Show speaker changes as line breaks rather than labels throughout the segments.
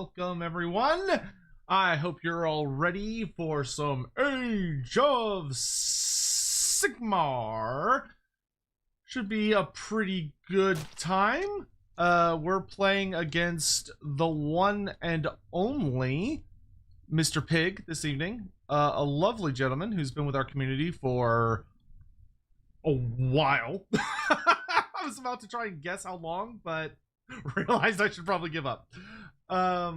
welcome everyone. I hope you're all ready for some Age of Sigmar. Should be a pretty good time. We're playing against the one and only Mr. Pig this evening. A lovely gentleman who's been with our community for a while. I was about to try and guess how long, but realized I should probably give up. Yeah,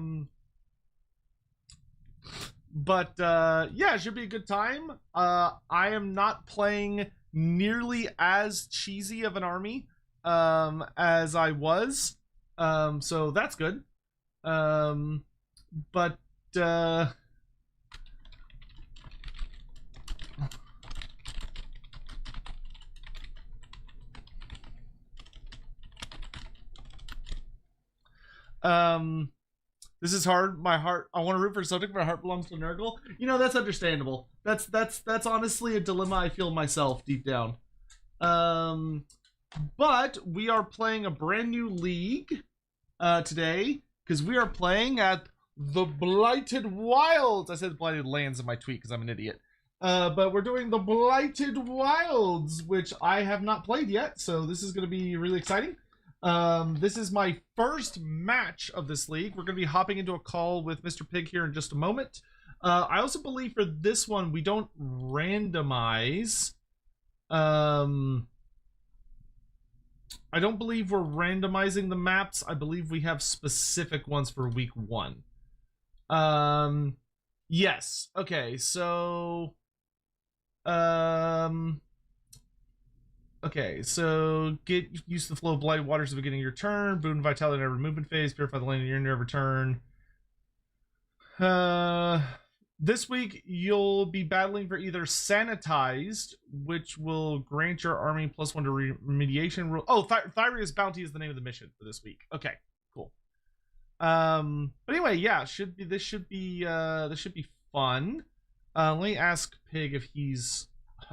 it should be a good time. I am not playing nearly as cheesy of an army as I was, so that's good. This is hard. My heart, I want to root for Sotek, but my heart belongs to Nurgle. You know, that's understandable. That's honestly a dilemma I feel myself deep down. But we are playing a brand new league today because we are playing at the Blighted Wilds. I said Blighted Lands in my tweet because I'm an idiot. But we're doing the Blighted Wilds, which I have not played yet, so this is going to be really exciting. This is my first match of this league. We're going to be hopping into a call with Mr. Pig here in just a moment. I also believe for this one, we don't randomize. I don't believe we're randomizing the maps. I believe we have specific ones for week 1. Yes. Okay, so... Okay, so get used to the flow of blighted waters at the beginning of your turn. Boon vitality in every movement phase. Purify the land in your every turn. This week, you'll be battling for either Sanitized, which will grant your army +1 to remediation rule. Oh, Thyria's Bounty is the name of the mission for this week. Okay, cool. But anyway, yeah, this should be fun. Let me ask Pig if he's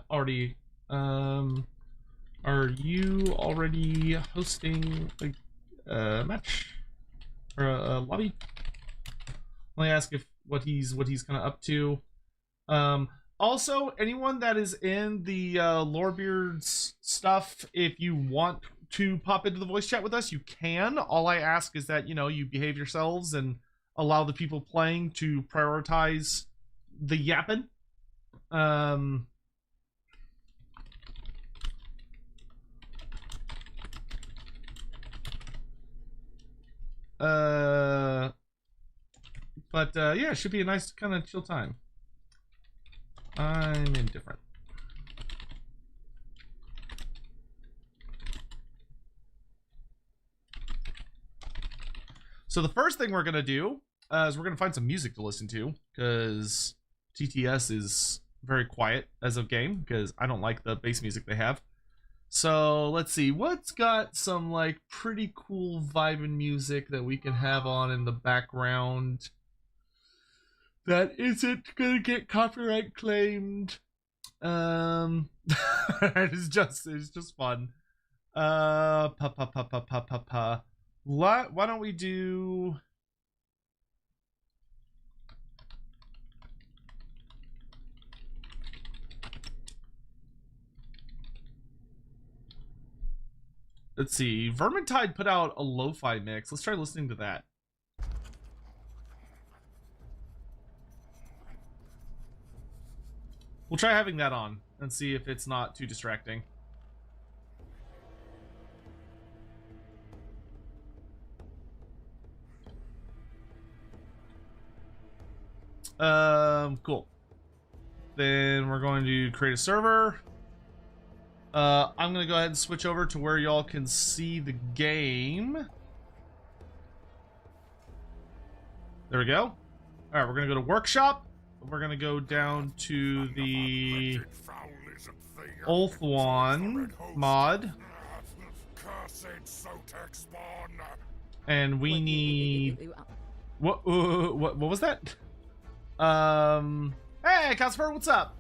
already are you already hosting a match or a lobby? Let me ask if what he's kind of up to. Also, anyone that is in the Lorebeards stuff, if you want to pop into the voice chat with us, you can. All I ask is that, you know, you behave yourselves and allow the people playing to prioritize the yapping. Yeah, it should be a nice kind of chill time. I'm indifferent. So the first thing we're gonna do is we're gonna find some music to listen to, because TTS is very quiet as of game, because I don't like the bass music they have. So let's see, what's got some like pretty cool vibing music that we can have on in the background that isn't gonna get copyright claimed. It's just fun. Why don't we do... Let's see, Vermintide put out a lo-fi mix. Let's try listening to that. We'll try having that on and see if it's not too distracting. Cool. Then we're going to create a server. I'm gonna go ahead and switch over to where y'all can see the game. There we go. Alright, we're gonna go to workshop. We're gonna go down to the Ulthuan mod. And we need... What was that? Hey, Casper, what's up?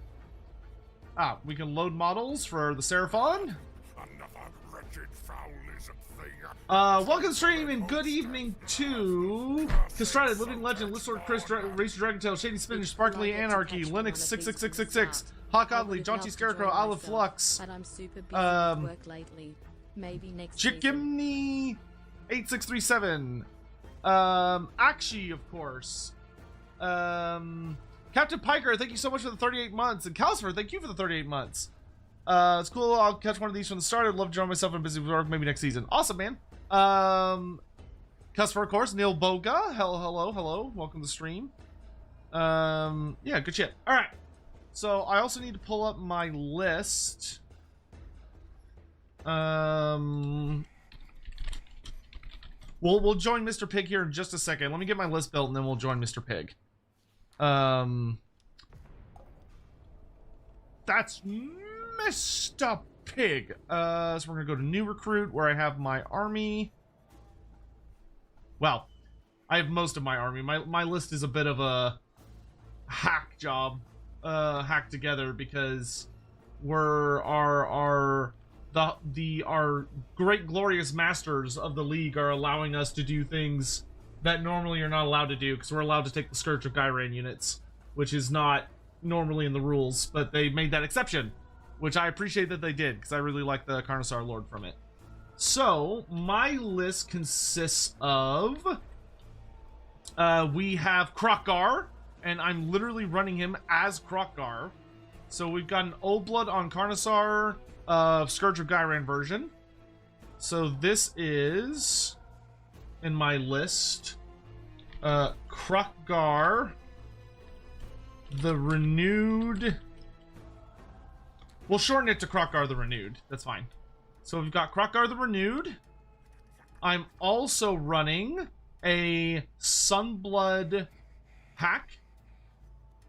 Ah, we can load models for the Seraphon. Welcome to stream and good evening to Castrated, Living Legend, Listlord, Chris, Racer Dragontail, Shady Spinach, Sparkly Anarchy, Linux 66666, Hawk Oddly, Jaunty Scarecrow, Olive Flux, Chikimni 8637, Akshi, of course, Captain Piker, thank you so much for the 38 months, and Calcifer, thank you for the 38 months. It's cool. I'll catch one of these from the start. I'd love to join myself in busy work maybe next season. Awesome, man. Customer, of course, Neil Boga. Hello. Welcome to the stream. Yeah, good shit. All right. So I also need to pull up my list. We'll join Mr. Pig here in just a second. Let me get my list built and then we'll join Mr. Pig. That's Mr. Pig. So we're gonna go to new recruit where I have my army. Well, I have most of my army. My list is a bit of a hack job, hacked together because our great glorious masters of the league are allowing us to do things that normally you're not allowed to do, because we're allowed to take the Scourge of Gyran units, which is not normally in the rules, but they made that exception, which I appreciate that they did, because I really like the Carnosaur Lord from it. So, my list consists of, we have Krokgar, and I'm literally running him as Krokgar. So we've got an Old Blood on Carnosaur, Scourge of Gyran version. So this is, in my list, Krokgar, the Renewed. We'll shorten it to Krokgar the Renewed. That's fine. So we've got Krokgar the Renewed. I'm also running a Sunblood hack.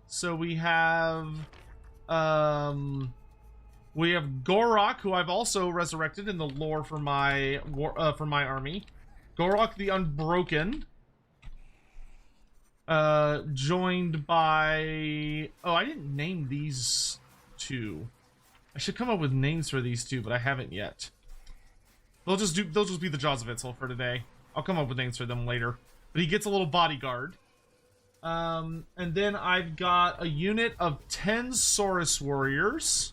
So we have Gorok, who I've also resurrected in the lore for my army. Gorok the Unbroken. Joined by... Oh, I didn't name these two. I should come up with names for these two, but I haven't yet. They'll just be the Jaws of Itzel for today. I'll come up with names for them later. But he gets a little bodyguard. And then I've got a unit of 10 Saurus warriors.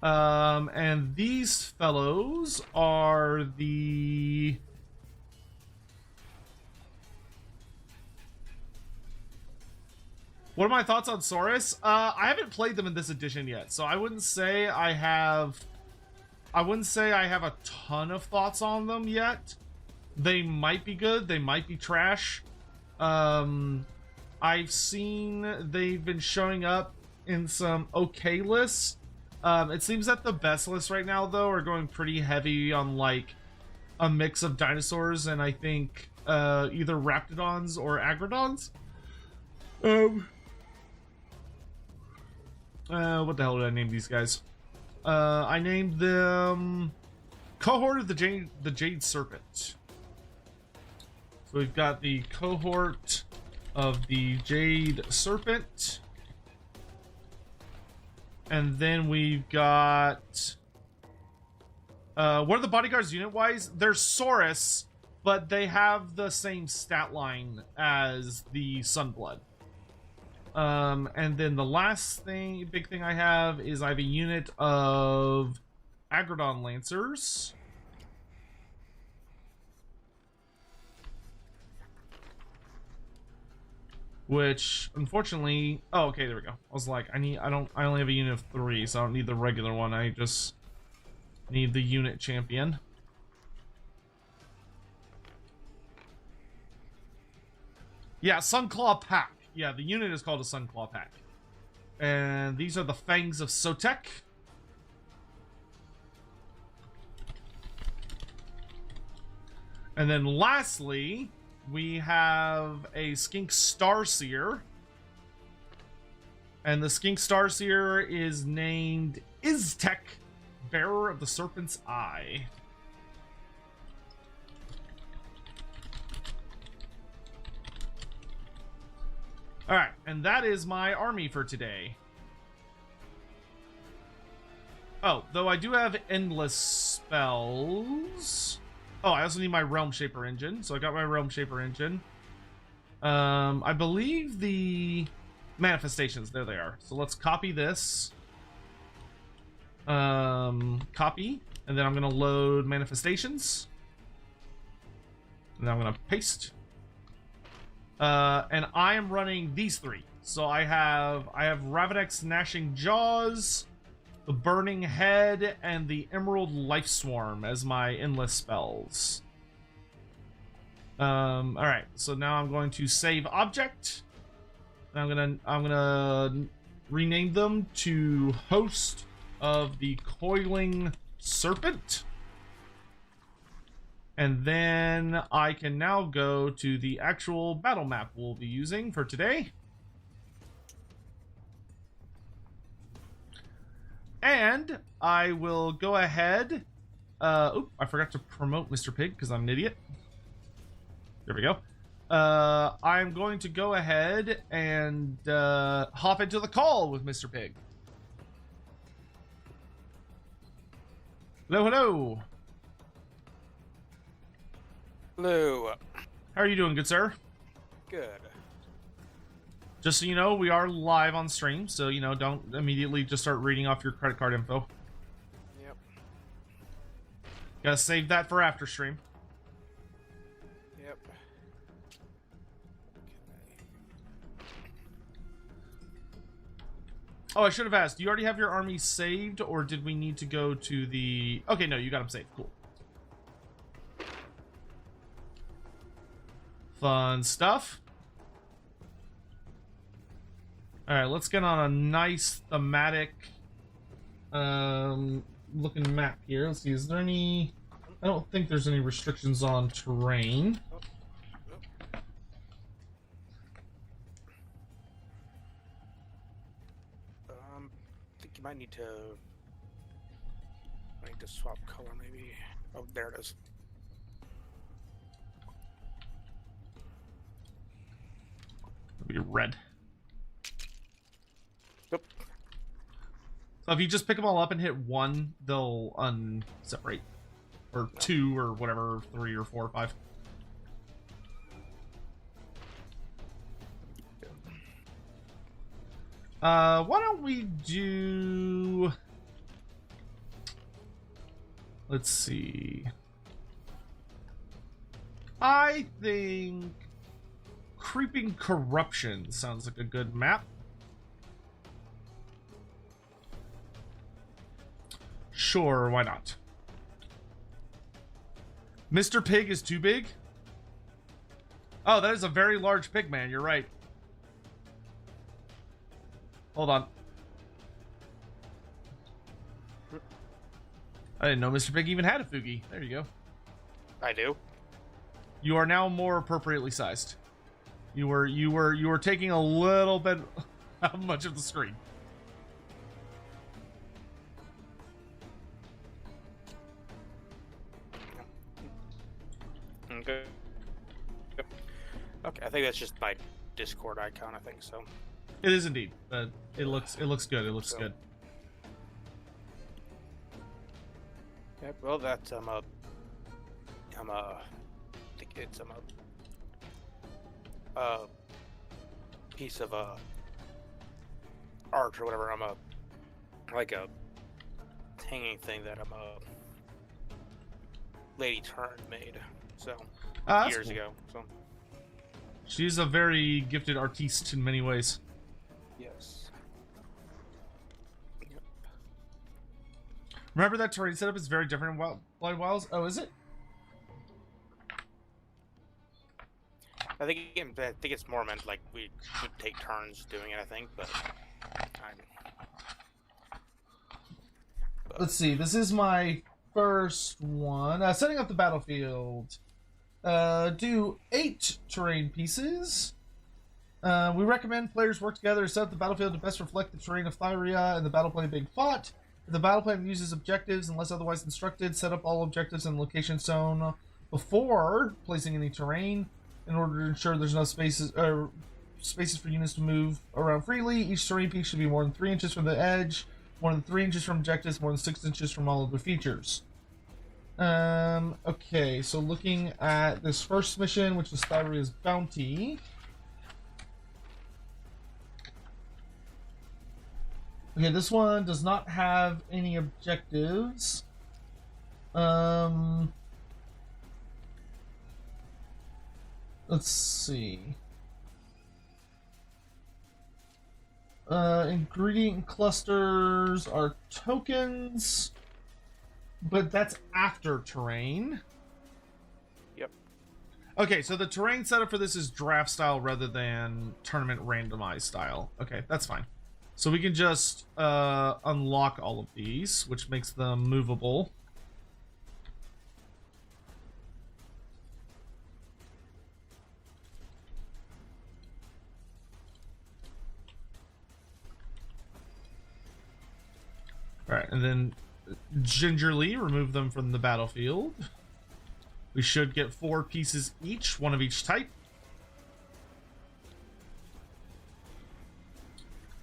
And these fellows are the... What are my thoughts on Saurus? I haven't played them in this edition yet, so I wouldn't say I have a ton of thoughts on them yet. They might be good, they might be trash. I've seen they've been showing up in some okay lists. It seems that the best lists right now, though, are going pretty heavy on, like, a mix of dinosaurs and I think either Raptidons or Agrodons. What the hell did I name these guys? I named them Cohort of the Jade Serpent. So we've got the Cohort of the Jade Serpent. And then we've got... what are the bodyguards unit-wise? They're Saurus, but they have the same stat line as the Sunblood. And then the last big thing I have is I have a unit of Agrodon Lancers. Which, unfortunately... Oh, okay, there we go. I was like, I only have a unit of 3, so I don't need the regular one. I just need the unit champion. Yeah, Sunclaw Pack. Yeah, the unit is called a Sunclaw Pack. And these are the Fangs of Sotek. And then lastly, we have a Skink Starseer. And the Skink Starseer is named Iztek, Bearer of the Serpent's Eye. Alright, and that is my army for today. Oh, though I do have endless spells. Oh, I also need my Realm Shaper engine. So I got my Realm Shaper engine. I believe the manifestations, there they are. So let's copy this. Copy, and then I'm gonna load manifestations. And then I'm gonna paste. And I am running these three. So I have Ravenek's Gnashing Jaws, the Burning Head, and the Emerald Life Swarm as my endless spells. Alright, so now I'm going to save object. And I'm gonna rename them to Host of the Coiling Serpent. And then I can now go to the actual battle map we'll be using for today. And I will go ahead. I forgot to promote Mr. Pig because I'm an idiot. There we go. I'm going to go ahead and hop into the call with Mr. Pig. Hello, hello.
Hello.
How are you doing, good sir?
Good.
Just so you know, we are live on stream, so, you know, don't immediately just start reading off your credit card info.
Yep.
Gotta save that for after stream.
Yep.
Oh, I should have asked, do you already have your army saved, or did we need to go to the... Okay, no, you got them saved. Cool. Fun stuff. Alright, let's get on a nice thematic looking map here. Let's see, is there any... I don't think there's any restrictions on terrain.
I think you might need to swap color maybe. Oh, there it is.
It'll be red.
Yep.
So if you just pick them all up and hit 1, they'll unseparate. Or 2, or whatever, 3 or 4 or 5. Why don't we do... Let's see. I think Creeping Corruption sounds like a good map. Sure, why not? Mr. Pig is too big? Oh, that is a very large pig, man. You're right. Hold on. I didn't know Mr. Pig even had a Fugi. There you go.
I do.
You are now more appropriately sized. You were taking a little bit much of the screen.
Okay. Okay, I think that's just my Discord icon. I think so.
It is indeed. It looks good. It looks good.
Yep. Well, that's I think it's a piece of art or whatever. Like a hanging thing that Lady Turn made. So years
cool.
ago. So
She's a very gifted artiste in many ways.
yes. Yep.
Remember that terrain setup is very different in Blind Wilds? Oh, is it?
I think it's more meant like we would take turns doing it. I think, but
Let's see. This is my first one. Setting up the battlefield. Do 8 terrain pieces. We recommend players work together to set up the battlefield to best reflect the terrain of Thyria and the battle plan being fought. If the battle plan uses objectives, unless otherwise instructed, set up all objectives in the location zone before placing any terrain in order to ensure there's no spaces for units to move around freely. Each terrain piece should be more than 3 inches from the edge more than 3 inches from objectives, more than 6 inches from all other features. Okay, so looking at this first mission, which is Thyria's Bounty. Okay, this one does not have any objectives. Let's see. Ingredient clusters are tokens, but that's after terrain.
Yep.
Okay, so the terrain setup for this is draft style rather than tournament randomized style. Okay, that's fine. So we can just unlock all of these, which makes them movable. Alright, and then gingerly remove them from the battlefield. We should get 4 pieces each, one of each type.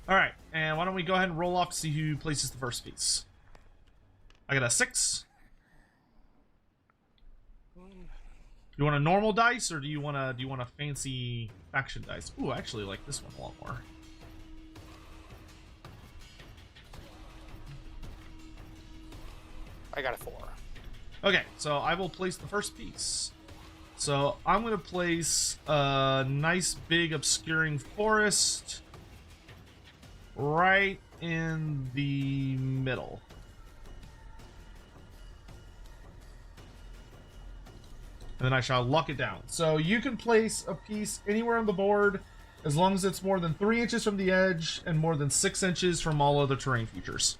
Alright, and why don't we go ahead and roll off to see who places the first piece. I got a 6. You want a normal dice, or do you want a fancy faction dice? Ooh, I actually like this one a lot more.
I got a 4.
Okay, so I will place the first piece. So I'm going to place a nice big obscuring forest right in the middle. And then I shall lock it down. So you can place a piece anywhere on the board as long as it's more than 3 inches from the edge and more than 6 inches from all other terrain features.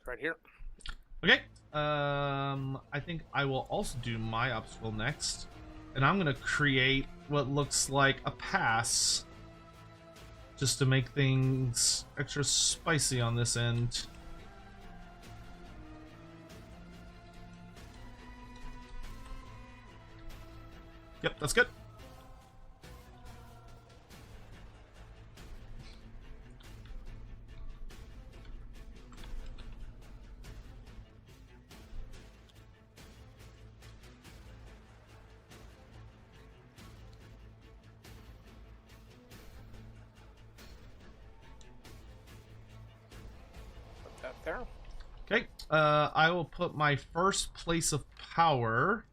Right here.
Okay. I think I will also do my obstacle next. And I'm going to create what looks like a pass just to make things extra spicy on this end. Yep, that's good.
There.
Okay, I will put my first place of power.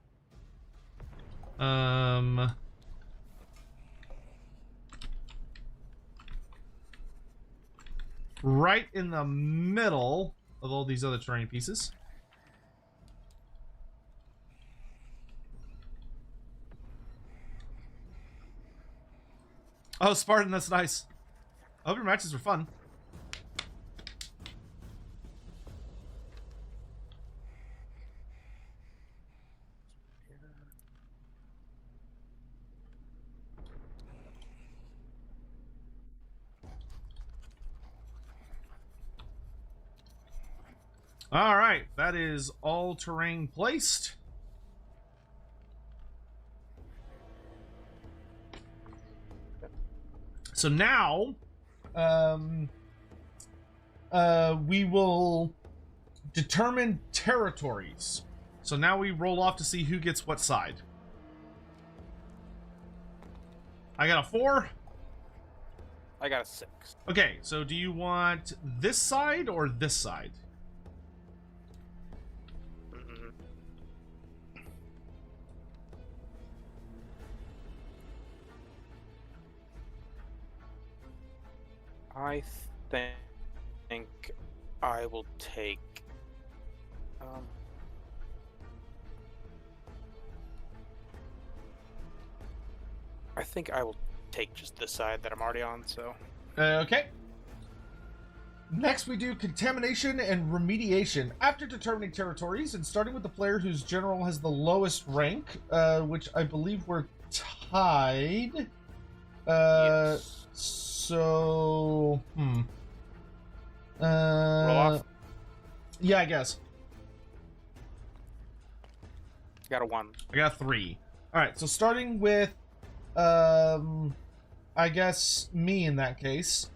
Right in the middle of all these other terrain pieces. Oh, Spartan, that's nice. I hope your matches were fun. All right, that is all terrain placed. So now, we will determine territories. So now we roll off to see who gets what side. I got a 4.
I got a 6.
Okay, so do you want this side or this side?
I think I will take. I think I will take just this side that I'm already on. So.
Okay. Next, we do contamination and remediation. After determining territories and starting with the player whose general has the lowest rank, which I believe we're tied.
Yes.
So
Roll off.
Yeah, I guess.
Got a 1.
I got 3. All right, so starting with, I guess me in that case.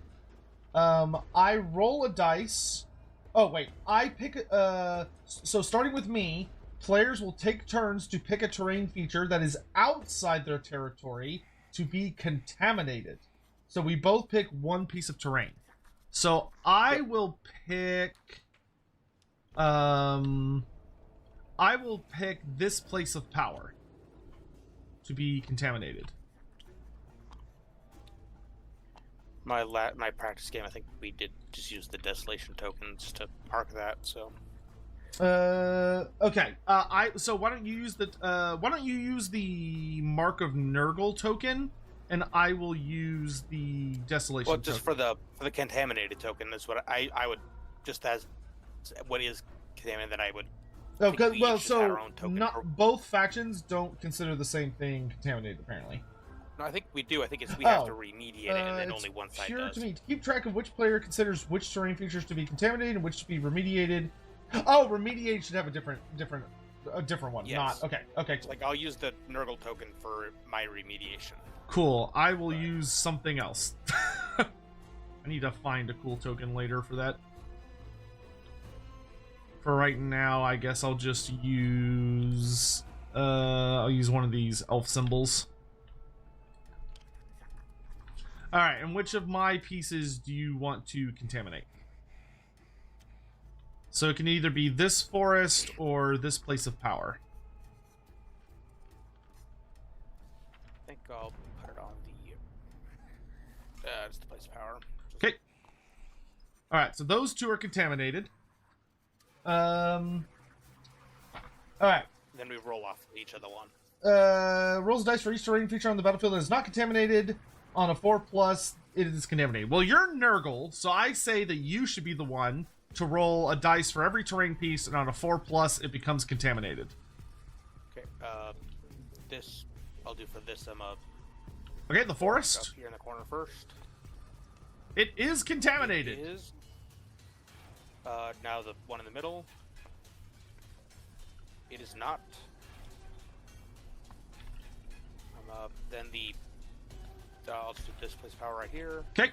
I roll a dice. Oh wait, I pick. So starting with me, players will take turns to pick a terrain feature that is outside their territory to be contaminated. So we both pick one piece of terrain. So I will pick. I will pick this place of power to be contaminated.
My practice game, I think we did just use the desolation tokens to mark that. So.
Okay. So why don't you use the Mark of Nurgle token, and I will use the desolation.
Well, just
token.
for the contaminated token is what I would just as what is contaminated that I would.
Oh, well, so
not
both factions don't consider the same thing contaminated, apparently.
No, I think we do. I think we have to remediate it, and then only one side does.
To me to keep track of which player considers which terrain features to be contaminated and which to be remediated. Oh, remediate should have a different one.
Yes.
Not okay.
Like I'll use the Nurgle token for my remediation.
Cool. I will use something else. I need to find a cool token later for that. For right now, I guess I'll just use I'll use one of these elf symbols. All right, and which of my pieces do you want to contaminate? So it can either be this forest or this place of power.
I think I'll put it on the it's the place of power.
Okay. All right, so those two are contaminated. All right.
Then we roll off each other one.
Rolls dice for each terrain feature on the battlefield that is not contaminated. On a 4+, it is contaminated. Well, you're Nurgle, so I say that you should be the one to roll a dice for every terrain piece, and on a 4+, it becomes contaminated.
Okay. This I'll do for this.
Okay, the forest.
Up here in the corner first.
It is contaminated.
It is. Now the one in the middle. It is not. Then the. I'll just do this place power right here.
Okay.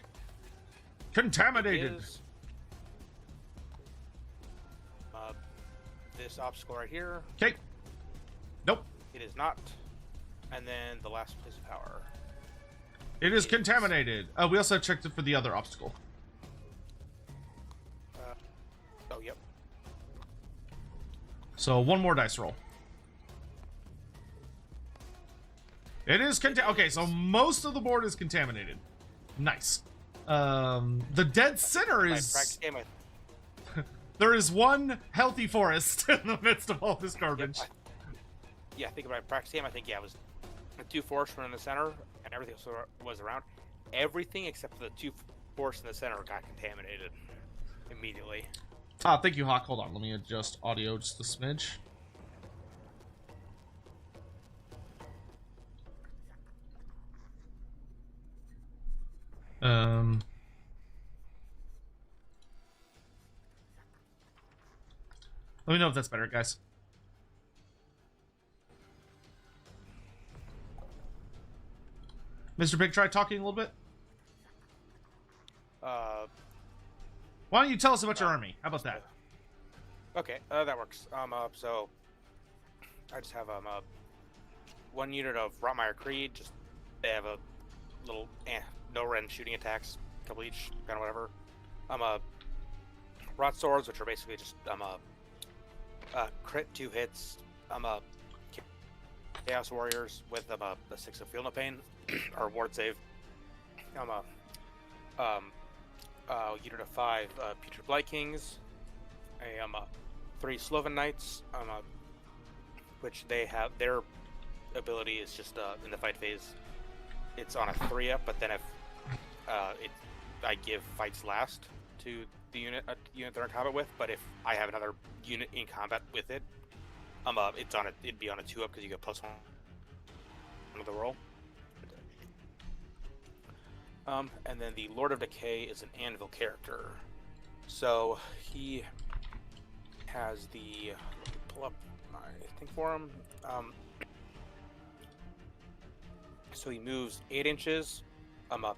Contaminated.
This obstacle right here.
Okay. Nope.
It is not. And then the last place of power.
It is contaminated. We also checked it for the other obstacle.
Oh, yep.
So one more dice roll. It is okay, so most of the board is contaminated. Nice. The dead center is... There is one healthy forest in the midst of all this garbage.
Yep, I think about my practice game, I think, it was the 2 forests were in the center, and everything else was around. Everything except for the 2 forests in the center got contaminated immediately.
Thank you, Hawk. Hold on, let me adjust audio just a smidge. Let me know if that's better, guys. Mr. Big, try talking a little bit. Why don't you tell us about your army? How about that?
Okay, that works. So I just have 1 unit of Rotmire Creed. Just they have a little no rend shooting attacks, a couple each, kind of whatever. Rot swords, which are basically just crit 2 hits. Chaos warriors with a 6 of Feel No Pain or ward save. Unit of 5 Putrid Blight Kings. 3 Sloven Knights. Which they have their ability is just in the fight phase. It's on a 3-up, but then if I give fights last to the unit they're in combat with, but if I have another unit in combat with it, it'd be on a 2-up because you get +1 of the roll. And then the Lord of Decay is an Anvil character. So he has the... Let me pull up my thing for him. So he moves 8 inches. I'm up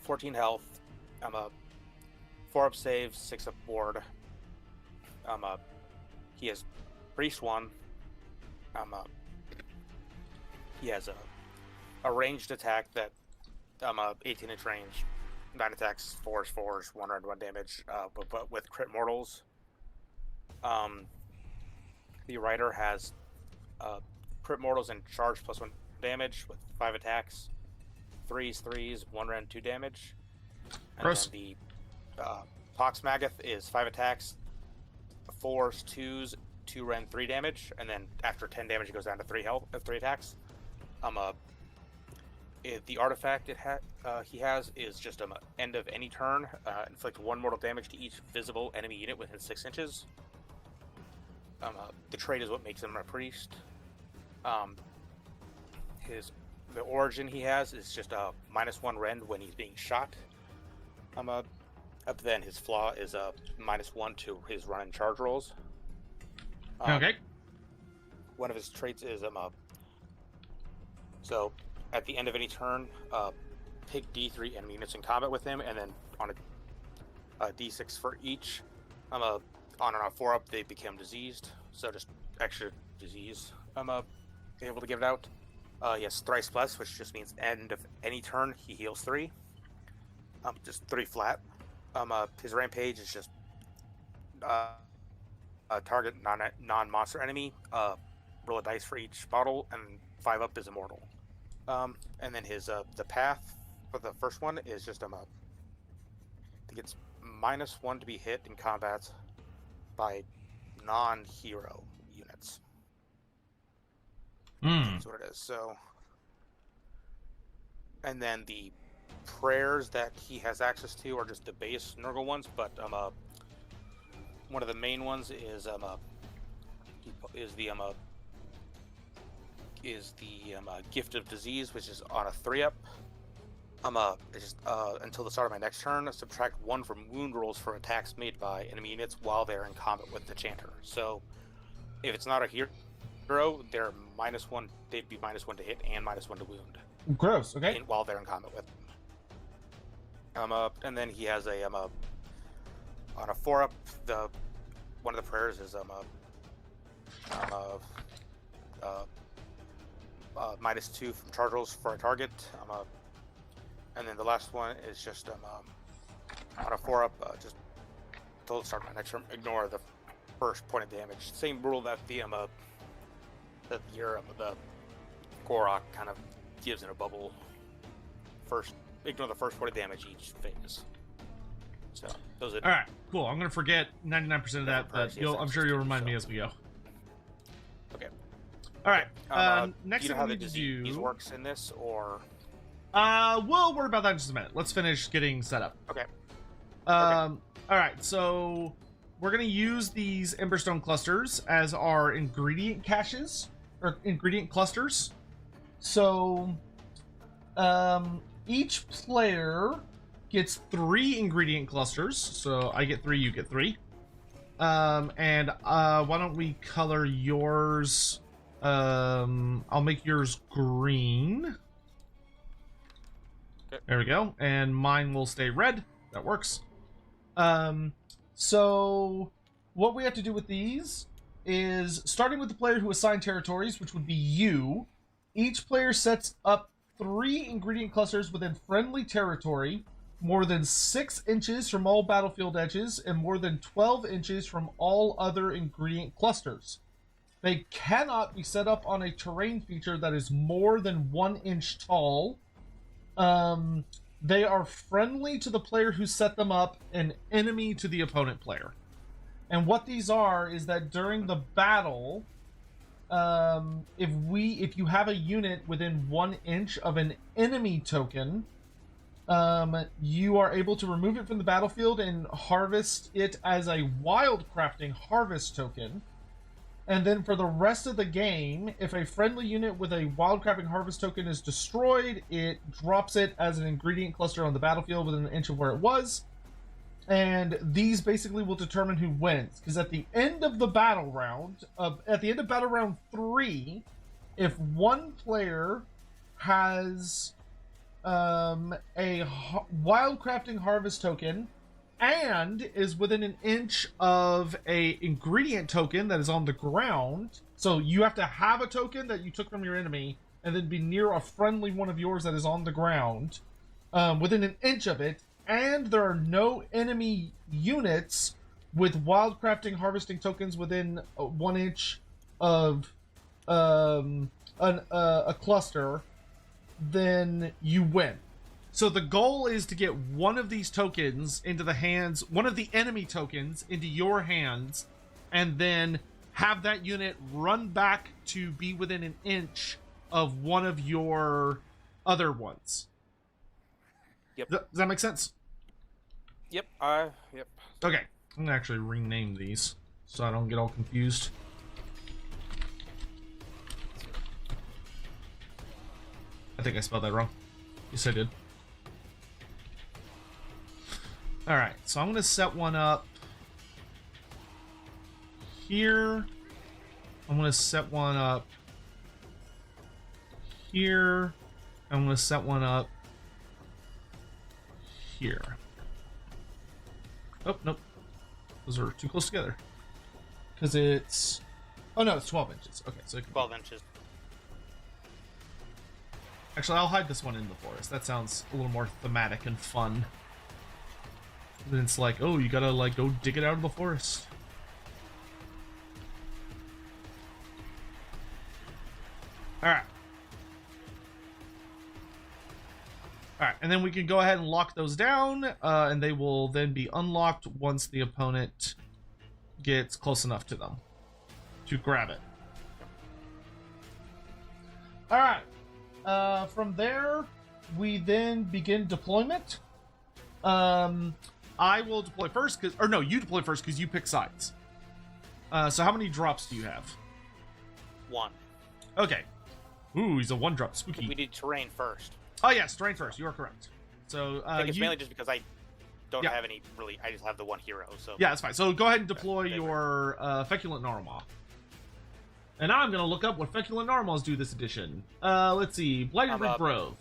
14 health. I'm up 4 up save, 6 up ward. I'm up. He has Priest 1. I'm up. He has a ranged attack that I'm up 18-inch range. 9 attacks, 4s, 1 red, 1 damage, but with crit mortals. The Rider has crit mortals and charge plus 1 damage with 5 attacks, 3s, 1 red, 2 damage. And
Gross.
then the Pox Maggoth is 5 attacks, 4s, 2s, 2 red, 3 damage, and then after 10 damage it goes down to 3 attacks. The artifact he has is just end of any turn, inflict 1 mortal damage to each visible enemy unit within 6 inches. The trait is what makes him a priest. The origin he has is just a -1 rend when he's being shot. Up then his flaw is a -1 to his run and charge rolls.
Okay.
One of his traits is so at the end of any turn, pick D3 enemy units in combat with him, and then on a D6 for each. On a 4-up, they become diseased, so just extra disease. I'm able to give it out. He has Thrice Plus, which just means end of any turn, he heals 3. Just 3 flat. His rampage is just target non-monster enemy. Roll a dice for each bottle, and 5 up is immortal. And then his the path for the first one is just I think it's -1 to be hit in combat by non-hero units. That's what it is. So, and then the prayers that he has access to are just the base Nurgle ones, but one of the main ones is the Gift of Disease, which is on a 3-up. Until the start of my next turn, subtract 1 from wound rolls for attacks made by enemy units while they're in combat with the chanter. So, if it's not a hero, they're -1. They'd be -1 to hit and -1 to wound.
Gross. Okay.
While they're in combat with. And then he has on a 4-up. One of the prayers is -2 from charge rolls for a target. And then the last one is just on a 4-up. Just until the start of my next turn, ignore the first point of damage. Same rule that the Gorok kind of gives in a bubble. First, ignore the first point of damage each phase. So those are.
All right, cool. I'm gonna forget 99% of that, but I'm sure you'll remind me as we go.
Okay.
All right. Next
do you
thing
know how
we
the
need to do.
disease works in this, or?
We'll worry about that in just a minute. Let's finish getting set up.
Okay.
All right. So we're gonna use these Emberstone clusters as our ingredient caches or ingredient clusters. So, each player gets 3 ingredient clusters. So I get 3, you get 3. And why don't we color yours? I'll make yours green.
Okay.
There we go. And mine will stay red. That works. So what we have to do with these is, starting with the player who assigned territories, which would be you, each player sets up 3 ingredient clusters within friendly territory, more than 6 inches from all battlefield edges, and more than 12 inches from all other ingredient clusters. They cannot be set up on a terrain feature that is more than 1 inch tall. They are friendly to the player who set them up and enemy to the opponent player. And what these are is that during the battle, if you have a unit within 1 inch of an enemy token, you are able to remove it from the battlefield and harvest it as a wild crafting harvest token. And then for the rest of the game, if a friendly unit with a wildcrapping harvest token is destroyed, it drops it as an ingredient cluster on the battlefield within an inch of where it was. And these basically will determine who wins. Because at the end of the battle round, at the end of battle round 3, if one player has a wildcrafting harvest token and is within an inch of a ingredient token that is on the ground, so you have to have a token that you took from your enemy and then be near a friendly one of yours that is on the ground, within an inch of it, and there are no enemy units with wildcrafting harvesting tokens within 1 inch of a cluster, then you win. So the goal is to get one of these tokens into the hands, one of the enemy tokens into your hands, and then have that unit run back to be within an inch of one of your other ones.
Yep.
Does that make sense?
Yep. Yep.
Okay. I'm gonna actually rename these so I don't get all confused. I think I spelled that wrong. Yes, I did. Alright, so I'm going to set one up here. I'm going to set one up here. I'm going to set one up here. Oh, nope. Those are too close together. Because it's... Oh, no, it's 12 inches. Okay, so it can
12 inches.
Actually, I'll hide this one in the forest. That sounds a little more thematic and fun. Then it's like, oh, you gotta, like, go dig it out of the forest. Alright. Alright, and then we can go ahead and lock those down, and they will then be unlocked once the opponent gets close enough to them to grab it. Alright. From there, we then begin deployment. I will deploy first, or no, you deploy first because you pick sides. So how many drops do you have?
1.
Okay. Ooh, he's a 1-drop. Spooky.
We need terrain first.
Oh yes, terrain first. You are correct. So
I think it's mainly just because I don't have any really. I just have the 1 hero. So
yeah, that's fine. So go ahead and deploy your Feculent Narwhal. And I'm gonna look up what Feculent Narwhals do this edition. Let's see, Blighted Regrowth.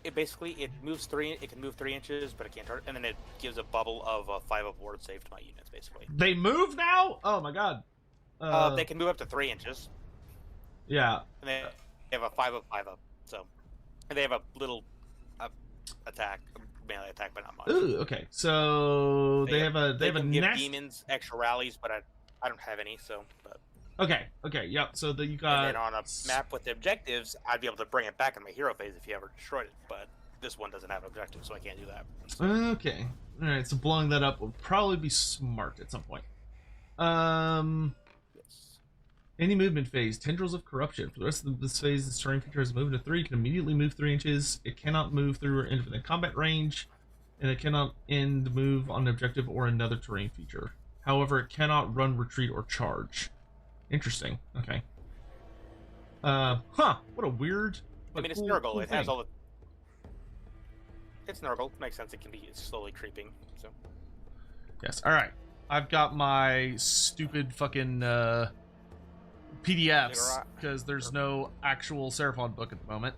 It basically moves 3. It can move 3 inches, but it can't hurt. And then it gives a bubble of 5 up ward save to my units. Basically,
they move now. Oh my god.
They can move up to 3 inches.
Yeah.
And they have a 5 up, 5 up. So, and they have a little attack, melee attack, but not much.
Ooh, okay. So they have a
give demons extra rallies, but I don't have any. So, but.
Okay, yep, so that you got...
And then on a map with the objectives, I'd be able to bring it back in my hero phase if you ever destroyed it, but this one doesn't have objectives, so I can't do that.
Okay, alright, so blowing that up would probably be smart at some point.
Yes.
Any movement phase, Tendrils of Corruption. For the rest of this phase, this terrain feature has moved to 3, it can immediately move 3 inches, it cannot move through or into the combat range, and it cannot end the move on an objective or another terrain feature. However, it cannot run, retreat, or charge. Interesting. Okay. What a weird.
I mean, it's Nurgle. It has all the. It's Nurgle. Makes sense. It can be slowly creeping. So.
Yes. All right. I've got my stupid fucking PDFs because there's no actual Seraphon book at the moment.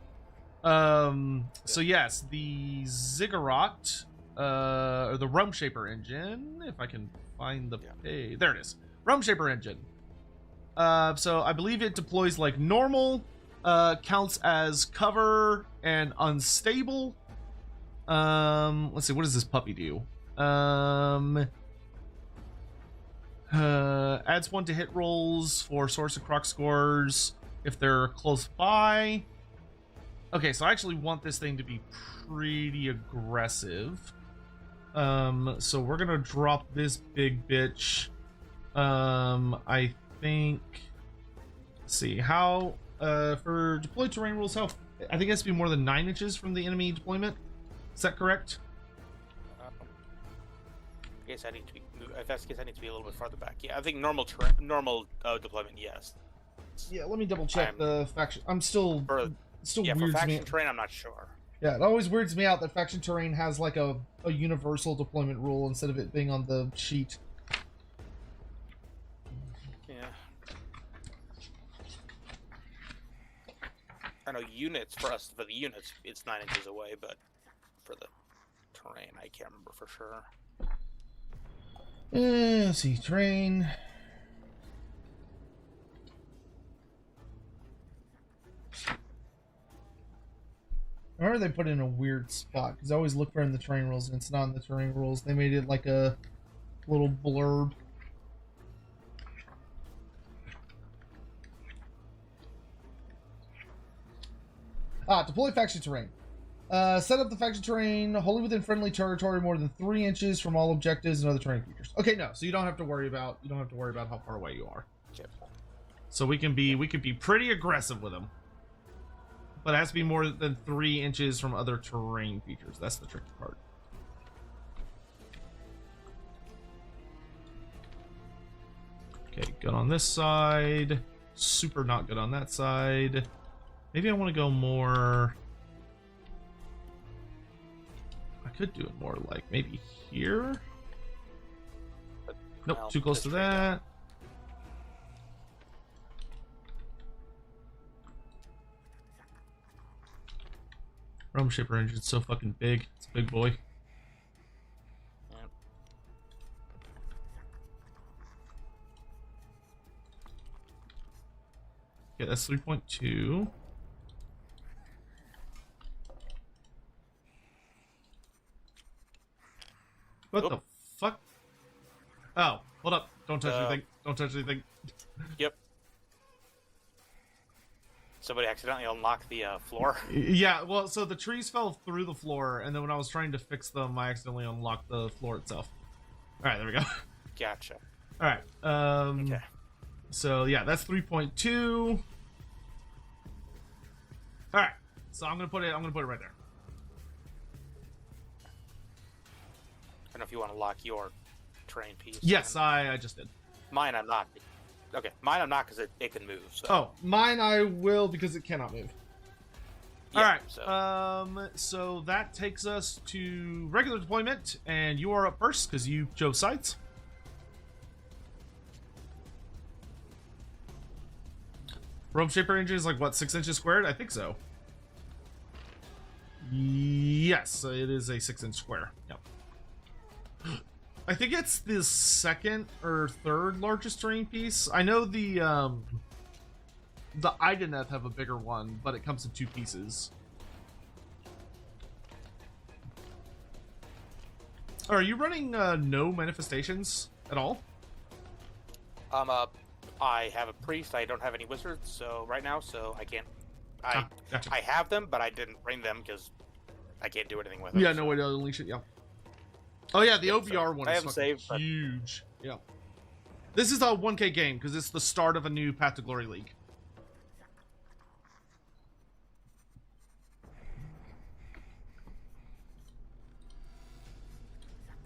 So yes, the Ziggurat, or the Realm Shaper engine. If I can find the page, there it is. Realm Shaper engine. So I believe it deploys like normal, counts as cover and unstable. Let's see, what does this puppy do? Adds 1 to hit rolls for source and croc scores if they're close by. Okay, so I actually want this thing to be pretty aggressive. So we're gonna drop this big bitch. I think, let's see how for deployed terrain rules, how I think it has to be more than 9 inches from the enemy deployment. Is that correct?
case I need to be if that's the case I need to be a little bit farther back. Yeah, I think normal deployment, yes.
Yeah, let me double check the faction. I'm still
For
weirds
faction
me.
terrain, I'm not sure.
Yeah, it always weirds me out that faction terrain has like a universal deployment rule instead of it being on the sheet.
Yeah. I know units for the units, it's 9 inches away, but for the terrain, I can't remember for sure.
Let's see, terrain. I remember they put it in a weird spot because I always look for it in the terrain rules and it's not in the terrain rules. They made it like a little blurb. Deploy faction terrain. Set up the faction terrain wholly within friendly territory, more than 3 inches from all objectives and other terrain features. Okay, no, so you don't have to worry about how far away you are.
Yep.
So we can be pretty aggressive with them, but it has to be more than 3 inches from other terrain features. That's the tricky part. Okay, good on this side. Super not good on that side. Maybe I want to go more. I could do it more like maybe here.
But,
nope,
well,
too close to that. Realm Shaper engine's so fucking big. It's a big boy.
Yep.
Okay, that's 3.2. What the fuck? Oh, hold up. Don't touch anything. Don't touch anything.
Yep. Somebody accidentally unlocked the floor.
Yeah, well, so the trees fell through the floor, and then when I was trying to fix them, I accidentally unlocked the floor itself. Alright, there we go.
Gotcha.
Alright,
Okay.
So, yeah, that's 3.2. Alright, so I'm gonna put it right there.
I don't know if you want to lock your terrain piece.
Yes, I just did.
Mine I'm not. Okay, mine I'm not because it can move. So.
Oh, mine I will because it cannot move.
Yeah,
Alright,
so.
So that takes us to regular deployment, and you are up first because you chose sites. Rope Shaper engine is like, what, 6 inches squared? I think so. Yes, it is a 6-inch square. Yep. I think it's the second or third largest terrain piece. I know the Ideneth have a bigger one, but it comes in 2 pieces. Are you running no manifestations at all?
I have a priest. I don't have any wizards, so right now, so I can't.
Gotcha.
I have them, but I didn't bring them because I can't do anything with them.
Yeah, no way to unleash it. Yeah. Oh yeah, the OBR one is fucking
saved,
huge. Yeah. This is a 1K game because it's the start of a new Path to Glory League.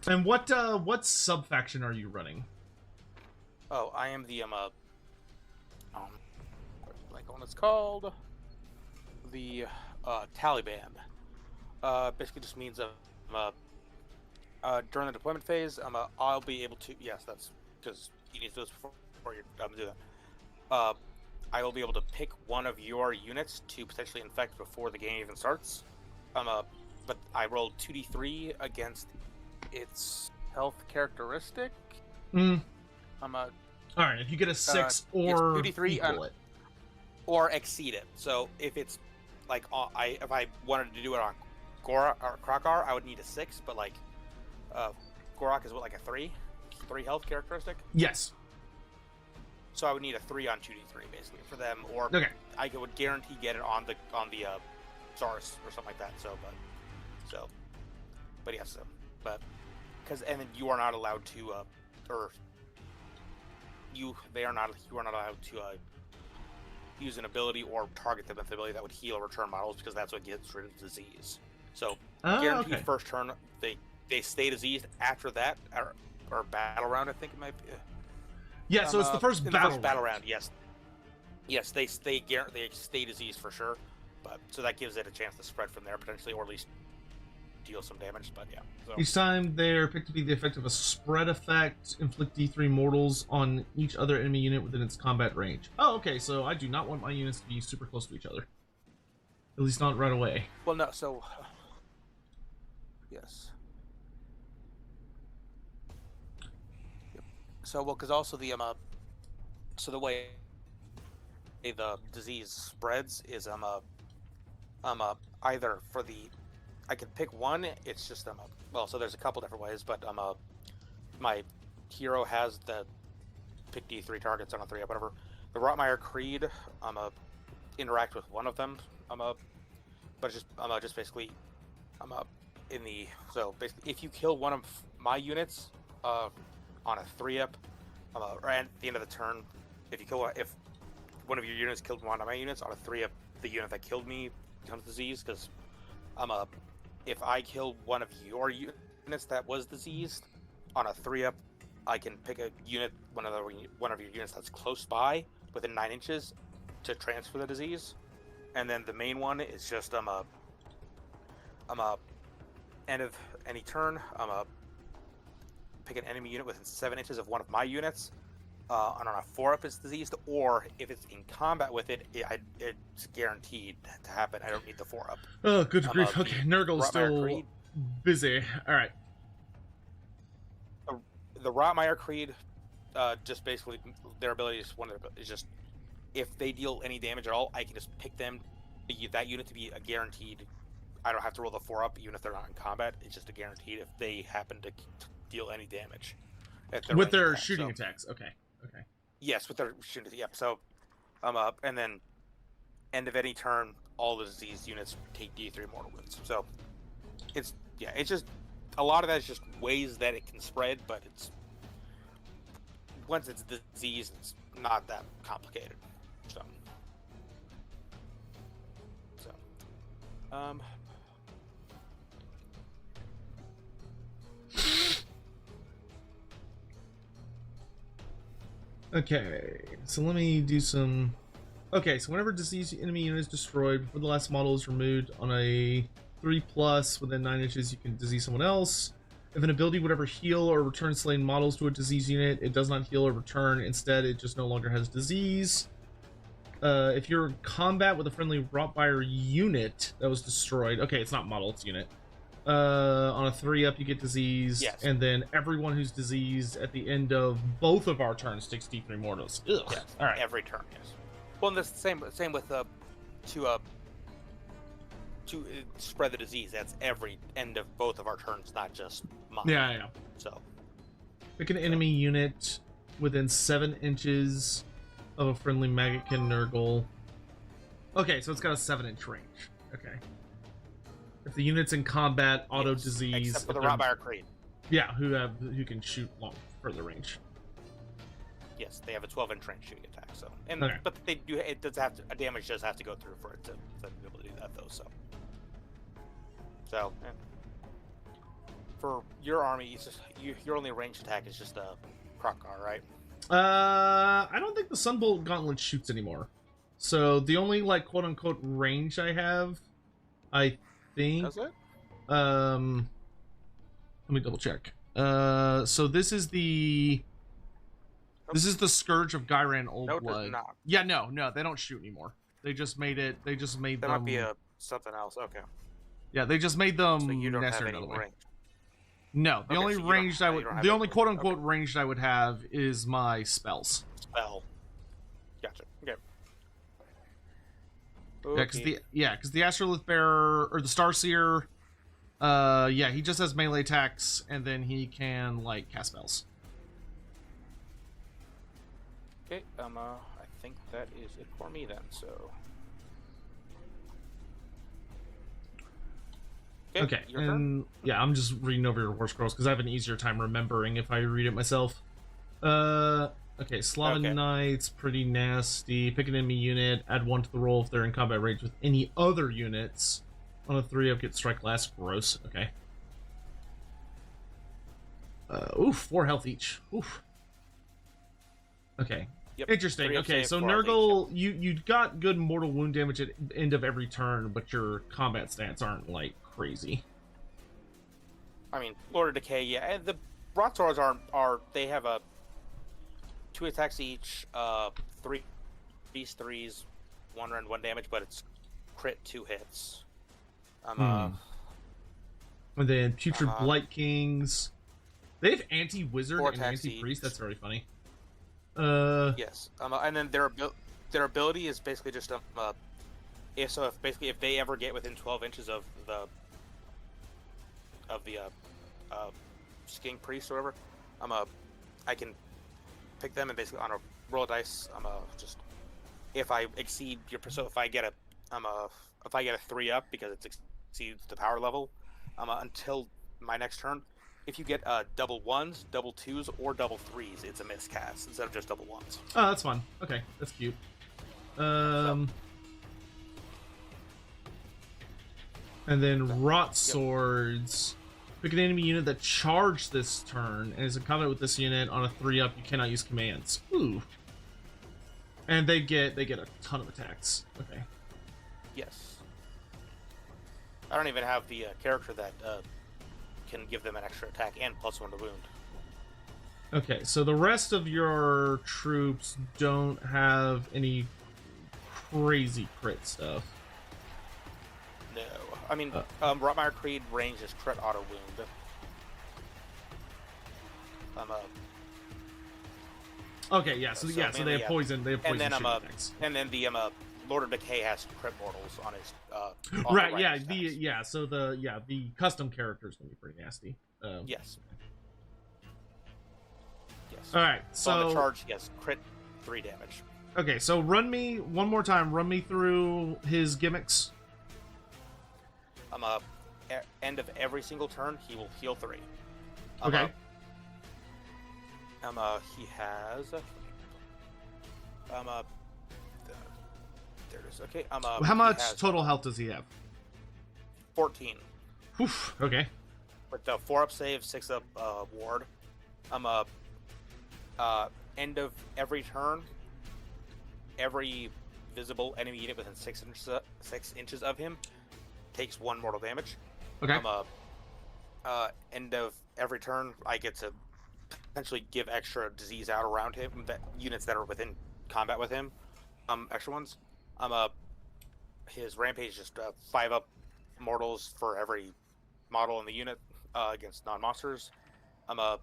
And what sub faction are you running?
Oh, I am the like what it's called, the Taliban. Basically just means during the deployment phase, I'll be able to. Yes, that's because you need to do this before you do that. I will be able to pick one of your units to potentially infect before the game even starts. But I rolled 2d3 against its health characteristic.
All right, if you get a 6 or
2d3
equal it,
or exceed it. So if it's like if I wanted to do it on Gorak or Krakar, I would need a 6. But like Gorak is what, like a 3 health characteristic.
Yes.
So I would need a 3 on 2d3 basically for them, or
okay.
I would guarantee get it on the Saurus or something like that. But yes, but because and then you are not allowed to you are not allowed to use an ability or target them with an ability that would heal or return models, because that's what gets rid of disease. So guaranteed first turn they stay diseased. After that, or or battle round, I think it might be.
Yeah, so it's the first battle
round. Yes. Yes, they stay diseased for sure, but so that gives it a chance to spread from there potentially, or at least deal some damage. But yeah. So.
Each time they're picked to be the effect of a spread effect, inflict D3 mortals on each other enemy unit within its combat range. Oh, okay, so I do not want my units to be super close to each other. At least not right away.
Well, no, so... yes. Yep. So, well, because also the, so the way the disease spreads is, either for the... I can pick one, it's just, well, so there's a couple different ways, but, my hero has the pick D3 targets on a 3-up, whatever. The Rotmire Creed, interact with one of them, but just basically, in the, so basically, if you kill one of my units, on a 3-up, or at the end of the turn, if one of your units killed one of my units on a 3-up, the unit that killed me becomes diseased, because, if I kill one of your units that was diseased on a 3-up, I can pick a unit, one of your units that's close by, within 9 inches, to transfer the disease. And then the main one is just end of any turn, pick an enemy unit within 7 inches of one of my units, and on a 4-up it's diseased, or if it's in combat with it, it's guaranteed to happen. I don't need the 4-up.
Oh, good grief. Okay, Nurgle's still busy. Alright.
The Rotmire Creed, just basically, their ability is just, if they deal any damage at all, I can just pick them, that unit to be a guaranteed. I don't have to roll the 4-up, even if they're not in combat. It's just a guaranteed if they happen to deal any damage.
With their shooting attacks, okay. Okay.
Yes, with their shooting, yep. So, and then, end of any turn, all the diseased units take D3 mortal wounds. So, it's just, a lot of that is just ways that it can spread, but it's, once it's diseased, it's not that complicated.
Okay, so let me do some... Okay, so whenever diseased enemy unit is destroyed, before the last model is removed on a 3+ within 9 inches, you can disease someone else. If an ability would ever heal or return slain models to a disease unit, it does not heal or return. Instead, it just no longer has disease. If you're in combat with a friendly Rotmire unit that was destroyed... Okay, it's not model, it's unit. On a 3-up, you get diseased,
yes.
And then everyone who's diseased at the end of both of our turns takes D3 mortals. Ugh.
Yes.
All right.
Every turn, yes. Well, and the same with to spread the disease. That's every end of both of our turns, not just mine.
Yeah.
So,
pick an enemy unit within 7 inches of a friendly Maggotkin Nurgle. Okay, so it's got a 7-inch range. Okay. If the unit's in combat, auto disease.
Except for the Rotmire Creed.
Yeah, who can shoot further range.
Yes, they have a 12-inch range shooting attack. So,
okay.
But they do. It does have to. A damage does have to go through for it to be able to do that, though. So, for your army, it's just, your only ranged attack is just a Krokar, right?
I don't think the Sunbolt Gauntlet shoots anymore. So the only quote unquote range I have, I think.
Does it?
Let me double check. So this is the Scourge of Gyran Oldblood.
No, it does not.
Yeah, no, they don't shoot anymore. They just made it. They just made them.
That might be something else. Okay.
Yeah, they just made them.
So you don't have any range.
No, the only ranged the only quote unquote ranged I would have is my spells.
Spell. Gotcha. Okay.
Yeah, because the Astrolith Bearer or the Starseer, he just has melee attacks and then he can cast spells.
Okay. I think that is it for me then. So.
Okay, and yeah, I'm just reading over your War Scrolls because I have an easier time remembering if I read it myself. Okay, Slaven Knights, pretty nasty. Pick an enemy unit, add 1 to the roll if they're in combat range with any other units. On a 3-up, get strike last. Gross. Okay. Oof, 4 health each. Oof. Okay.
Yep.
Interesting. Okay, so Nurgle, you got good mortal wound damage at end of every turn, but your combat stats aren't like crazy.
I mean, Lord of Decay, yeah. And the Broadswords are they have a 2 attacks each, 3 beast 3s, 1 rend 1 damage, but it's crit 2 hits.
And then Putrid Blight Kings. They have anti-wizard and anti-priest. That's very funny.
Yes. And then their ability is basically just if they ever get within 12 inches of the Sking Priest or whatever, I can pick them and basically on a roll of dice, just if I exceed your if I get a 3 up because it exceeds the power level, until my next turn. If you get double 1s, double 2s, or double 3s, it's a miscast instead of just double 1s.
Oh, that's fun. Okay, that's cute. And then Rot Swords. Pick an enemy unit that charged this turn and is in combat with this unit on a 3-up. You cannot use commands. Ooh. And they get a ton of attacks. Okay.
Yes. I don't even have the character that can give them an extra attack and +1 to wound.
Okay, so the rest of your troops don't have any crazy crit stuff.
No. I mean, Rotmire Creed range is crit auto wound.
Okay, yeah, so they have poison. They have poison.
And then the Lord of Decay has crit mortals on his.
Right. Yeah. So the custom character is gonna be pretty nasty.
Yes. Yes.
All right. So
on the charge, yes, crit 3 damage.
Okay, so run me one more time. Run me through his gimmicks.
End of every single turn, he will heal 3.
Okay.
He has. There it is. Okay.
How much total health does he have?
14.
Oof. Okay.
With the 4-up save, 6-up ward. End of every turn, every visible enemy unit within 6 inches of him takes 1 mortal damage.
Okay.
End of every turn, I get to potentially give extra disease out around him. That units that are within combat with him, extra ones. His rampage just 5-up mortals for every model in the unit against non-monsters. I'm a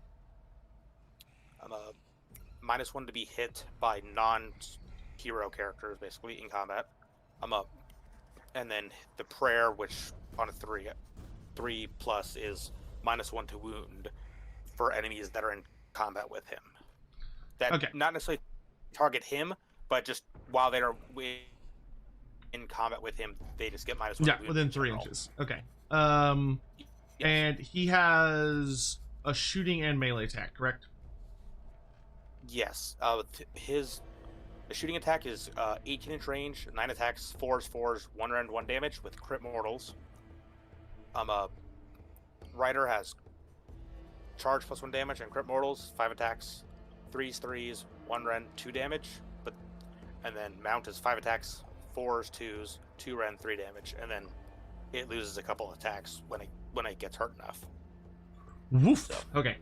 -1 to be hit by non-hero characters, basically in combat. And then the prayer, which on a 3+ is -1 to wound for enemies that are in combat with him. That not necessarily target him, but just while they are in combat with him, they just get -1.
Yeah, within 3 inches. Okay. Yes. And he has a shooting and melee attack, correct?
Yes. His shooting attack is 18-inch range, 9 attacks, 4s, 1 rend 1 damage with crit mortals. Rider has charge +1 damage and crit mortals, 5 attacks, 3s, 1 rend 2 damage, and then mount is 5 attacks, 4s, 2s, 2 rend 3 damage, and then it loses a couple attacks when it gets hurt enough.
Woof. So. Okay.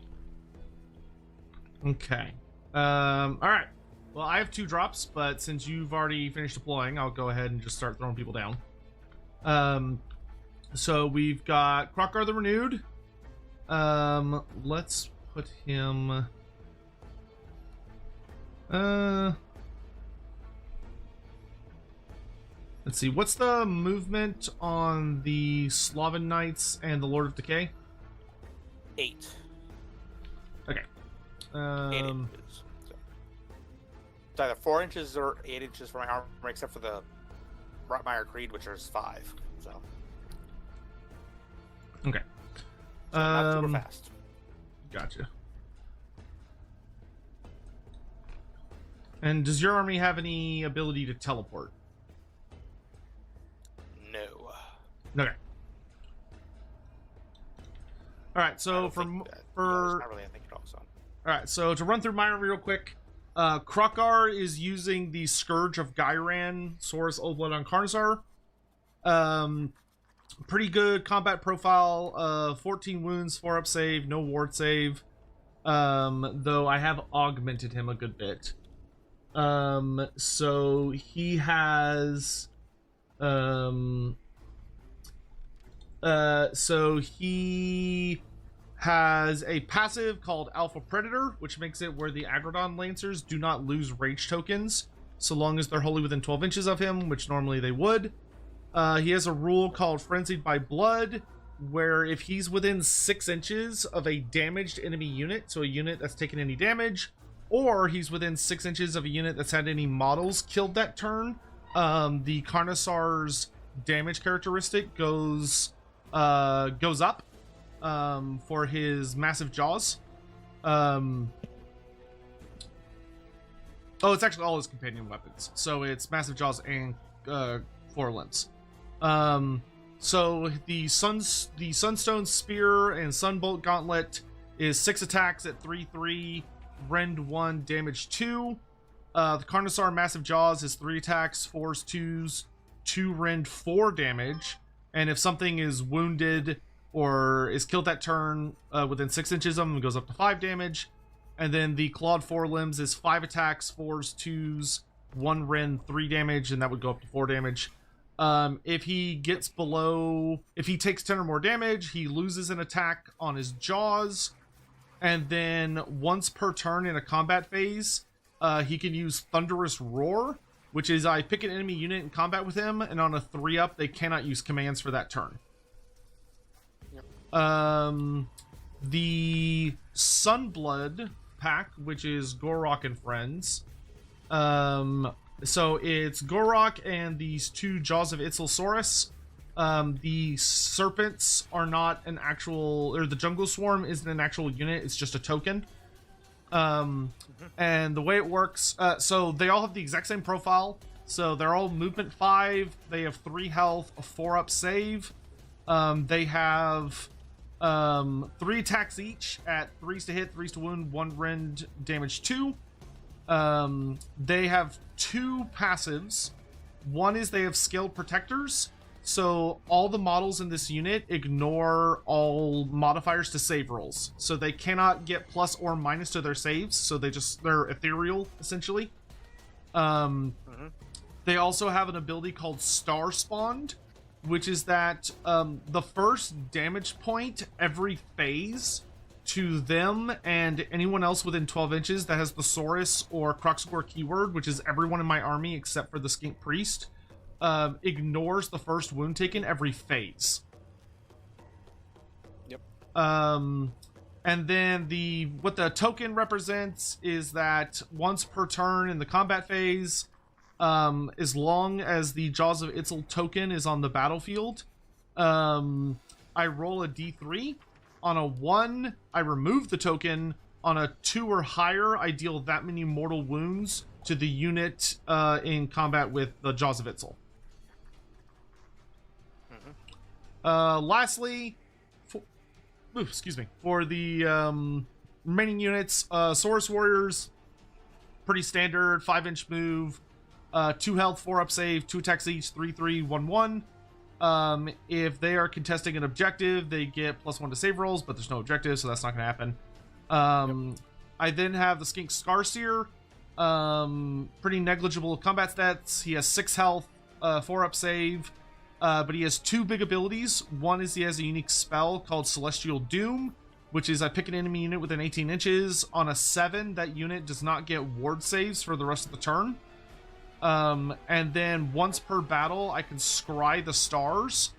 All right. Well, I have 2 drops, but since you've already finished deploying, I'll go ahead and just start throwing people down. So we've got Crockgar the Renewed. Let's put him. Let's see. What's the movement on the Slaven Knights and the Lord of Decay?
8.
Okay.
8 inches. So it's either 4 inches or 8 inches for my armor, except for the Rotmire Creed, which is 5. So.
Okay.
So not super fast.
Gotcha. And does your army have any ability to teleport?
No.
Okay. All right, so
it's not really a thing at all. So.
All right, so to run through my real quick, Krokar is using the Scourge of Gyran, Saurus Old Blood on Carnosaur. Pretty good combat profile. 14 wounds, 4 up save, no ward save. Though I have augmented him a good bit. So he has a passive called Alpha Predator, which makes it where the Agrodon Lancers do not lose rage tokens so long as they're wholly within 12 inches of him, which normally they would. He has a rule called Frenzied by Blood, where if he's within 6 inches of a damaged enemy unit, so a unit that's taken any damage, or he's within 6 inches of a unit that's had any models killed that turn, the Carnosaur's damage characteristic goes up for his massive jaws. It's actually all his companion weapons, so it's massive jaws and forelimbs. So the Sunstone Spear and Sunbolt Gauntlet is 6 attacks at 3/3, rend 1, damage 2. The Carnosaur Massive Jaws is 3 attacks, 4s, 2s, 2 rend 4 damage. And if something is wounded or is killed that turn within 6 inches of them, it goes up to 5 damage. And then the Clawed Forelimbs is 5 attacks, 4s, 2s, 1 rend, 3 damage, and that would go up to 4 damage. If he takes 10 or more damage, he loses an attack on his jaws. And then once per turn in a combat phase, he can use Thunderous Roar, which is I pick an enemy unit in combat with him, and on a 3-up, they cannot use commands for that turn.
Yep.
The Sunblood pack, which is Gorok and friends. So it's Gorok and these 2 Jaws of Itzalsaurus. The serpents are not an actual, or the Jungle Swarm isn't an actual unit, it's just a token. And the way it works, so they all have the exact same profile. So they're all movement 5, they have 3 health, a 4-up save. They have 3 attacks each at 3s to hit, 3s to wound, 1 rend, damage 2. They have 2 passives. One is they have Scaled Protectors, so all the models in this unit ignore all modifiers to save rolls, so they cannot get plus or minus to their saves, so they're ethereal essentially. They also have an ability called Star Spawned, which is that the first damage point every phase to them and anyone else within 12 inches that has the Saurus or Croxagore keyword, which is everyone in my army except for the Skink Priest, ignores the first wound taken every phase.
Yep.
And then what the token represents is that once per turn in the combat phase, as long as the Jaws of Itzel token is on the battlefield, I roll a d3. On a 1, I remove the token. On a 2 or higher, I deal that many mortal wounds to the unit in combat with the Jaws of Itzel. Lastly, for the remaining units, Saurus Warriors, pretty standard, 5-inch move, 2 health, 4-up save, 2 attacks each, 3/3, 1/1. If they are contesting an objective, they get +1 to save rolls, but there's no objective, so that's not going to happen. I then have the Skink Scarseer. Pretty negligible combat stats. He has 6 health, 4-up save, but he has 2 big abilities. One is he has a unique spell called Celestial Doom, which is I pick an enemy unit within 18 inches. On a 7, that unit does not get ward saves for the rest of the turn. And then once per battle, I can scry the stars,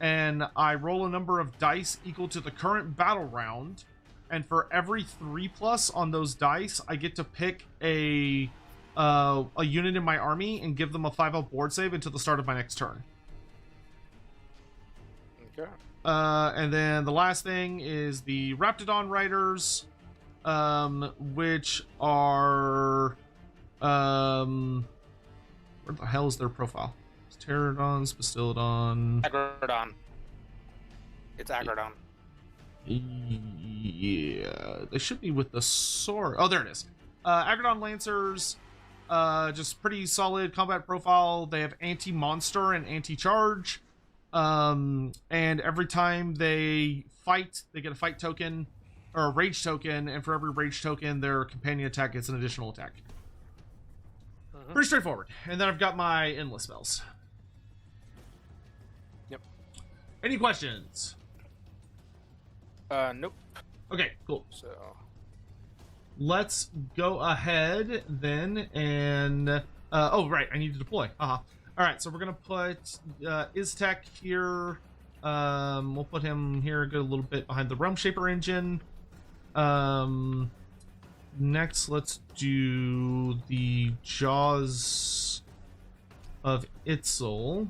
and I roll a number of dice equal to the current battle round, and for every 3+ on those dice, I get to pick a unit in my army and give them a 5-up ward save until the start of my next turn.
Okay.
And then the last thing is the Raptidon Riders, which are where the hell is their profile? It's Pterodon, Spastildon.
Agrodon. It's Agrodon.
Yeah, they should be with the sword. Oh, there it is. Aggrodon Lancers, just pretty solid combat profile. They have anti-monster and anti-charge. And every time they fight, they get a fight token or a rage token, and for every rage token, their companion attack gets an additional attack. Pretty straightforward. And then I've got my endless spells.
Yep.
Any questions?
Nope.
Okay, cool.
So
Let's go ahead then and oh right, I need to deploy. All right, so we're gonna put Iztek here. We'll put him here, go a little bit behind the Realm Shaper engine. Next, let's do the Jaws of Itzel.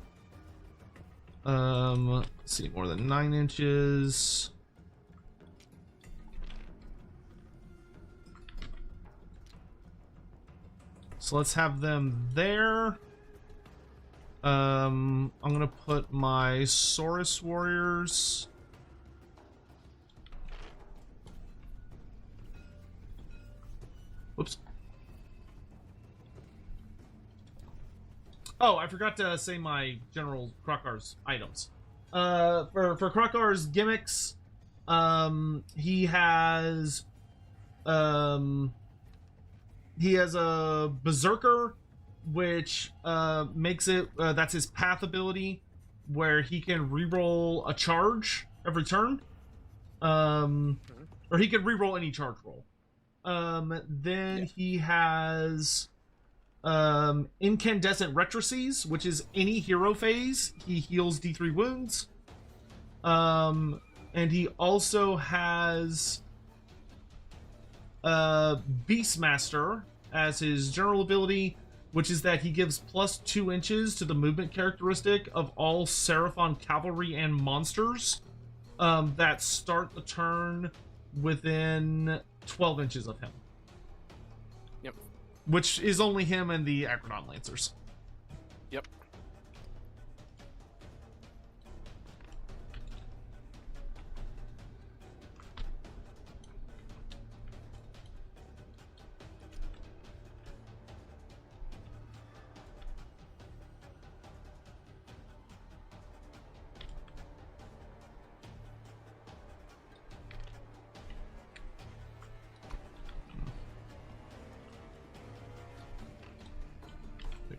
Let's see, more than 9 inches. So let's have them there. I'm gonna put my Saurus warriors. Whoops. Oh, I forgot to say my General Krokar's items. For Krokar's gimmicks, he has a Berserker, which makes it that's his path ability, where he can reroll a charge every turn, or he can reroll any charge roll. Then he has Incandescent Retrices, which is any hero phase he heals D3 wounds. And he also has Beastmaster as his general ability, which is that he gives plus 2 inches to the movement characteristic of all Seraphon cavalry and monsters that start the turn within 12 inches of him.
Yep.
Which is only him and the Aggrodon Lancers.
Yep.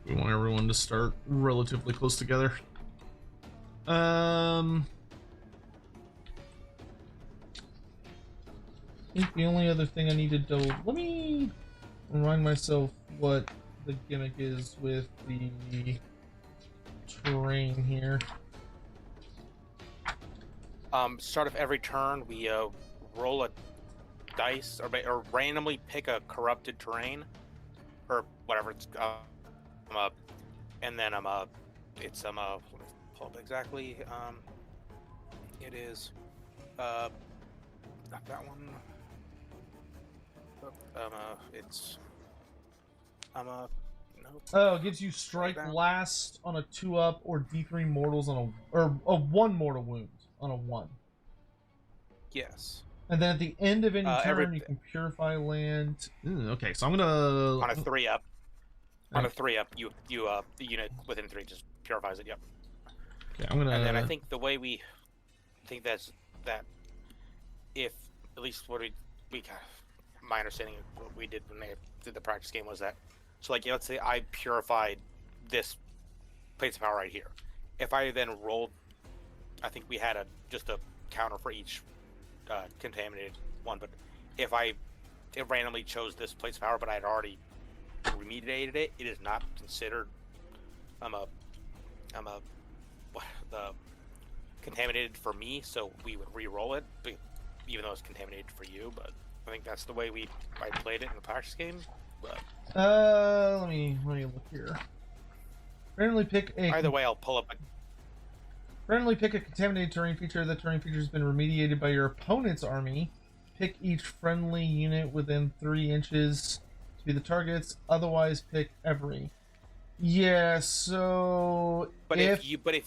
We want everyone to start relatively close together. I think the only other thing I needed to... Let me remind myself what the gimmick is with the terrain here.
Start of every turn, we roll a dice or randomly pick a corrupted terrain or whatever it's and then it's let me pull up exactly. It is not that one. It's nope.
Oh, it gives you strike last on a 2-up or D3 mortals on a 1 mortal wound on a 1.
Yes.
And then at the end of any turn, you can purify land. Okay, so I'm gonna
on a 3-up. On a 3-up, the unit within 3 just purifies it. Yep.
Okay, I'm gonna.
And then I think the way we think that if at least what we my understanding of what we did when they did the practice game was that, so like let's say I purified this place of power right here. If I then rolled, I think we had just a counter for each contaminated one, but if I randomly chose this place of power, but I had already remediated it, it is not considered the contaminated for me, so we would re-roll it, even though it's contaminated for you. But I think that's the way I played it in the practice game. But
let me look here. Randomly pick a.
Either way, I'll pull up.
Randomly pick a contaminated terrain feature. That terrain feature has been remediated by your opponent's army. Pick each friendly unit within 3 inches to be the targets. Otherwise, pick every. Yeah. So.
But if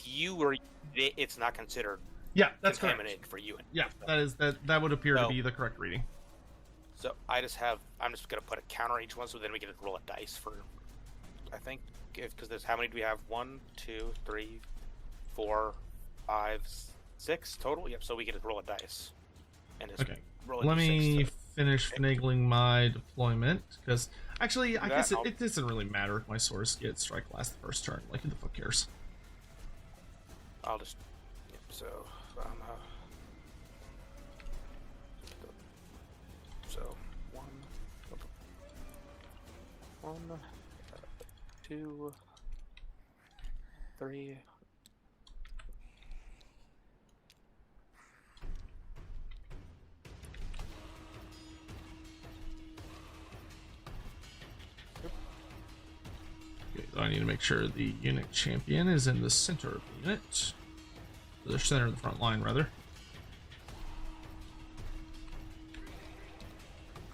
you were, it's not considered
Yeah, that's correct.
Contaminated for you.
Yeah, that would appear to
So-
be the correct reading.
So I'm just gonna put a counter on each one, so then we can roll a dice for, I think, because there's how many do we have? 1, 2, 3, 4, 5, 6 total. Yep. So we get to roll a dice. And just
Okay.
roll a
Let me
D6
finish finagling my deployment, because actually, I guess
I'll-
it doesn't really matter if my source gets strike last the first turn. Like, who the fuck cares?
I'll just. Yep, so so 1, 2, 3.
Okay, so I need to make sure the unit champion is in the center of the unit. The center of the front line, rather.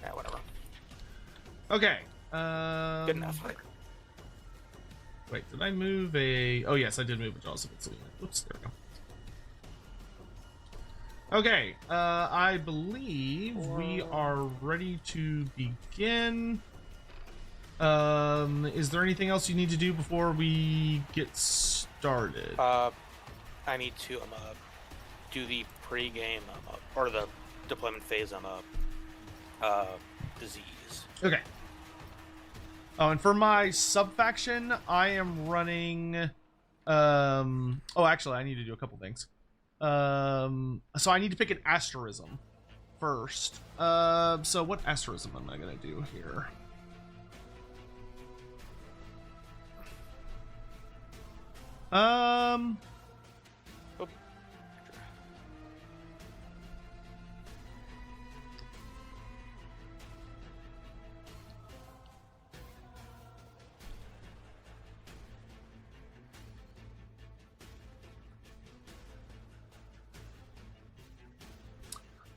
Yeah, whatever.
Okay.
Good enough.
Wait, did I move a... Oh, yes, I did move a Jaws of its unit. Oops, there we go. Okay, I believe we are ready to begin. Is there anything else you need to do before we get started?
I need to do the pre-game or the deployment phase disease.
Okay. Oh, and for my sub-faction, I am running... Oh, actually, I need to do a couple things. So I need to pick an asterism first. So what asterism am I going to do here?
Oh.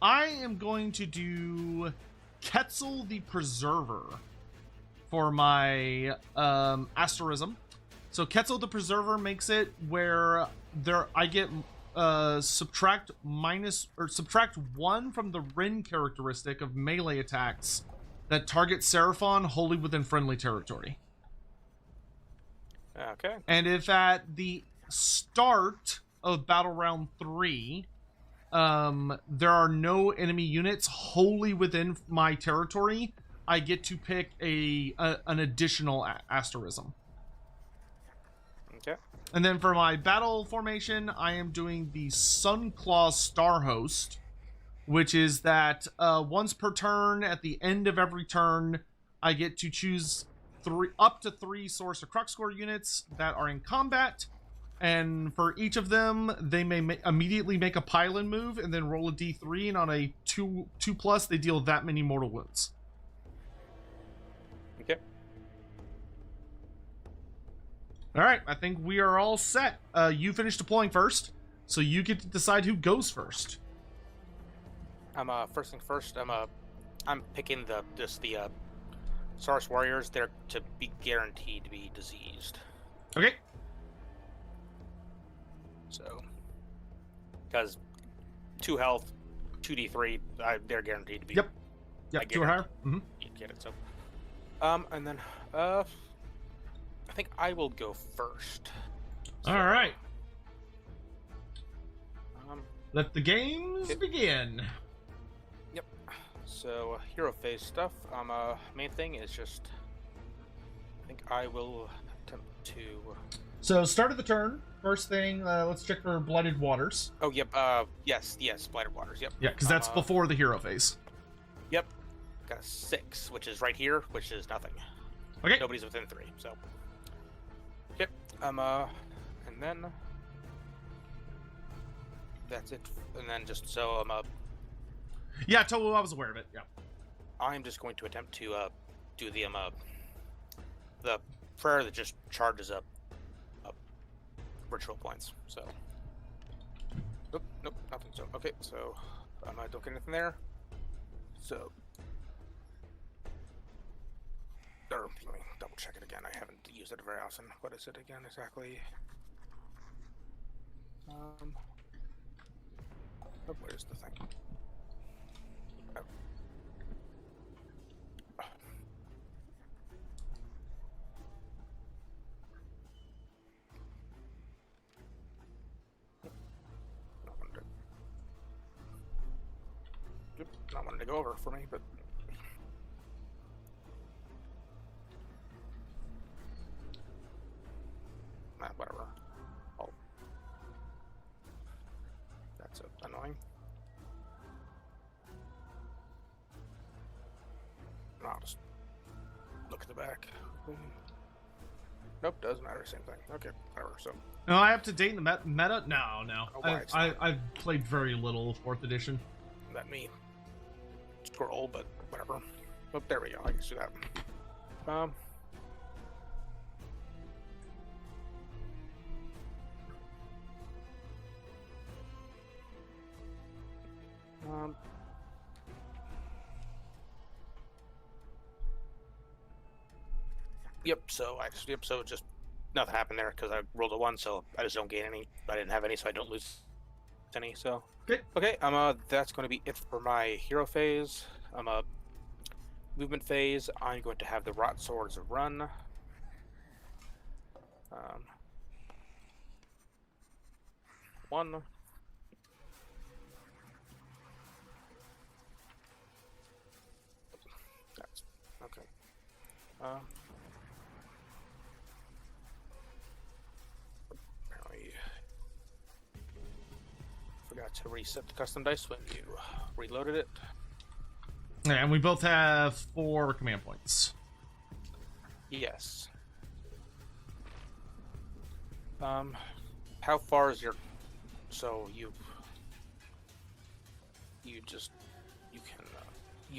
I am going to do Quetzal the Preserver for my asterism. So Quetzal the Preserver makes it where I get subtract 1 from the Rin characteristic of melee attacks that target Seraphon wholly within friendly territory.
Okay.
And if at the start of Battle Round 3, there are no enemy units wholly within my territory, I get to pick an additional asterism.
Okay.
And then for my battle formation, I am doing the Sunclaw Star Host, which is that once per turn, at the end of every turn, I get to choose up to 3 Source or Crux Score units that are in combat. And for each of them, they may immediately make a pylon move and then roll a d3, and on a 2+, they deal that many mortal wounds.
Okay.
All right, I think we are all set. You finish deploying first, so you get to decide who goes first.
I'm first thing first. I'm picking the Source Warriors. They're to be guaranteed to be diseased.
Okay.
So, because 2 health, 2d3, they're guaranteed to be.
Yep. 2 or higher. Mm-hmm.
You get it. So, and then I think I will go first. So,
All right. Let the games begin.
Yep. So hero phase stuff. Main thing is just. I think I will attempt to.
So start of the turn. First thing, let's check for Blighted Waters.
Oh, yep. Yes. Blighted Waters. Yep.
Yeah, because that's before the hero phase.
Yep. Got a 6, which is right here, which is nothing.
Okay.
Nobody's within 3, so. Yep. And then that's it. And then just so
Yeah, totally. I was aware of it. Yeah.
I'm just going to attempt to do the prayer that just charges up ritual points. So. Nope, nothing. So okay, so I don't get anything there. So. Or let me double check it again. I haven't used it very often. What is it again exactly? Oh, where's the thing? Oh. Not wanting to go over for me, but whatever. Oh, that's annoying. No, I'll just look at the back. Nope, doesn't matter. Same thing. Okay, whatever. So.
No, I have to date in the meta? No.
Oh,
I've played very little 4th edition.
Let me scroll, but whatever. Oh, there we go. I can see that. Yep. So just nothing happened there because I rolled a 1, so I just don't gain any. I didn't have any, so I don't lose any. So okay. That's going to be it for my hero phase. Movement phase. I'm going to have the Rot Swords run. One. That's okay. Apparently forgot to reset the custom dice when you reloaded it.
And we both have 4 command points.
Yes. How far is your? So you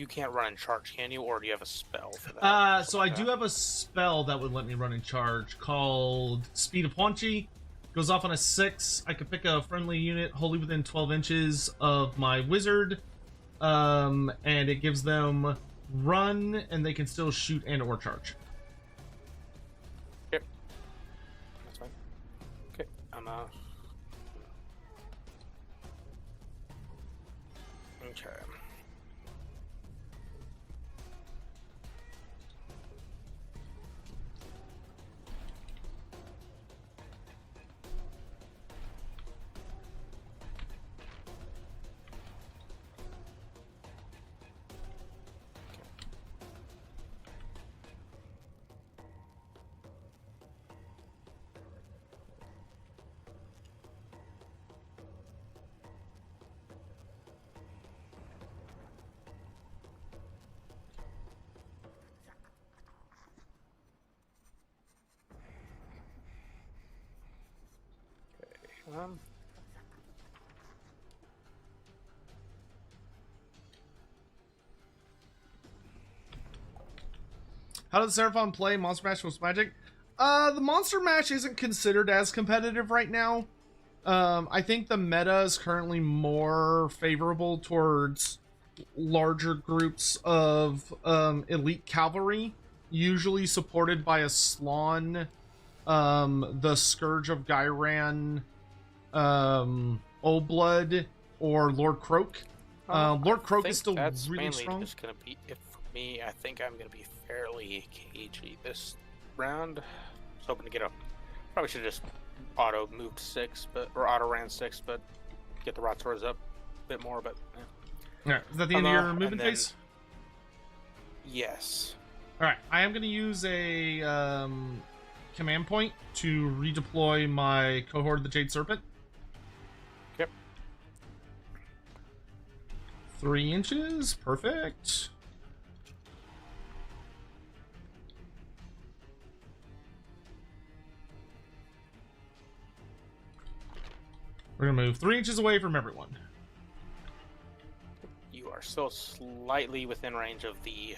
can't run and charge, can you? Or do you have a spell for that?
So I do have a spell that would let me run in charge called Speed of Haunchy. Goes off on a 6. I can pick a friendly unit wholly within 12 inches of my wizard. And it gives them run, and they can still shoot and or charge.
Yep. That's fine. Okay. Okay.
How does Seraphon play Monster Mash with Magic? The Monster Mash isn't considered as competitive right now. I think the meta is currently more favorable towards larger groups of elite cavalry, usually supported by a Slaawn, the Scourge of Gyran, Old Blood, or Lord Croak. Lord Croak is still
that's
really
mainly
strong.
Just gonna be it for me. I think I'm gonna be fairly cagey this round. I was hoping to get probably should have just auto moved 6, or auto ran 6, but get the Rot Swords up a bit more. But
All right, is that the end of your movement phase?
Yes.
All right, I am going to use a command point to redeploy my cohort of the Jade Serpent.
Yep.
3 inches, perfect. We're going to move 3 inches away from everyone.
You are still slightly within range of the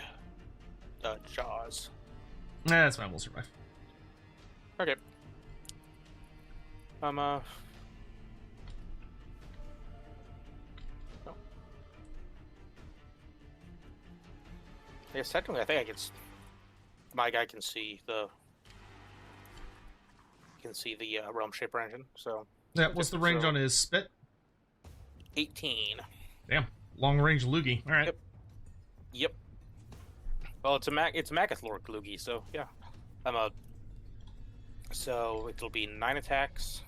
jaws.
Nah, that's fine, we'll survive.
Okay. No. I guess technically, I think I can. My guy can see the. Realm Shaper engine. So.
Yeah, what's the range on his spit?
18.
Damn, long range loogie. All right.
Yep. Yep. Well, it's a Maggotkin Loogie, so yeah. So it'll be 9 attacks.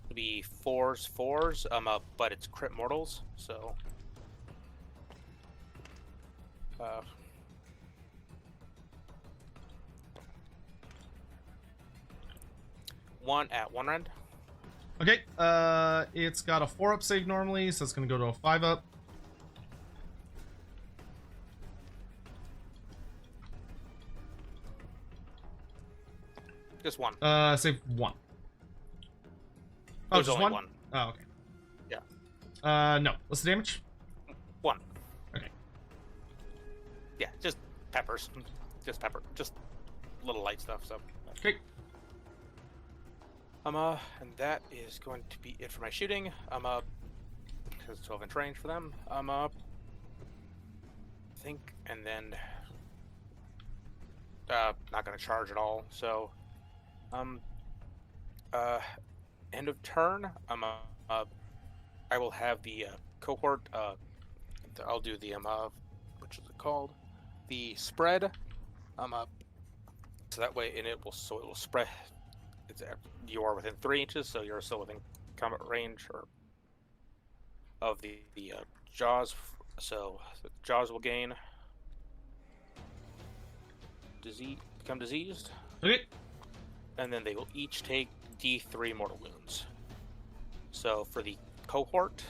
It'll be 4s. But it's crit mortals, so. 1 at 1 rend.
Okay, it's got a 4-up save normally, so it's going to go to a 5-up.
Just 1.
Save 1. Oh,
There's
just
only
1?
one.
Oh, okay.
Yeah.
No. What's the damage?
1.
Okay.
Yeah, just peppers. Just pepper. Just little light stuff, so.
Okay.
And that is going to be it for my shooting. Because it's 12-inch range for them. I think, and then not gonna charge at all. So, end of turn. I will have the cohort. I'll do the which is it called? The spread. So that way, and it will spread. You are within 3 inches, so you're still within combat range of the jaws. So the jaws will become diseased.
Okay.
And then they will each take D3 mortal wounds. So for the cohort,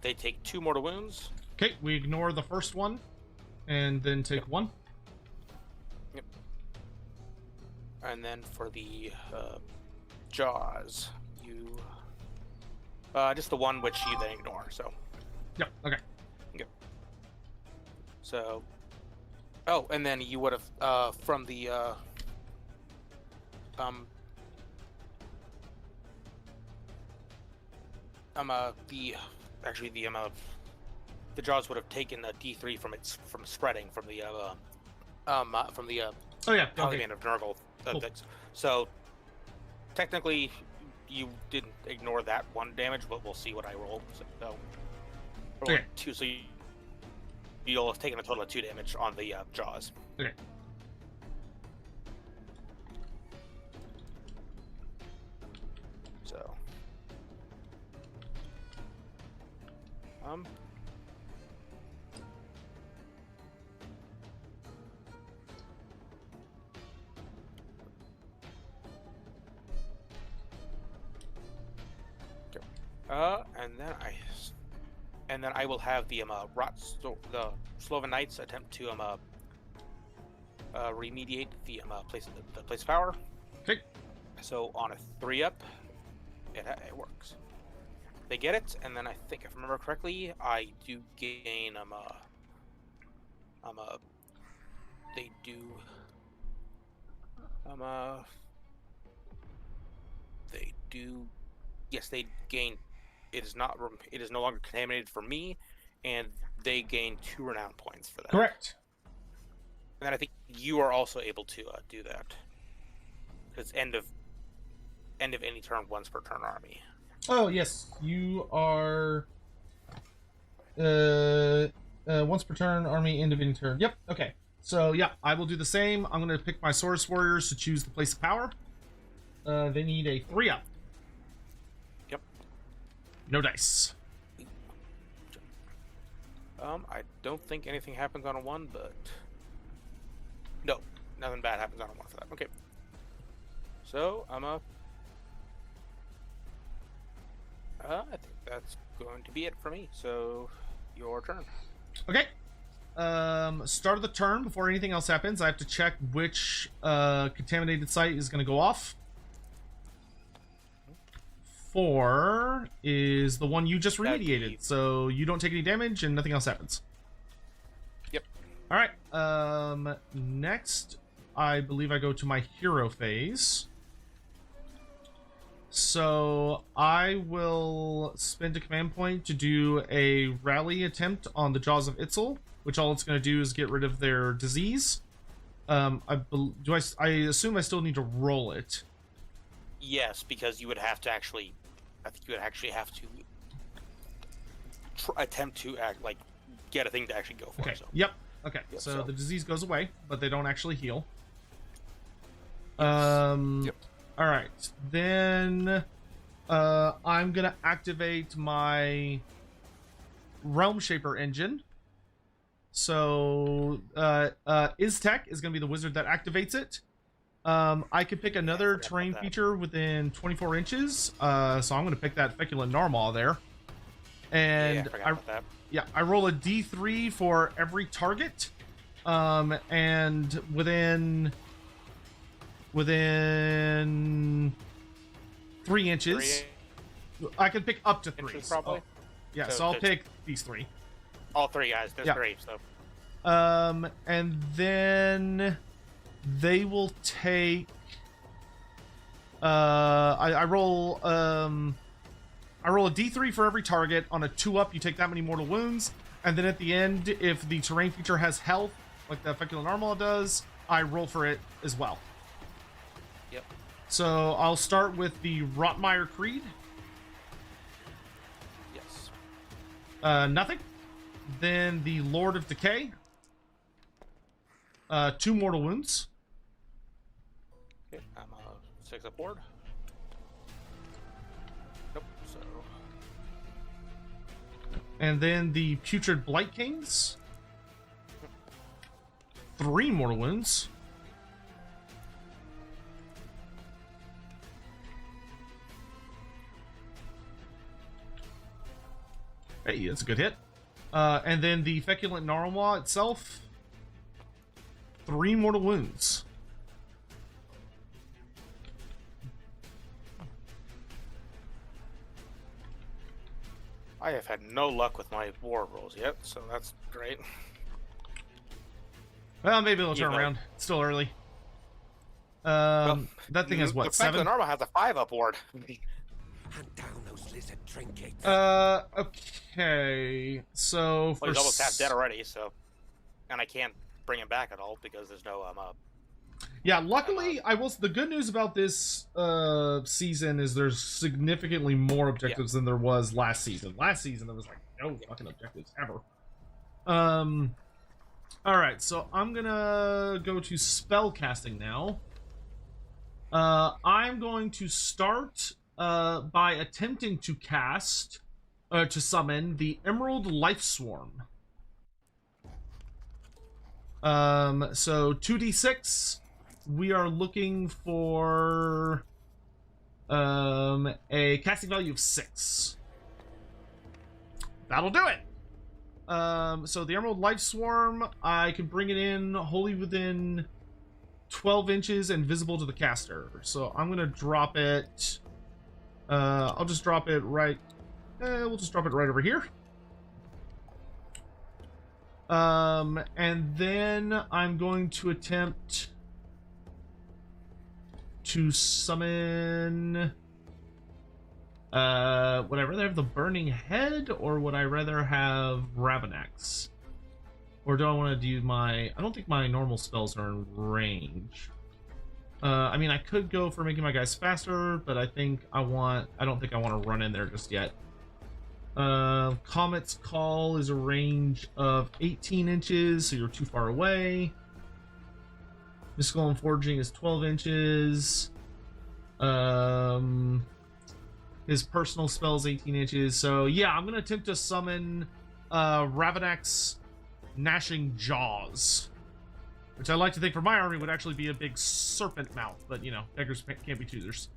they take 2 mortal wounds.
Okay, we ignore the first one, and then take 1.
Yep. And then for the jaws, you just the one which you then ignore. So.
Yep. Okay.
Yep. So. Oh, and then you would have from the the jaws would have taken a D3 from spreading from the
Oh yeah. Okay.
Contamination of Nurgle.
Cool.
So technically, you didn't ignore that 1 damage, but we'll see what I roll. So
Okay.
2. So you'll have taken a total of 2 damage on the jaws.
Okay.
So. And then I will have the the Sloven Knights attempt to remediate the place of power.
Okay.
So on a 3-up, it works. They get it, and then I think, if I remember correctly, I do gain they do they do yes, they gain. It is no longer contaminated for me, and they gain 2 renown points for that.
Correct.
And then I think you are also able to do that. It's end of any turn, once per turn army.
Oh yes, you are. Once per turn, army, end of any turn. Yep. Okay. So yeah, I will do the same. I'm going to pick my Saurus warriors to choose the place of power. They need a 3-up.
Yep.
No dice.
I don't think anything happens on a 1, but no, nothing bad happens on a 1 for that. Okay. So I think that's going to be it for me. So, your turn.
Okay. Start of the turn, before anything else happens, I have to check which contaminated site is going to go off. 4 is the one you just remediated, so you don't take any damage and nothing else happens.
Yep.
All right. Next, I believe I go to my hero phase. So I will spend a command point to do a rally attempt on the Jaws of Itzel, which all it's going to do is get rid of their disease. I assume I still need to roll it.
Yes, because you would have to actually, I think you would actually have to attempt to get a thing to actually go for.
Okay.
So.
Yep. Okay.
Yep,
So the disease goes away, but they don't actually heal.
Yes. Yep.
All right. Then I'm gonna activate my Realm Shaper engine. So Iztek is gonna be the wizard that activates it. I could pick another terrain feature within 24 inches. So I'm going to pick that Feculent Narwhal there. And I roll a D3 for every target. And within 3 inches, I can pick up to 3.
Probably.
Yeah, so I'll pick these 3.
All 3 guys. There's 3. So.
And then they will take I roll a d3 for every target. On a 2-up you take that many mortal wounds, and then at the end, if the terrain feature has health like the Feculent Narwhal does, I roll for it as well.
Yep.
So I'll start with the Rotmire Creed.
Yes.
Nothing. Then the Lord of Decay. 2 mortal wounds.
Okay, I'm 6 up board. Nope, so...
And then the Putrid Blight Kings. 3 mortal wounds. Hey, that's a good hit. And then the Feculent Narwhal itself. 3 mortal wounds.
I have had no luck with my war rolls yet, so that's great.
Well, maybe it'll turn around. It's still early. That thing has what, 7?
The Normal has a 5 up board.
Hunt down those lizard trinkets.
Okay. So
well, he's almost half dead already, so... And I can't bring him back at all because there's no,
Yeah, luckily, the good news about this season is there's significantly more objectives than there was last season. Last season, there was like no fucking objectives ever. Alright, so I'm gonna go to spell casting now. I'm going to start by attempting to cast, to summon the Emerald Life Swarm. So 2d6. We are looking for a casting value of 6. That'll do it. So the Emerald Life Swarm, I can bring it in wholly within 12 inches and visible to the caster. So I'm gonna drop it. I'll just drop it right. We'll just drop it right over here. And then I'm going to attempt to summon... would I rather have the Burning Head, or would I rather have Ravanax? Or do I want to do my... I don't think my normal spells are in range. I mean, I could go for making my guys faster, but I don't think I want to run in there just yet. Comet's Call is a range of 18 inches, so you're too far away. Mystical Forging is 12 inches. His personal spell is 18 inches. So yeah, I'm gonna attempt to summon Ravanax Gnashing Jaws, which I like to think for my army would actually be a big serpent mouth, but you know, beggars can't be choosers.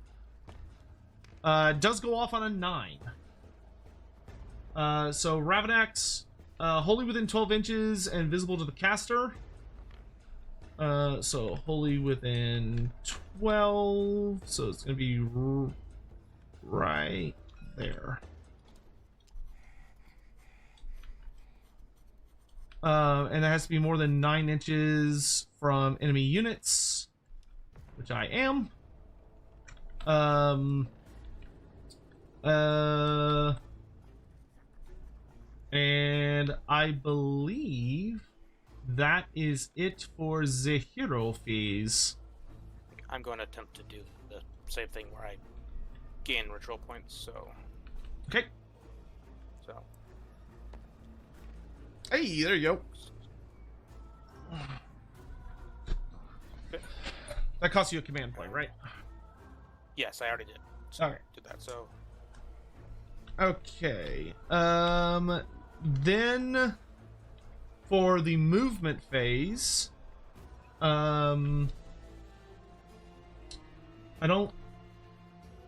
It does go off on a 9. So Ravanax, wholly within 12 inches and visible to the caster. So wholly within 12, so it's gonna be right there. And it has to be more than 9 inches from enemy units, which I am. And I believe that is it for the hero phase.
I'm going to attempt to do the same thing where I gain ritual points. So.
Okay.
So.
Hey, there you go.
Okay.
That costs you a command point, right?
Yes, I already did. So
Okay.
did that. So.
Okay. Then for the movement phase, I don't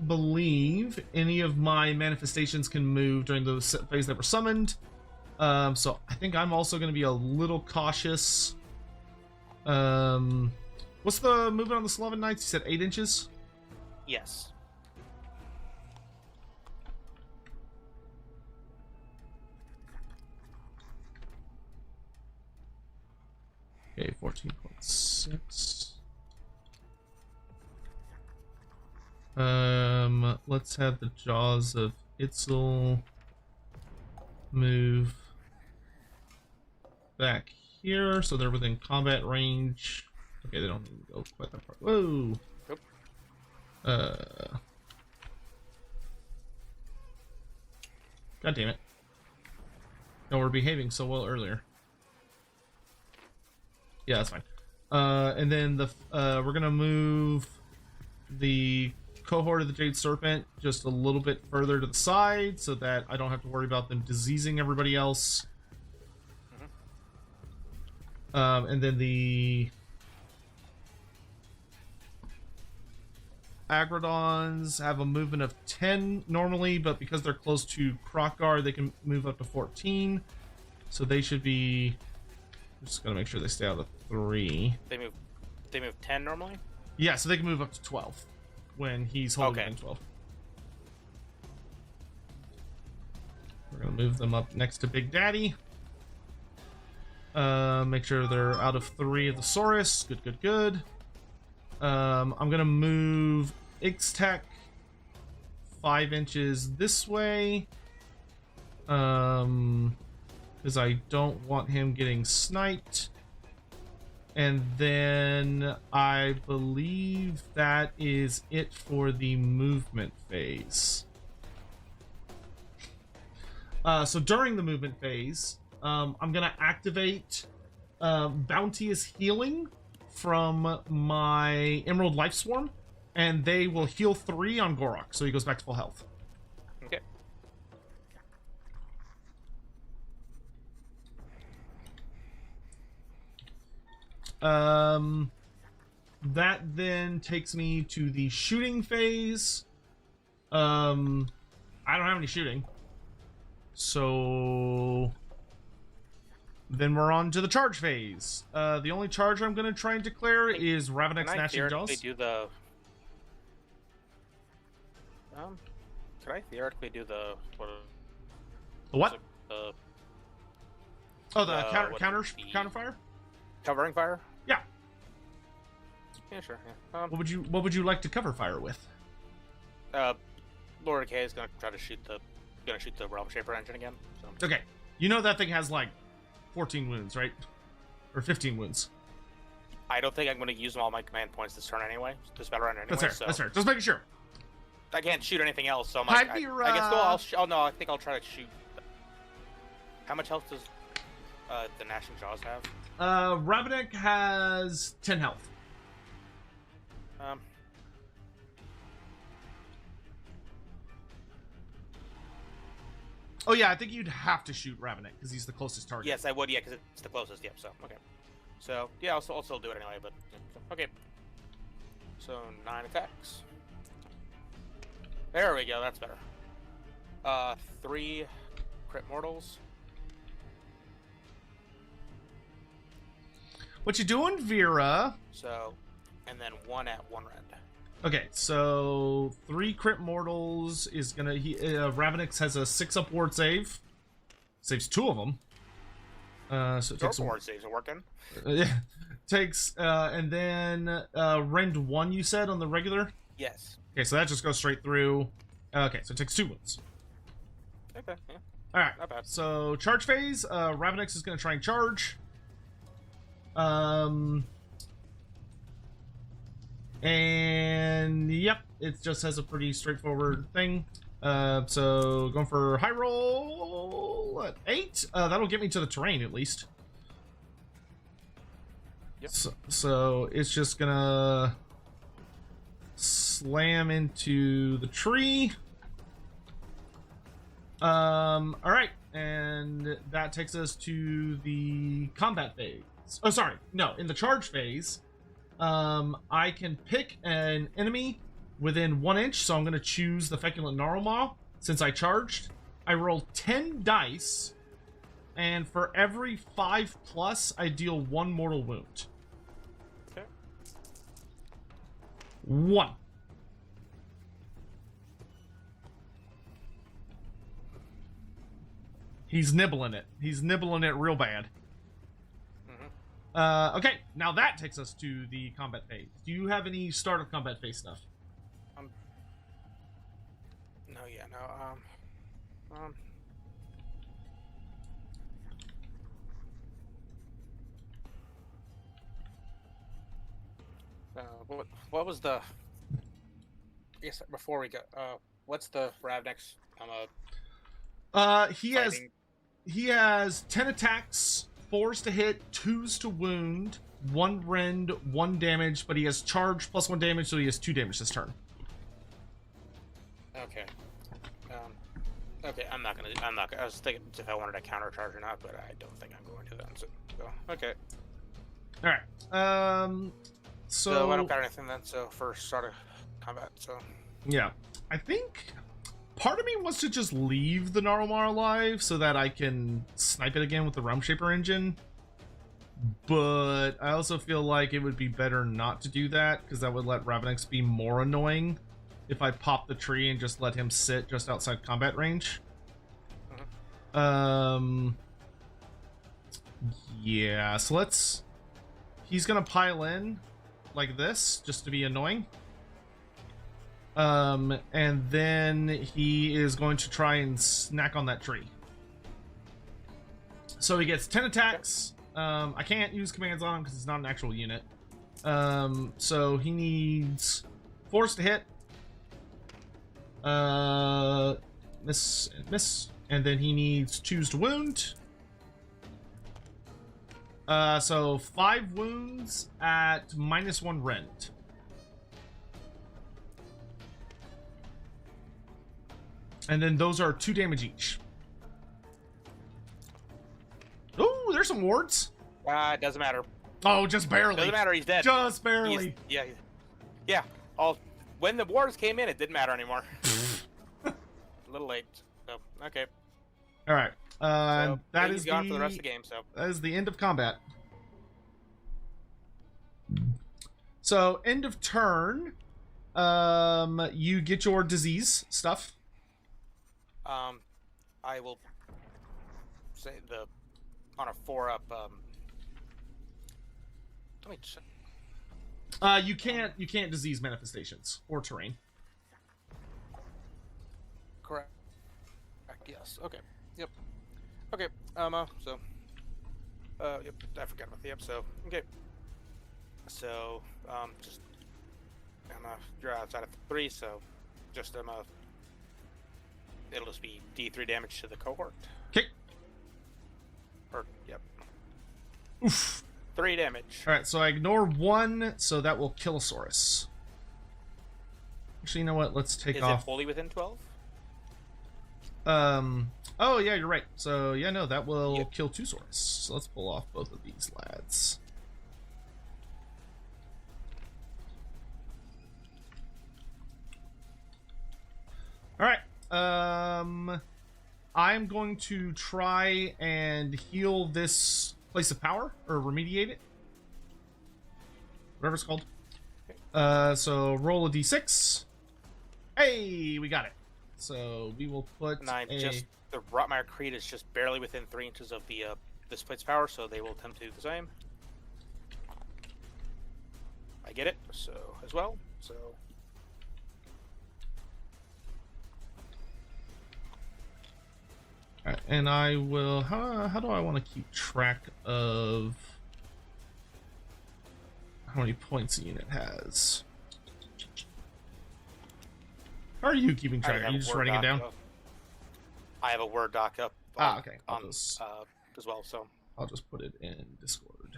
believe any of my manifestations can move during the phase that were summoned. So I think I'm also going to be a little cautious. What's the movement on the Sloven Knights? You said 8 inches?
Yes.
Okay, 14.6. Let's have the Jaws of Itzel move back here, so they're within combat range. Okay, they don't need to go quite that far. Whoa!
Nope.
God damn it. No, we're behaving so well earlier. Yeah, that's fine. And then the we're gonna move the cohort of the Jade Serpent just a little bit further to the side so that I don't have to worry about them diseasing everybody else. And then the Agrodons have a movement of 10 normally, but because they're close to Krokgar, they can move up to 14. So they should be... Just gotta make sure they stay out of 3.
They move 10 normally?
Yeah, so they can move up to 12 when he's holding
Okay.
in 12. We're gonna move them up next to Big Daddy. Make sure they're out of 3 of the Saurus. Good, good, good. I'm gonna move Ixtech 5 inches this way. Because I don't want him getting sniped. And then I believe that is it for the movement phase. So during the movement phase, I'm going to activate Bounteous Healing from my Emerald Life Swarm, and they will heal 3 on Gorok, so he goes back to full health.
Okay.
That then takes me to the shooting phase. I don't have any shooting. So then we're on to the charge phase. The only charge I'm going to try and declare is Ravenous Gnashing Jaws.
Do the... Could I theoretically do the...
The what?
The
Oh, the counter fire?
covering fire?
Yeah.
Yeah, sure. Yeah.
What would you like to cover fire with?
Lord K is gonna try to shoot the Realm Shaper engine again. So.
Okay. You know that thing has like 14 wounds, right? Or 15 wounds.
I don't think I'm going to use all my command points this turn anyway. This battle round anyway.
That's fair.
So
That's fair. Just making sure.
I can't shoot anything else, so I'm like, I guess oh no, I think I'll try to shoot. How much health does the Gnashing Jaws have?
Ravenous has 10 health. Oh yeah, I think you'd have to shoot Ravenous because he's the closest target.
Yes, I would. Yeah, because it's the closest. Yep. So okay. So yeah, I'll still do it anyway. But okay. So 9 attacks. There we go. That's better. 3 crit mortals.
What you doing, Vera?
So, and then 1 at 1 red.
Okay, so 3 crit mortals is gonna. Ravenous has a 6 upward save. Saves 2 of them. So it takes
upward saves are working.
Yeah, takes and then rend 1. You said on the regular.
Yes.
Okay, so that just goes straight through. Okay, so it takes 2 wounds.
Okay. Yeah.
All right.
Not bad.
So charge phase. Ravenous is gonna try and charge. And yep, it just has a pretty straightforward thing. So going for high roll at 8. That'll get me to the terrain at least.
Yep.
So it's just gonna slam into the tree. All right, and that takes us to the combat phase. Oh, sorry, no, in the charge phase, I can pick an enemy within 1 inch, so I'm going to choose the Feculent Gnarlmaw. Since I charged, I roll 10 dice, and for every 5+, I deal 1 mortal wound.
Okay.
1. He's nibbling it. He's nibbling it real bad. Okay, now that takes us to the combat phase. Do you have any start of combat phase stuff?
No, yeah, no. What was the? I guess before we go, what's the Ravnex?
He has 10 attacks, 4s to hit, 2s to wound, 1 rend, 1 damage, but he has charge plus 1 damage, so he has 2 damage this turn.
Okay. Okay, I'm not gonna. I was thinking if I wanted to counter charge or not, but I don't think I'm going to then. So okay.
All right. So
I don't got anything then. So for start of combat. So
yeah, I think part of me wants to just leave the Gnarlmaw alive so that I can snipe it again with the Realm Shaper engine. But I also feel like it would be better not to do that, because that would let Ravnex be more annoying if I pop the tree and just let him sit just outside combat range. Yeah, so let's... He's gonna pile in like this, just to be annoying. And then he is going to try and snack on that tree. So he gets 10 attacks. I can't use commands on him because it's not an actual unit. So he needs 4s to hit. Miss and miss. And then he needs 2s to wound. So 5 wounds at -1 rend. And then those are 2 damage each. Ooh, there's some wards.
it doesn't matter.
Oh, just barely.
Doesn't matter. He's dead.
Just barely.
Yeah. When the wars came in, it didn't matter anymore. A little late. So okay.
All right.
So,
that
he's
is
gone for the rest of the game. So
that is the end of combat. So end of turn. You get your disease stuff.
I will say on a 4-up. Let me check.
You can't disease manifestations or terrain.
Correct. Yes. Okay. Yep. Okay. So. Yep. I forgot about the yep. So. Okay. So. Just. You're outside of 3, so just it'll just be D3 damage to the cohort.
Okay.
Or yep.
Oof.
3 damage.
All right. So I ignore 1, so that will kill Saurus. Actually, you know what? Let's take off.
Is it wholly within 12?
Oh yeah, you're right. So yeah, no, that will kill 2 Saurus. So let's pull off both of these lads. All right. I'm going to try and heal this place of power, or remediate it, whatever it's called. So roll a d6. Hey, we got it. So we will put
the Rotmire Creed is just barely within 3 inches of the this plate's power, so they will attempt to do the same. I get it. So as well. So.
All right, and I will. How do I want to keep track of how many points a unit has? How are you keeping track? Are you just writing it down?
I have a Word doc up.
Okay.
As well. So
I'll just put it in Discord.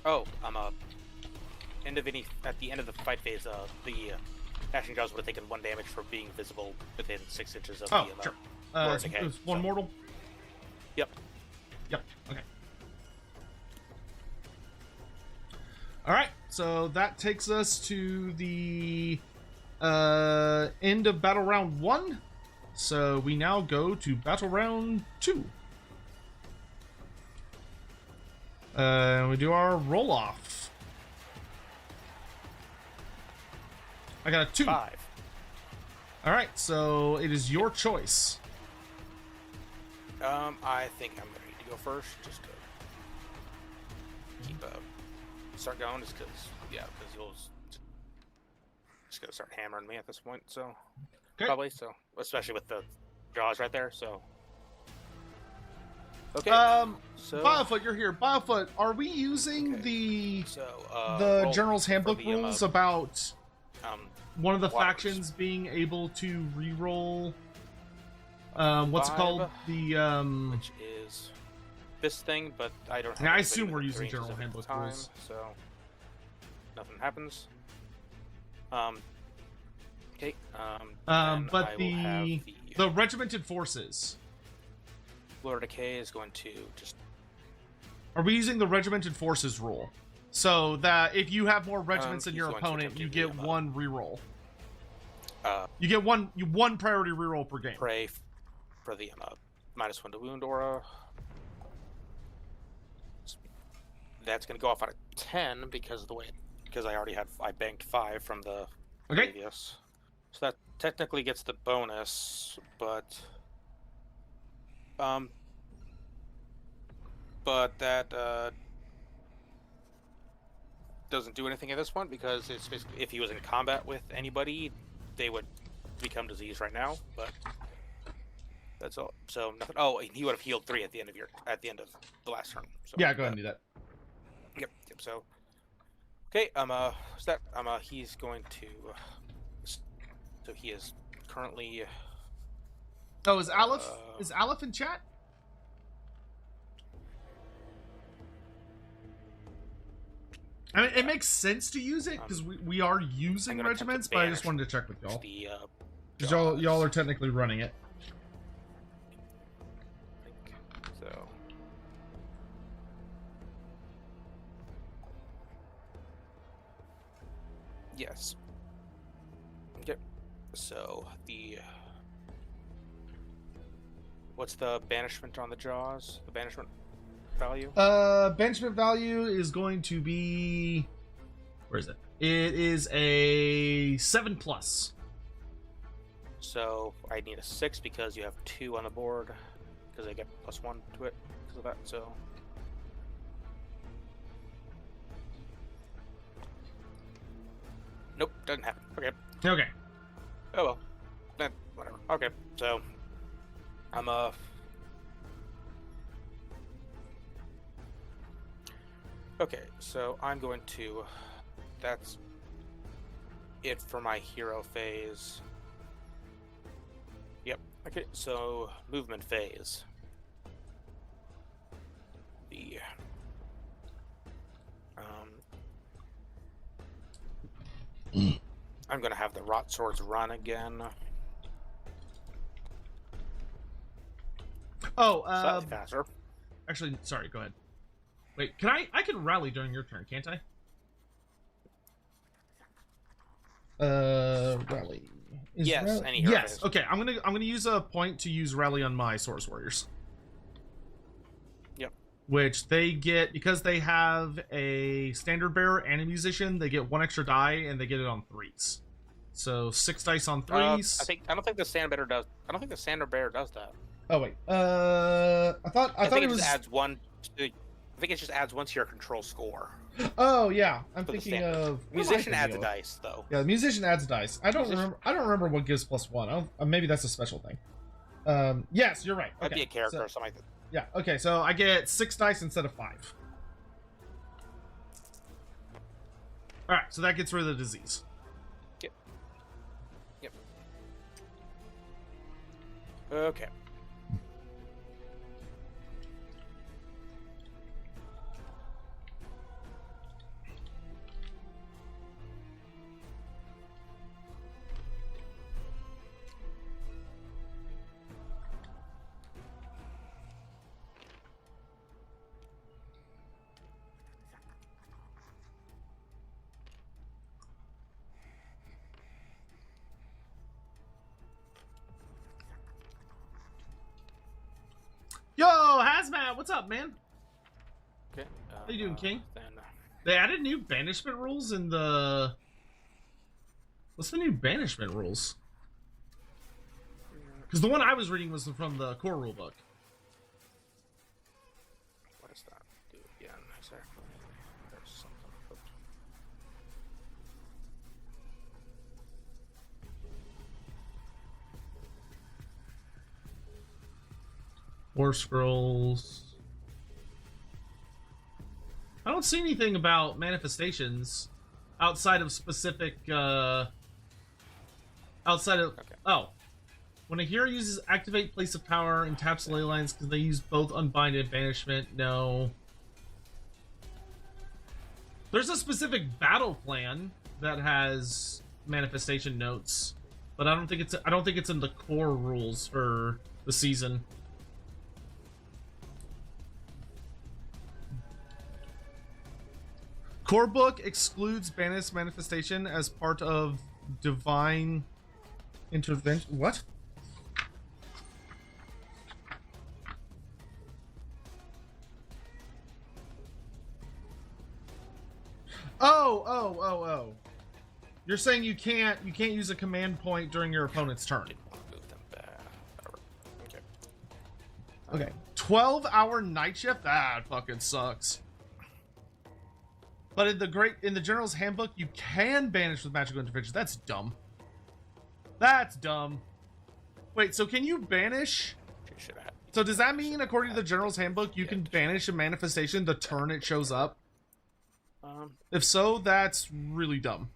Oh, I'm at the end of the fight phase. The Dashing Jaws would have taken 1 damage for being visible within 6 inches of the.
Sure.
Lord
So
Decay,
it's one
so.
mortal.
Yep.
Okay. All right. So that takes us to the end of battle round 1. So we now go to battle round 2. We do our roll off. I got a 2.
5.
All right, so it is your choice.
I think I'm ready to go first, just to keep start going, just because you'll just gonna start hammering me at this point. So
Okay.
probably so, especially with the jaws right there. So okay. So
Biofoot, you're here. Biofoot, are we using
okay.
the
roll
General's Handbook
for the,
rules about one of the
waters.
factions being able to reroll? What's it
5,
called? The
which is this thing, but I don't. Have
I
anybody
assume we're
within
using
3 inches
General
of it at
Handbook
the time,
rules.
so nothing happens. Okay. Then
but
I will have
the regimented forces.
Lord Decay is going to just.
Are we using the regimented forces rule? So that if you have more regiments than
he's
your
going to
opponent,
attempt
you
to
get
beat him up.
1 reroll.
You
You get one priority reroll per game.
pray for the -1 to wound aura. That's going to go off on a 10 because of the way because I banked 5 from the
Okay.
previous. So that technically gets the bonus, but that doesn't do anything at this point because it's basically if he was in combat with anybody, they would become diseased right now. But that's all. So nothing. Oh, he would have healed 3 at the end of the last turn. So
Yeah, go ahead and do that.
Yep. So okay. He's going to. So he is currently.
Oh, is Aleph in chat? I mean, it makes sense to use it because we are using
I'm gonna attempt to
regiments, but I just
banish
wanted to check with y'all.
The
Because y'all are technically running it.
So. Yes. Okay. So what's the banishment on the jaws? The banishment value?
Banishment value is going to be, where is it? It is a 7+.
So I need a 6 because you have 2 on the board because I get +1 to it because of that. So. Nope, doesn't happen. Okay.
Okay.
Oh well. Then whatever. Okay, so I'm Okay, so I'm going to that's it for my hero phase. Yep. Okay, so movement phase. The I'm gonna have the Rot Swords run again.
Oh,
Slightly faster.
actually, sorry, go ahead. Wait, I can rally during your turn, can't I? Rally.
Yes, any hero
yes.
phase.
Okay, I'm gonna use a point to use rally on my Source Warriors.
Yep.
Which they get because they have a standard bearer and a musician. They get 1 extra die, and they get it on 3s. So 6 dice on 3s.
I don't think the standard bearer does. I don't think the standard bearer does that.
Oh wait. I thought it was.
Just adds 1. I think it just adds 1 to your control score.
Oh yeah, I'm
For the
thinking
standard.
of
Musician adds a dice though.
Yeah, the musician adds dice. I don't
Musician-
remember what gives +1. Maybe that's a special thing. Yes, you're right.
That'd
Okay,
be a character
so-
or something like that.
Yeah, okay, so I get 6 dice instead of 5. Alright, so that gets rid of the disease.
Yep. Okay.
Yo, Hazmat, what's up, man?
Okay.
How you doing, King?
Then,
They added new banishment rules in the... What's the new banishment rules? Because the one I was reading was from the core rulebook.
what does that do again? Exactly. There's something. Oops.
War scrolls. I don't see anything about manifestations outside of specific, outside of...
Okay.
Oh. When a hero uses Activate Place of Power and taps ley lines because they use both Unbind and Banishment, no. There's a specific battle plan that has manifestation notes, but I don't think it's in the core rules for the season. Core book excludes Banish manifestation as part of divine intervention. What? Oh. You're saying you can't use a command point during your opponent's turn.
Didn't want to move them back. Whatever. Okay.
Okay. 12-hour night shift? That fucking sucks. But in the General's Handbook, you can banish with magical intervention. That's dumb. That's dumb. Wait, so can you banish?
Should have.
So does that mean, according to the General's Handbook, you can banish a manifestation the turn it shows up? If so, that's really dumb.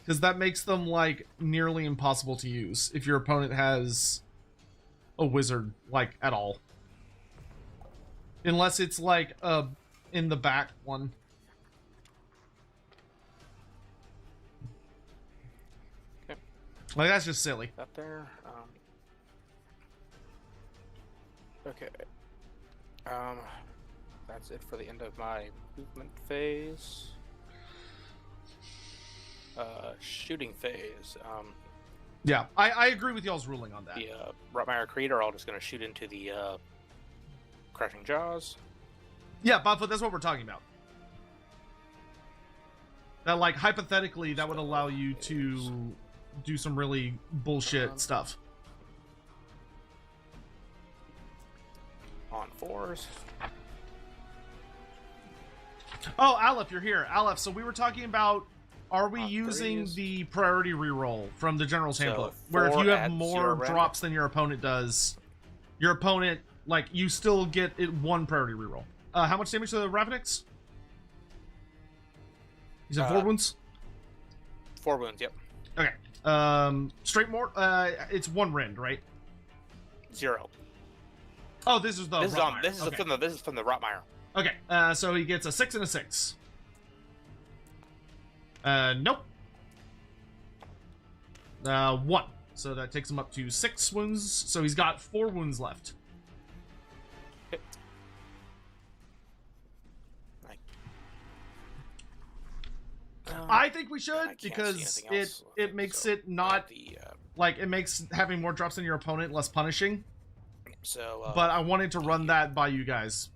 Because that makes them, like, nearly impossible to use if your opponent has a wizard, like, at all. Unless it's, like, a in the back one.
Okay.
Like, that's just silly.
That there. Okay. That's it for the end of my movement phase. Shooting phase.
Yeah, I agree with y'all's ruling on that.
The Rotmire Creed are all just going to shoot into the Crashing Jaws.
Yeah, Bobfoot, that's what we're talking about. That, like, hypothetically, that would allow you to do some really bullshit stuff.
On 4s.
Oh, Aleph, you're here. Aleph, so we were talking about, are we using
3s.
the priority reroll from the General's
So
Handbook? Where if
4
you have
adds
more
0 random.
drops than your opponent does, your opponent, like, you still get it 1 priority reroll. How much damage to the Ravnix? You said 4 wounds?
4 wounds, yep.
Okay. Straight more, it's 1 rend, right?
0.
Oh, this is the
This is
Rotmire.
this is
Okay.
from the Rotmire.
Okay, so he gets a 6 and a 6. Nope. 1. So that takes him up to 6 wounds. So he's got 4 wounds left.
Okay.
I think we
I
should
can't see
because
anything else,
it makes
so,
it not
the
like it makes having more drops than your opponent less punishing.
so.
But I wanted to run that by you guys.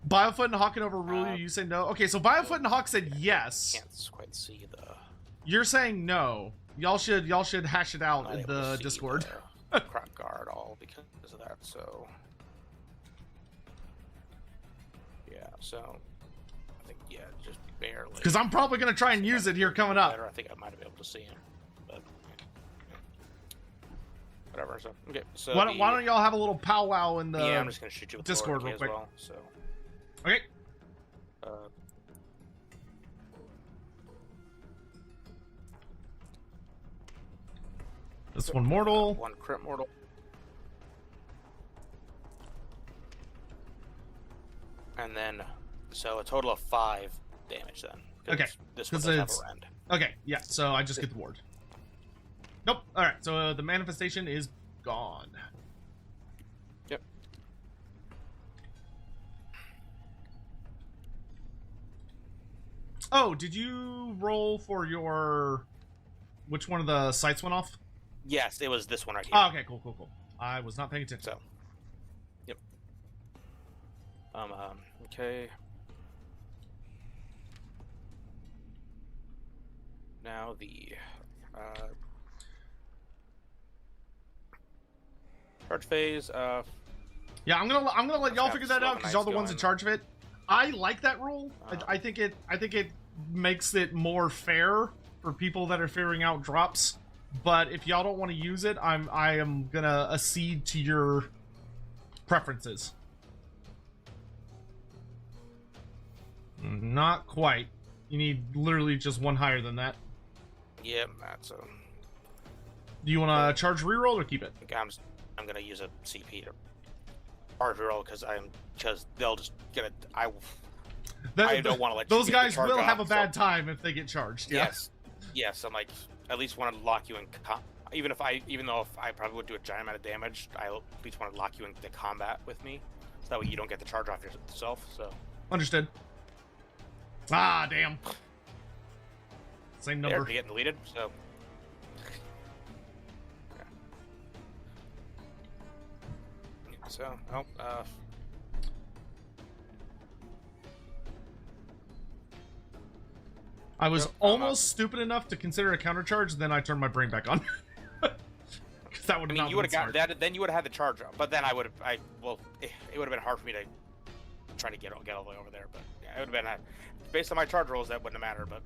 Biofoot and Hawk can overrule you. You say no. Okay, so Biofoot and Hawk said yes.
Can't quite see the.
You're saying no. Y'all should hash it out
Not
in
able to
the
see
Discord.
the crack guard all because of that. So. Yeah. So. I think just barely.
Because I'm probably going to try and use it here coming up.
Better. I think I might be able to see him. But, whatever. So, okay. So
why don't y'all have a little powwow in the
yeah, I'm just going to shoot you with
Discord real
as
quick.
well. So,
Okay. This one mortal.
One crit mortal. And then, so a total of 5 damage then.
Okay.
This one
'Cause
does have
it's-
a rend.
Okay, yeah, so I just get the ward. Nope. Alright, so the manifestation is gone.
Yep.
Oh, did you roll for your... Which one of the sights went off?
Yes, it was this one right here.
Oh, okay, cool. I was not paying attention.
So, yep. Okay. Now the charge phase.
Yeah, I'm gonna let y'all
got
figure that out because y'all the ones in
going.
charge of it. I like that rule. I think it makes it more fair for people that are figuring out drops. But if y'all don't want to use it, I am gonna accede to your preferences. Not quite. You need literally just one higher than that.
Yep, that's a.
Do you want to charge reroll or keep it?
I'm gonna use a CP to charge roll because they'll just get it. I don't want to let
those
you get the
guys
charge
will
off,
have a bad
so-
time if they get charged. Yeah.
Yes. I'm like, at least want to lock you in. Even though I probably would do a giant amount of damage, I at least want to lock you into combat with me, so that way you don't get the charge off yourself. So.
Understood. Ah, damn. Same
They're
number.
getting deleted. So. So,
I was almost stupid enough to consider a countercharge, then I turned my brain back on. Because that would
I mean, you would have got that. Then you would have had the charge, but then it would have been hard for me to try to get all the way over there. But yeah, it would have been based on my charge rolls, that wouldn't have mattered. But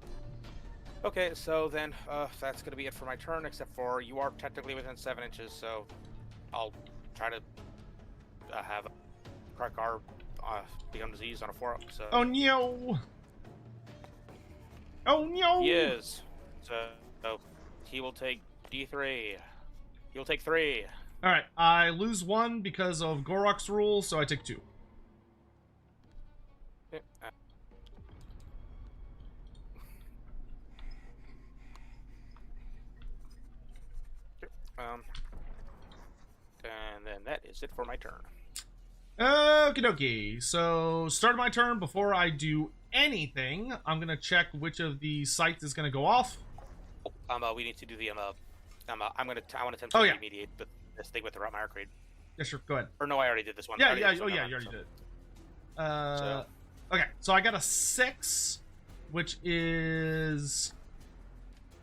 okay, so then that's gonna be it for my turn. Except for you are technically within 7 inches, so I'll try to have Krakar become diseased on a 4-up. So.
Oh no! Oh no!
He is. So he will take D3. He'll take 3.
Alright, I lose 1 because of Gorok's rule, so I take 2.
Okay. And then that is it for my turn.
Okie dokie. So, start of my turn, before I do anything, I'm gonna check which of the sights is gonna go off.
We need to do the I want to attempt to remediate this thing with the Rotmire Creed.
Yeah, sure. Go ahead.
Or no, I already did this one.
Yeah,
I already
yeah.
did this
Oh,
one,
yeah.
never
You already
mind,
did it. Okay. So I got a 6, which is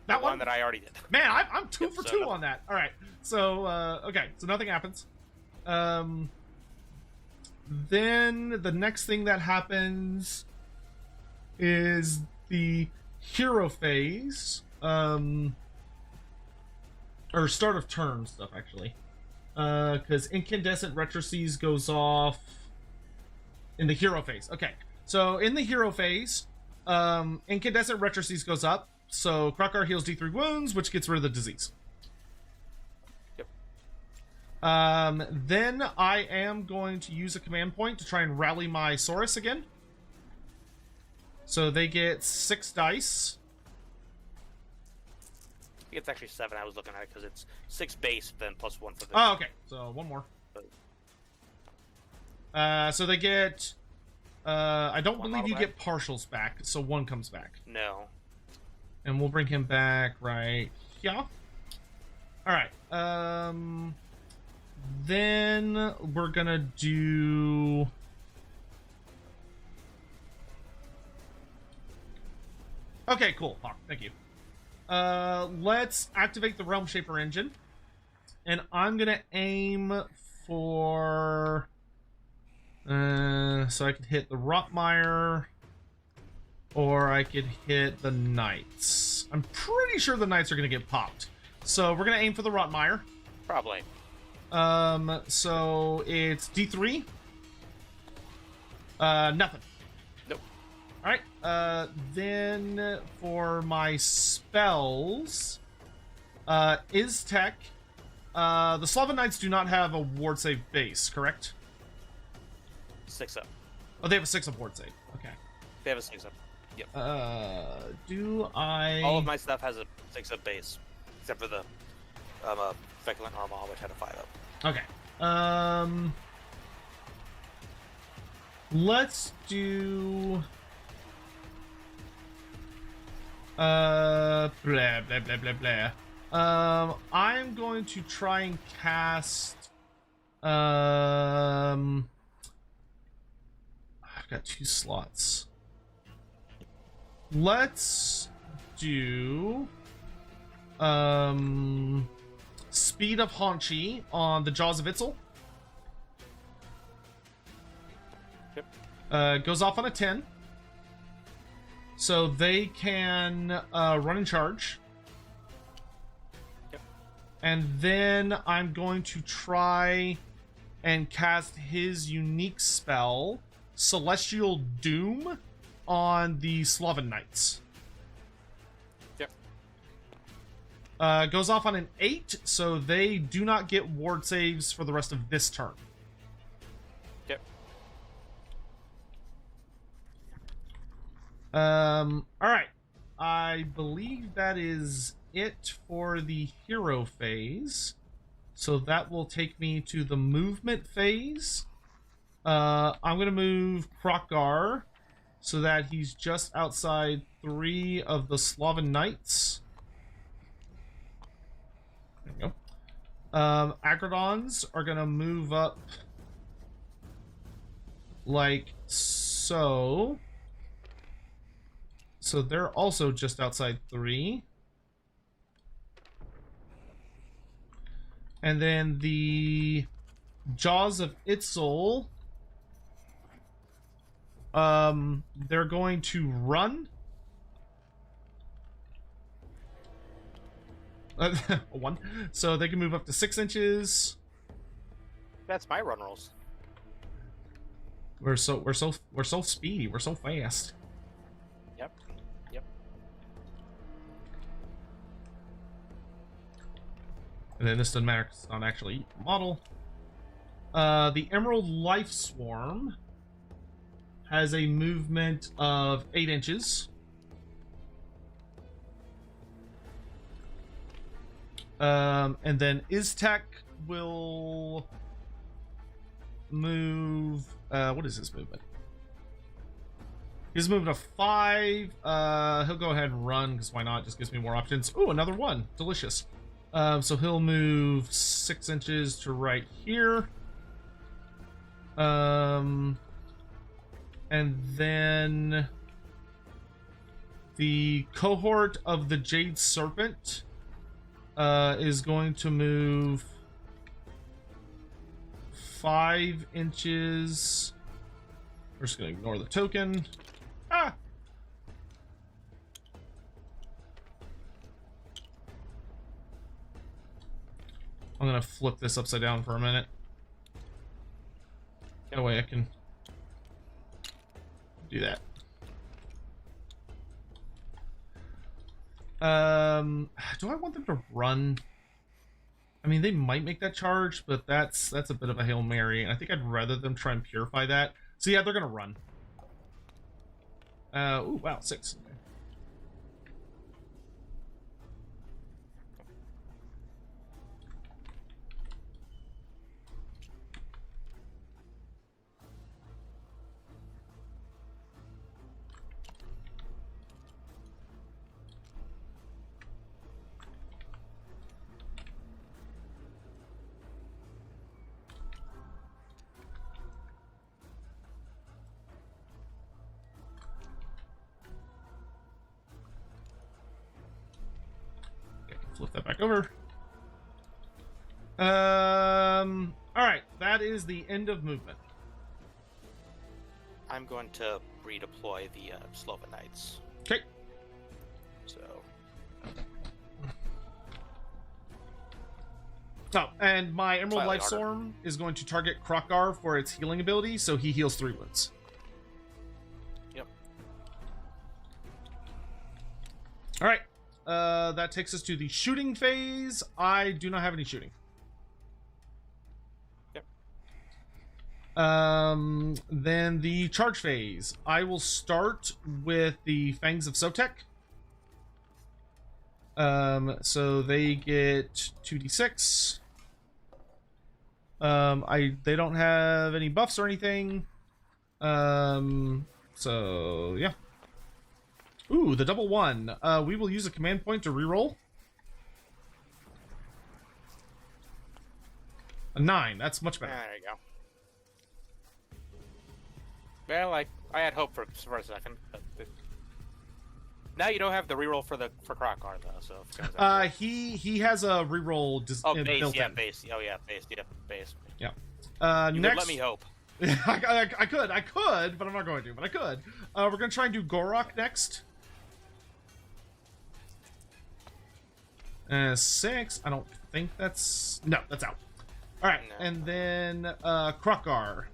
that
one that I already did.
Man, I'm 2 for 2
no.
on that. All right. So okay. So nothing happens. Then the next thing that happens is the hero phase. Or start of turn stuff, actually. Because Incandescent Retroseas goes off in the hero phase. Okay. So in the hero phase, Incandescent Retroseas goes up. So Krakar heals D3 wounds, which gets rid of the disease.
Yep.
Then I am going to use a command point to try and rally my Saurus again. So they get 6 dice.
I think it's actually 7. I was looking at it because it's 6 base, then plus 1 for the.
Oh, okay. So one more. So they get. I don't believe you get partials back, so 1 comes back.
No.
And we'll bring him back right here. Alright. Then we're gonna do. Okay, cool. Thank you. Let's activate the Realm Shaper engine. And I'm gonna aim for... so I can hit the Rotmire. or I could hit the knights. I'm pretty sure the knights are going to get popped. So we're going to aim for the Rotmire.
Probably.
So it's D3. Nothing.
Nope.
All right. Then for my spells, Iztek. The Slaven Knights do not have a ward save base, correct?
6-up.
Oh, they have a 6-up ward save. Okay.
They have a 6-up. Yep.
Do I...
All of my stuff has a 6-up base, except for the Feculent Armor, which had a 5-up.
Okay. Let's do... blah, blah, blah, blah, blah. I'm going to try and cast... I've got 2 slots. Let's do... Speed of Haunchy on the Jaws of Itzel.
Yep.
Goes off on a 10. So they can run and charge.
Yep.
And then I'm going to try and cast his unique spell, Celestial Doom, on the Slaven Knights.
Yep.
Goes off on an 8, so they do not get ward saves for the rest of this turn.
Yep.
Alright. I believe that is it for the hero phase. So that will take me to the movement phase. I'm going to move Krokgar so that he's just outside 3 of the Slaven Knights. There we go. Agrodons are going to move up like so. So they're also just outside 3. And then the Jaws of Itzel, they're going to run. 1. So they can move up to 6 inches.
That's my run rolls.
We're so speedy. We're so fast.
Yep. Yep.
And then this doesn't matter because it's not actually a model. The Emerald Life Swarm has a movement of 8 inches. And then Iztek will move... what is his movement? His movement of 5. He'll go ahead and run, because why not? Just gives me more options. Ooh, another 1. Delicious. So he'll move 6 inches to right here. And then the cohort of the Jade Serpent is going to move 5 inches. We're just going to ignore the token. Ah! I'm going to flip this upside down for a minute. That way I can do that. Do I want them to run? I mean, they might make that charge, but that's a bit of a Hail Mary, and I think I'd rather them try and purify that. So yeah, they're gonna run. Ooh, wow, 6. Okay. Flip that back over. All right, that is the end of movement.
I'm going to redeploy the Sloven Knights.
Okay.
So.
Oh, and my Emerald
Slightly
Life
harder.
Storm is going to target Krokgar for its healing ability, so he heals 3 wounds.
Yep.
All right. That takes us to the shooting phase. I do not have any shooting.
Yep.
Then the charge phase. I will start with the Fangs of Sotek. So they get 2d6. They don't have any buffs or anything. So yeah. Ooh, the double 1. We will use a command point to reroll. A 9. That's much better.
There you go. Well, I had hope for a second. But now you don't have the reroll for Krokgar though, so. If it comes out
He has a reroll.
base,
built
yeah,
in.
base. Oh yeah, base. Yeah, base.
Yeah.
You
Next.
would let me hope.
I could, but I'm not going to. But I could. We're gonna try and do Gorok next. 6. I don't think that's... No, that's out. Alright,
No.
and then Krokgar.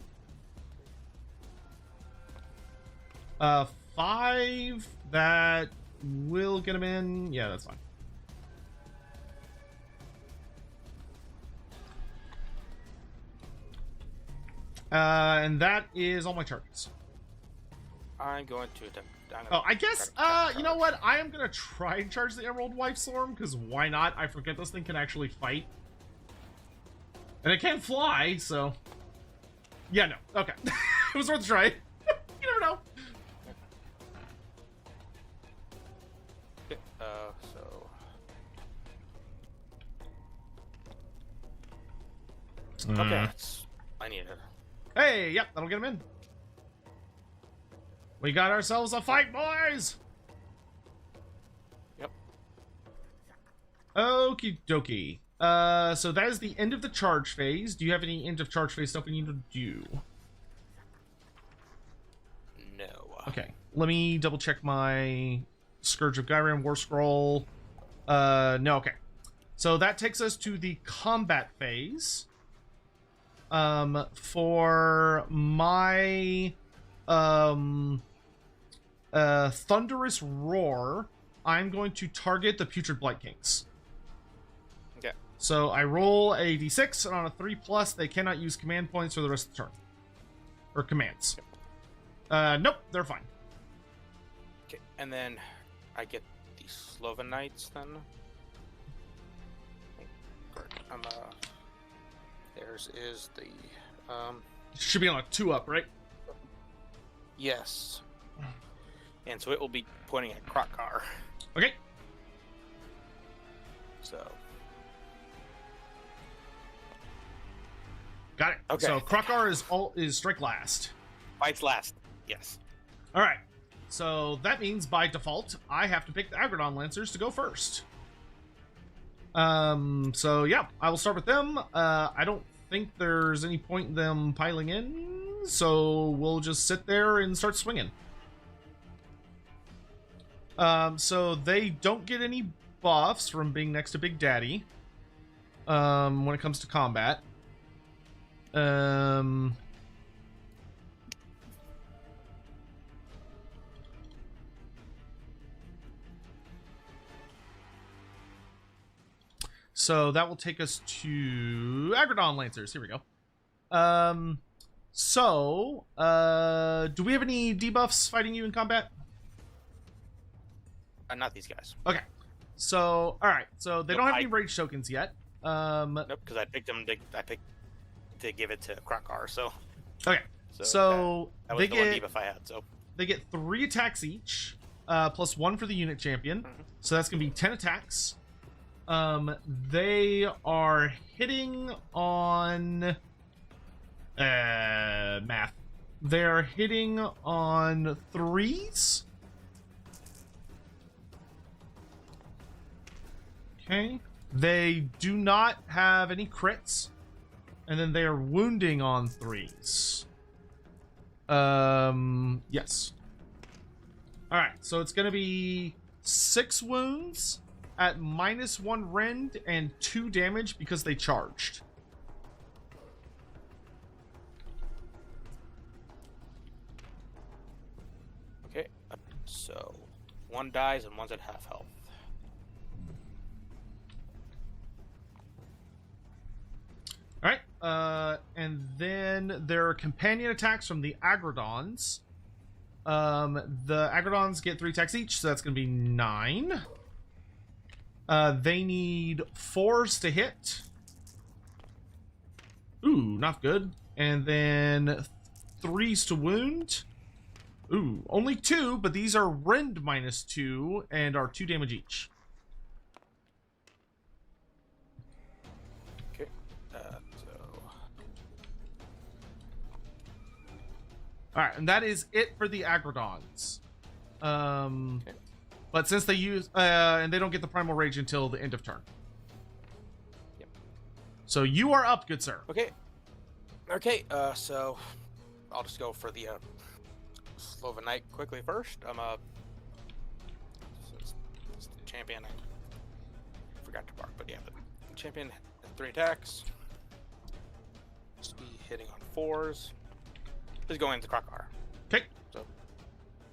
5. That will get him in. Yeah, that's fine. And that is all my targets.
I'm going to attempt.
Oh, I guess, you know what? I am going to try and charge the Emerald Wife Storm, because why not? I forget this thing can actually fight. And it can fly, so... Yeah, no. Okay. It was worth a try. You never know.
Okay, so... Okay, I need it.
Hey, yep, that'll get him in. We got ourselves a fight, boys!
Yep.
Okie dokie. So that is the end of the charge phase. Do you have any end of charge phase stuff we need to do?
No.
Okay, let me double check my Scourge of Gyran War Scroll. No, okay. So that takes us to the combat phase. For my Thunderous Roar, I'm going to target the Putrid Blight Kings.
Okay.
So I roll a d6, and on a 3+, they cannot use command points for the rest of the turn. Or commands. Nope, they're fine.
Okay, and then I get the Sloven Knights then. Theirs is the
Should be on a 2-up, right?
yes. And so it will be pointing at Krokgar.
Okay.
So
Got it.
Okay.
So Krokgar is strike last.
fights last. Yes.
All right. So that means by default, I have to pick the Agrodon Lancers to go first. So yeah, I will start with them. I don't think there's any point in them piling in, so we'll just sit there and start swinging. So they don't get any buffs from being next to Big Daddy. When it comes to combat. So that will take us to Agrodon Lancers. Here we go. Do we have any debuffs fighting you in combat?
Not these guys.
Okay. So, alright. So they
Nope,
don't have
I-
any rage tokens yet.
Nope, because I picked them. I picked to give it to Krokgar. So
Okay. So
that
they
was the one
get
debuff I had. So
they get 3 attacks each, plus 1 for the unit champion.
Mhm.
So that's gonna be 10 attacks. They are hitting on math. They're hitting on 3s. Okay. They do not have any crits. And then they are wounding on 3s. Yes. Alright, so it's going to be 6 wounds at -1 rend and 2 damage because they charged.
Okay, so 1 dies and 1's at half health.
Alright, and then there are companion attacks from the Agrodons. The Agrodons get 3 attacks each, so that's going to be 9. They need 4s to hit. Ooh, not good. And then 3s to wound. Ooh, only 2, but these are rend -2 and are 2 damage each.
Okay, so...
Alright, and that is it for the Agrodons.
Okay.
But since they use, and they don't get the Primal Rage until the end of turn.
Yep.
So you are up, good sir.
Okay. Okay, so I'll just go for the Sloven Knight quickly first. I'm this is the champion. I forgot to mark, but yeah, the champion has 3 attacks. Just be hitting on 4s. Just going into Krokar.
Okay.
So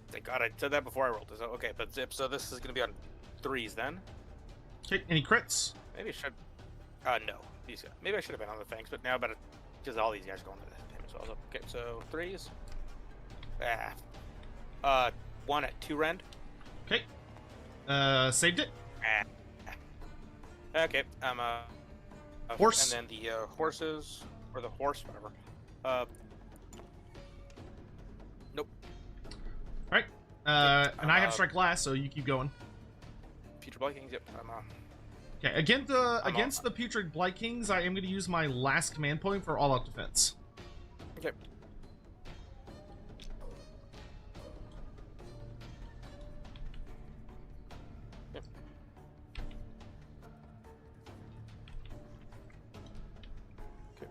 thank God I said that before I rolled this. Okay, but zip. So this is gonna be on 3s then.
Okay, any crits?
Maybe I should. No. These guys. Maybe I should have been on the fangs, but now better because all these guys are going to the damage as well. So, okay, so 3s. 1 at 2 rend.
Okay. Saved it.
Okay.
Horse.
And then the horses or the horse, whatever. Nope.
Alright. And I have strike last, so you keep going.
Future Blight Kings. Yep.
Okay, against the Putrid Blight Kings, I am going to use my last command point for all-out defense.
Okay. Yep. Okay.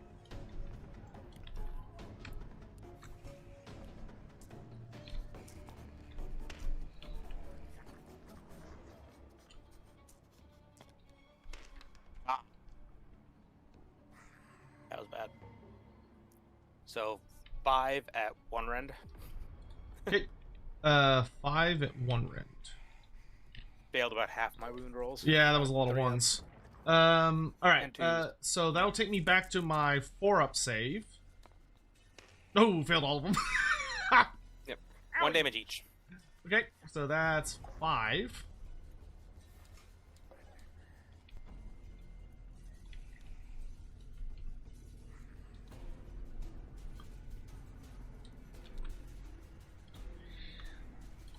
That was bad. So 5 at 1 rend.
Okay. 5 at 1 rend.
Failed about half my wound rolls.
Yeah, that was a lot of
3
ones. Alright,
And 2s.
so that'll take me back to my 4-up save. Oh, failed all of them.
Yep. 1 damage each.
Okay, so that's 5.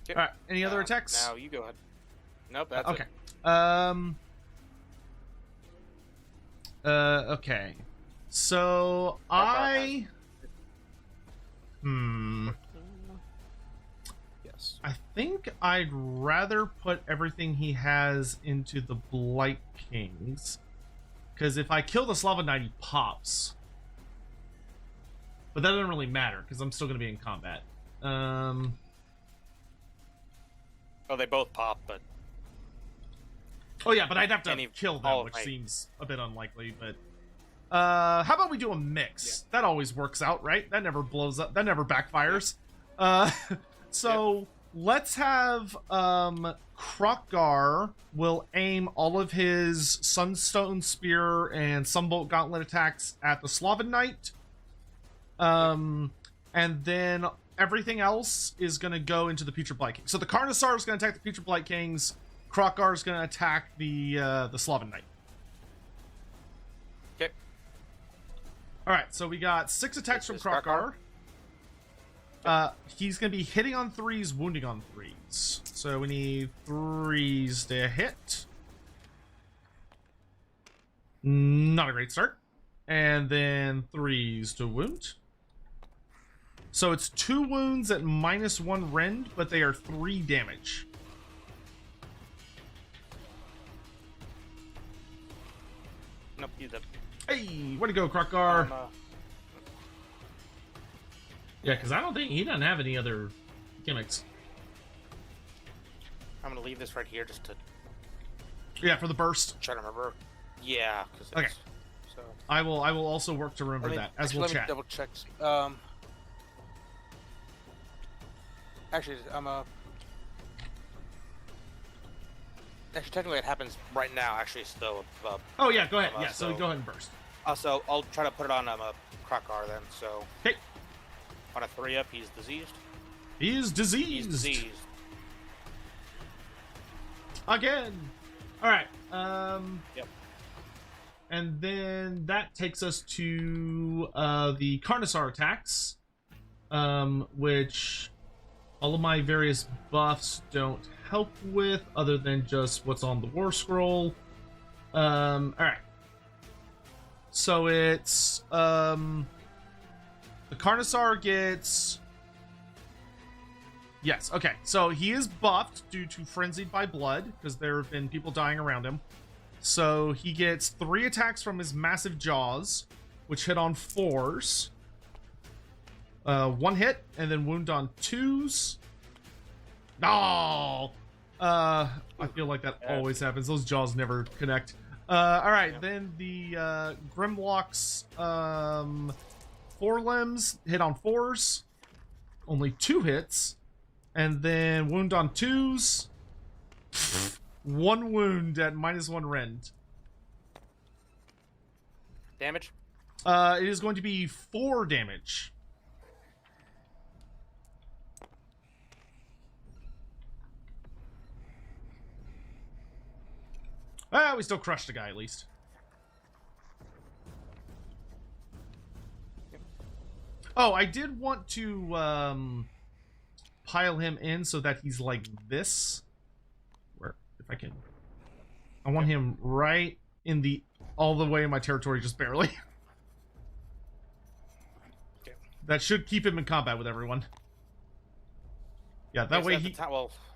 Okay.
Alright, any other attacks?
Now you go ahead. Nope, that's
okay.
it.
Okay. So I
Yes.
I think I'd rather put everything he has into the Blight Kings. Because if I kill the Slava Knight, he pops. But that doesn't really matter, because I'm still going to be in combat.
Oh, they both pop, but
Oh yeah, but I'd have to
Any-
kill them,
all
which
right.
seems a bit unlikely, but... how about we do a mix? That always works out, right? That never blows up. That never backfires. So let's have Krokgar will aim all of his Sunstone Spear and Sunbolt Gauntlet attacks at the Slaven Knight. And then everything else is going to go into the Putrid Blight King. So the Carnosaur is going to attack the Putrid Blight Kings. Krokgar is going to attack the Slaven Knight.
okay.
All right, so we got 6 attacks from
This is
Krokgar. He's going to be hitting on 3s, wounding on 3s. So we need 3s to hit. Not a great start. And then 3s to wound. So it's 2 wounds at -1 rend, but they are 3 damage.
Nope, he's up.
Hey, way to go, Krokgar. Yeah, because I don't think he doesn't have any other gimmicks.
I'm gonna leave this right here just to
Yeah, for the burst.
try to remember. Yeah, because
Okay.
So
I will also work to remember that as we'll
let
chat.
me double check. Actually, actually technically it happens right now. Actually, so.
Oh yeah, go ahead. Yeah,
so
so go ahead and burst.
So I'll try to put it on Krokar then. So.
Okay.
On a 3-up, he's diseased.
He is diseased.
He's diseased.
Again. All right.
Yep.
And then that takes us to the Carnosaur attacks, which all of my various buffs don't help with, other than just what's on the War Scroll. All right. So it's the Carnosaur gets. Yes, okay. So he is buffed due to Frenzied by Blood, because there have been people dying around him. So he gets 3 attacks from his massive jaws, which hit on 4s. 1 hit, and then wound on 2s. No! I feel like that always happens. Those jaws never connect. Alright, then the Grimlock's forelimbs hit on 4s. Only 2 hits. And then wound on 2s. 1 wound at -1 rend.
Damage?
It is going to be 4 damage. We still crushed the guy, at least. Oh, I did want to pile him in so that he's like this. Where, if I can... I want him right in the... all the way in my territory, just barely.
Okay.
That should keep him in combat with everyone. Yeah, that way he...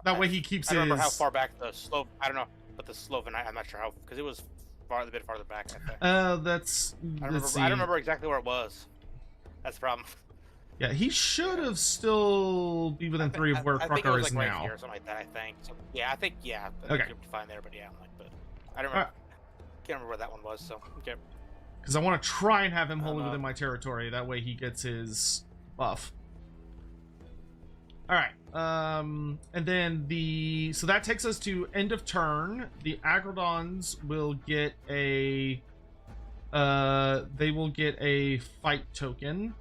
that way he keeps his...
I don't remember how far back the slope... I don't know, but the Sloven, I'm not sure how... Because it was a bit farther back, I think.
That's...
I don't remember exactly where it was. That's the problem.
Yeah, he should have still be within 3 of where Krokar is
like
now.
Right here or something like that, I think. So, yeah, I think
Okay.
you're fine there, but yeah, I'm like, but I don't remember. Can't remember where that one was, so okay.
Because I want to try and have him wholly within my territory. That way he gets his buff. Alright. And then the... So that takes us to end of turn. The Agrodons will get a... they will get a fight token.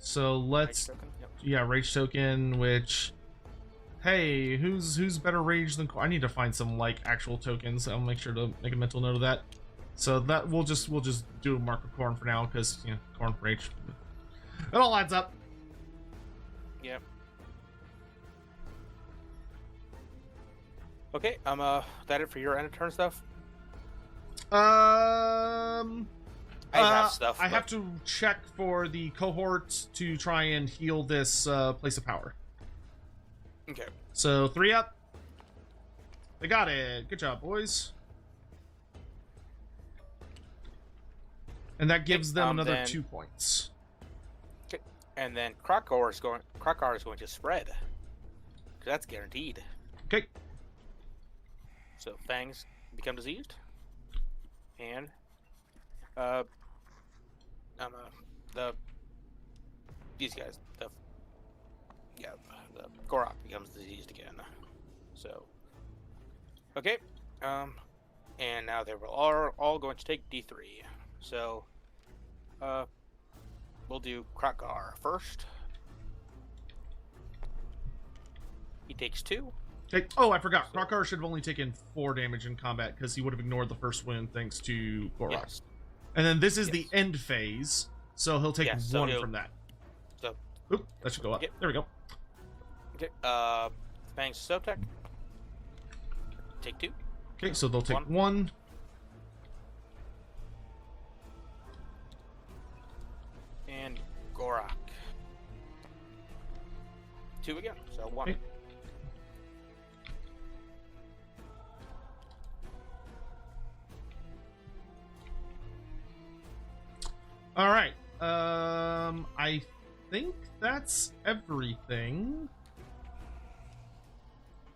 So let's...
Rage token? Yep.
Yeah, rage token, which... Hey, who's better rage than... I need to find some, like, actual tokens. I'll make sure to make a mental note of that. So that we'll just do a mark of Corn for now, because, you know, Corn rage. It all adds up.
Yep. Okay, that it for your end of turn stuff? I have stuff.
I have to check for the cohorts to try and heal this place of power.
Okay.
So 3 up. They got it. Good job, boys. And that gives them another
then,
2 points.
Okay. And then Krokar is going to spread. 'Cause that's guaranteed.
Okay.
So Fangs become diseased. And these guys, the Gorok becomes diseased again. So okay, and now they are all going to take D3. So we'll do Krokar first. He takes 2.
Okay. Oh, I forgot. Krokar should have only taken 4 damage in combat because he would have ignored the first wound thanks to Gorok.
Yes.
And then this is the end phase, so he'll take 1 from that.
So,
oop, that should go up.
Okay.
There we go.
Okay. Fangs Sotek. Take 2.
Okay, so they'll take 1.
And Gorok. 2 again. So 1.
Okay. All right. I think that's everything.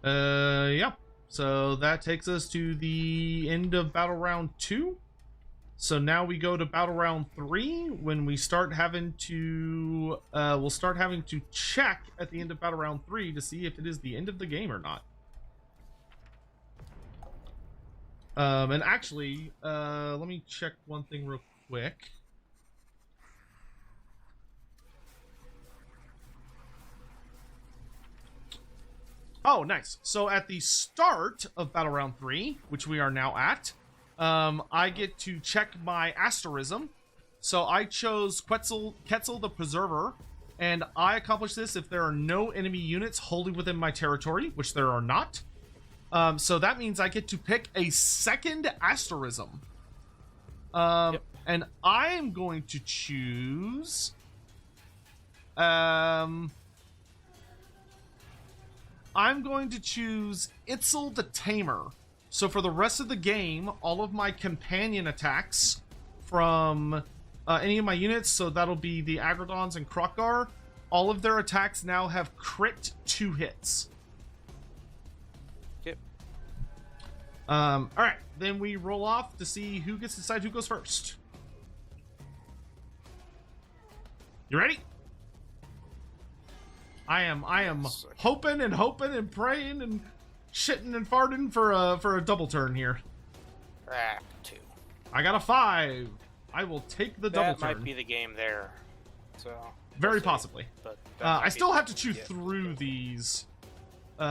Yeah. So that takes us to the end of battle round 2. So now we go to battle round 3 when we start having to we'll start having to check at the end of battle round 3 to see if it is the end of the game or not. And actually, let me check one thing real quick. Oh, nice. So at the start of battle round 3, which we are now at, I get to check my asterism. So I chose Quetzal the Preserver, and I accomplish this if there are no enemy units wholly within my territory, which there are not. So that means I get to pick a second asterism.
Yep.
And I am going to choose... I'm going to choose Itzel the Tamer. So for the rest of the game, all of my companion attacks from any of my units, so that'll be the Agrodons and Krokgar, all of their attacks now have crit 2 hits.
Yep.
Alright, then we roll off to see who gets to decide who goes first. You ready? I am hoping and praying and shitting and farting for a double turn here.
2.
I got a 5. I will take the double turn.
That might be the game there. So
very possibly.
But
I still have to chew through these.
You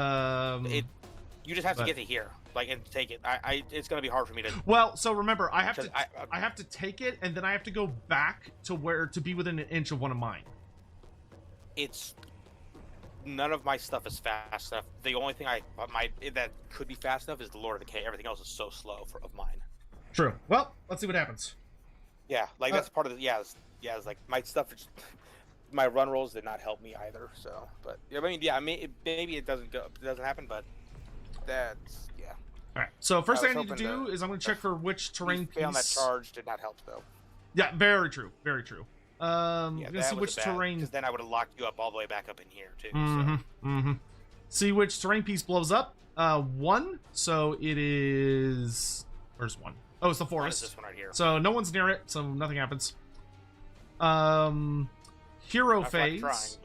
just have to get to here, like, and take it. It's gonna be hard for me to.
Well, so remember, I have to take it, and then I have to go back to be within an inch of one of mine.
It's none of my stuff is fast enough. The only thing that could be fast enough is the Lord of Decay. Everything else is so slow of mine.
True. Well, let's see what happens.
Yeah, like that's part of the it's like my stuff. My run rolls did not help me either. So, but maybe it doesn't happen, but that's
All right. So first thing I need to do is I'm going to check for which terrain piece.
On that charge did not help though.
Yeah, very true. Very true. Let's see which terrain.
Because then I would have locked you up all the way back up in here too.
See which terrain piece blows up. 1. So it is. Where's 1? Oh, it's the forest.
This one right here.
So no one's near it, so nothing happens. Hero phase.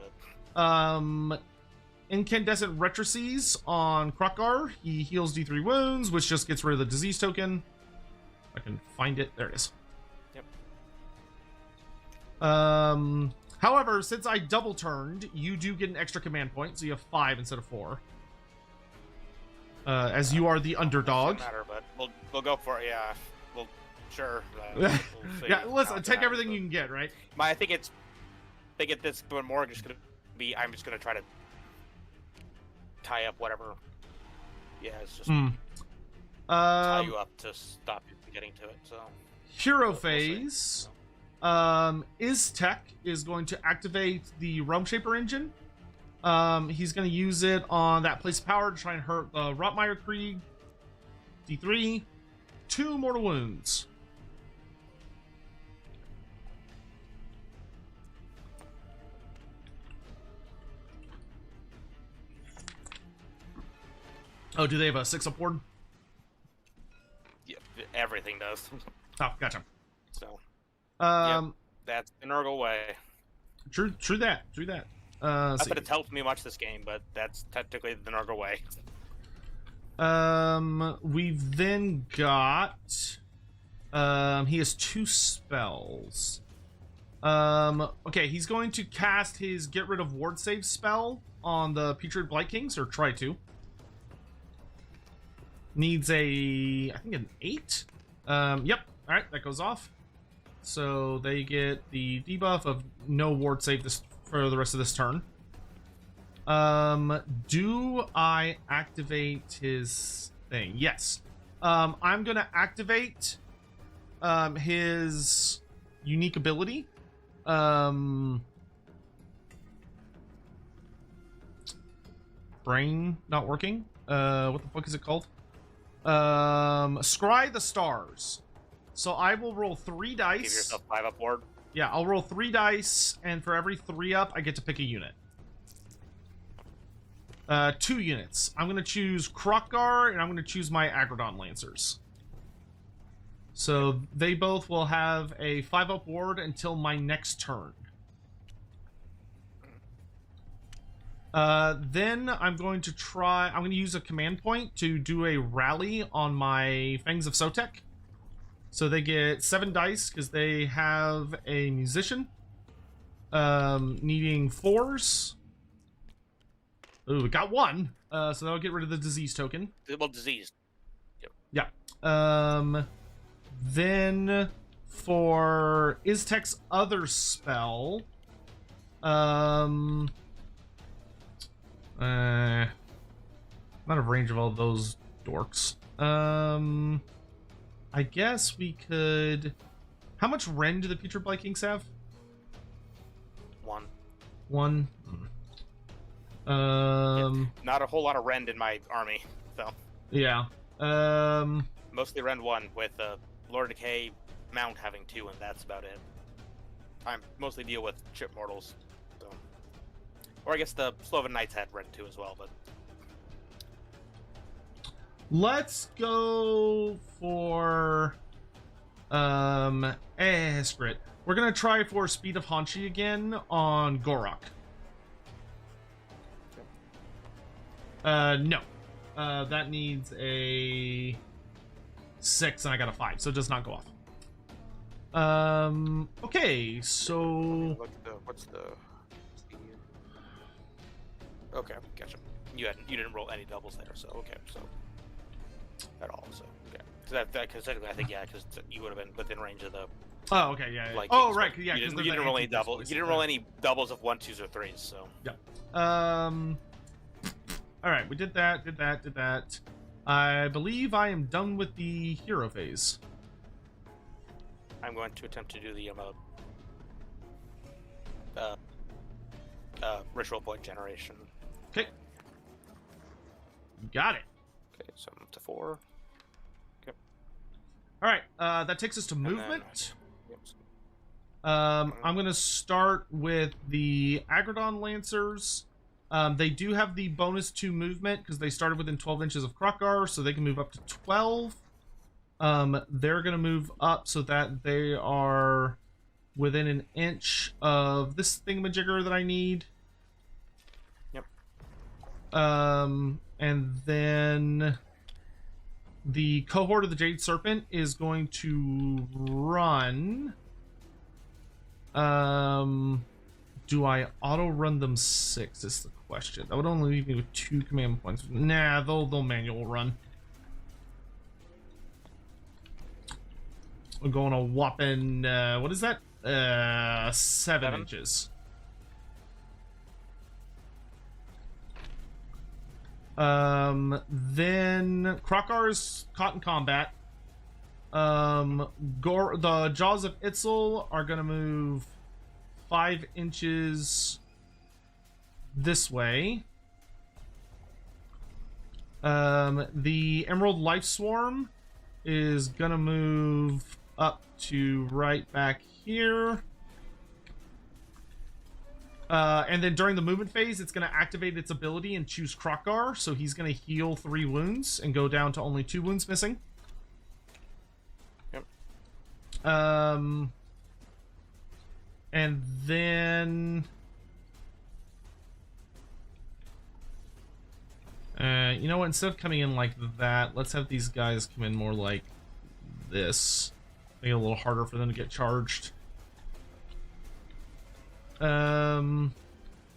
Incandescent Retrices on Krokgar. He heals D3 wounds, which just gets rid of the disease token. I can find it. There it is. However, since I double turned, you do get an extra command point, so you have 5 instead of 4. As you are the underdog.
Doesn't matter, but we'll go for it. Yeah, well, sure.
We'll yeah, listen, take everything you can get, right?
I think at this, but more just gonna be. I'm just gonna try to tie up whatever. Yeah, it's just tie you up to stop you from getting to it. So
hero phase. Iztek is going to activate the Realm Shaper engine. He's going to use it on that place of power to try and hurt Rotmire Krieg. D3. 2 mortal wounds. Oh, do they have a 6-up ward?
Yeah, everything does.
Oh, gotcha.
So. Yep, that's the Nurgle way.
True that.
Not that it's helped me much this game, but that's technically the Nurgle way.
We've then got he has 2 spells. Okay, he's going to cast his get rid of ward save spell on the Putrid Blight Kings, or try to. Needs I think an 8. Yep. Alright, that goes off. So they get the debuff of no ward save for the rest of this turn. Do I activate his thing? Yes. I'm gonna activate his unique ability. Brain not working. What the fuck is it called? Scry the Stars. So I will roll 3 dice.
Give yourself 5-up ward.
Yeah, I'll roll 3 dice, and for every 3 up, I get to pick a unit. 2 units. I'm going to choose Krokgar, and I'm going to choose my Agrodon Lancers. So they both will have a 5-up ward until my next turn. Then I'm going to use a command point to do a rally on my Fangs of Sotek. So they get 7 dice because they have a musician. Needing 4s. Ooh, we got 1. So that'll get rid of the disease token.
Well, disease. Yep.
Yeah. Then for Iztek's other spell, I'm out of range of all those dorks. I guess we could. How much Ren do the Putrid Blight Kings have?
1.
1.
Not a whole lot of Rend in my army, so.
Yeah.
Mostly Rend 1 with Lord Decay Mount having 2, and that's about it. I mostly deal with Chip Mortals, so. Or I guess the Sloven Knights had Rend 2 as well, but.
Let's go for Esprit. We're gonna try for Speed of Hanshi again on Gorok. No. That needs a 6 and I got a 5, so it does not go off. Okay, so
What's the okay, gotcha. You didn't roll any doubles there, so okay, so at all, so okay. Because I think because you would have been within range of the.
Oh, okay, yeah.
Like,
oh, right, yeah.
You didn't roll any doubles. You didn't roll any doubles of 1s, 2s, or 3s, so.
Yeah. All right, we did that. I believe I am done with the hero phase.
I'm going to attempt to do the ritual point generation.
Okay. Got it.
Okay, so I'm up to 4. Okay.
All right, that takes us to movement.
Yep.
I'm going to start with the Agrodon Lancers. They do have the bonus to movement because they started within 12 inches of Krokgar, so they can move up to 12. They're going to move up so that they are within an inch of this thingamajigger that I need.
Yep.
And then the cohort of the Jade Serpent is going to run. Do I auto-run them 6 is the question. That would only leave me with 2 command points. Nah, they'll manual run. We're going a whopping, what is that? 7 inches. Then Krokgar's caught in combat. The Jaws of Itzel are gonna move 5 inches this way. The Emerald Life Swarm is gonna move up to right back here. And then during the movement phase, it's going to activate its ability and choose Krokgar, so he's going to heal 3 wounds and go down to only 2 wounds missing.
Yep.
And then... you know what? Instead of coming in like that, let's have these guys come in more like this. Make it a little harder for them to get charged. And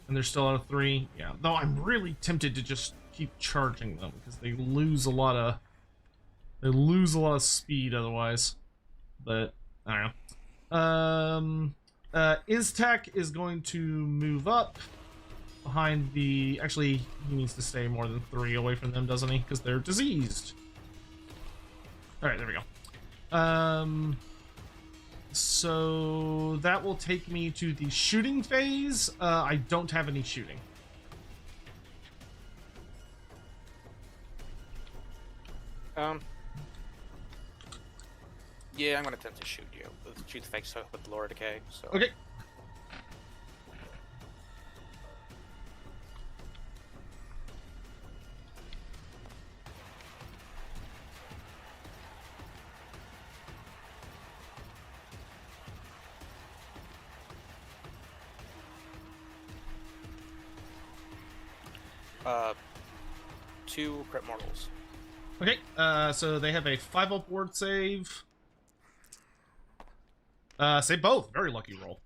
they're still out of 3. Yeah, though I'm really tempted to just keep charging them because they lose a lot of speed otherwise. But I don't know. Iztek is going to move up behind the. Actually, he needs to stay more than 3 away from them, doesn't he? Because they're diseased. All right, there we go. So that will take me to the shooting phase. I don't have any shooting.
Yeah, I'm gonna attempt to shoot you. Shoot the fake stuff with Lore Decay. So.
Okay.
2 crit mortals.
Okay, so they have a 5 upward save. Save both. Very lucky roll.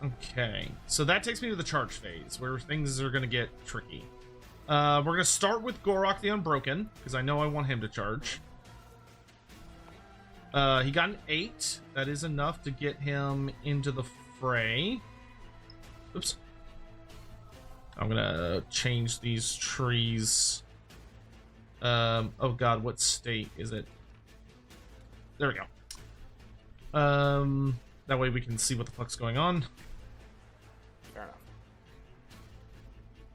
Okay, so that takes me to the charge phase, where things are going to get tricky. We're going to start with Gorok the Unbroken, because I know I want him to charge. He got an 8. That is enough to get him into the fray. Oops. I'm going to change these trees. Oh god, what state is it? There we go. That way we can see what the fuck's going on.
Fair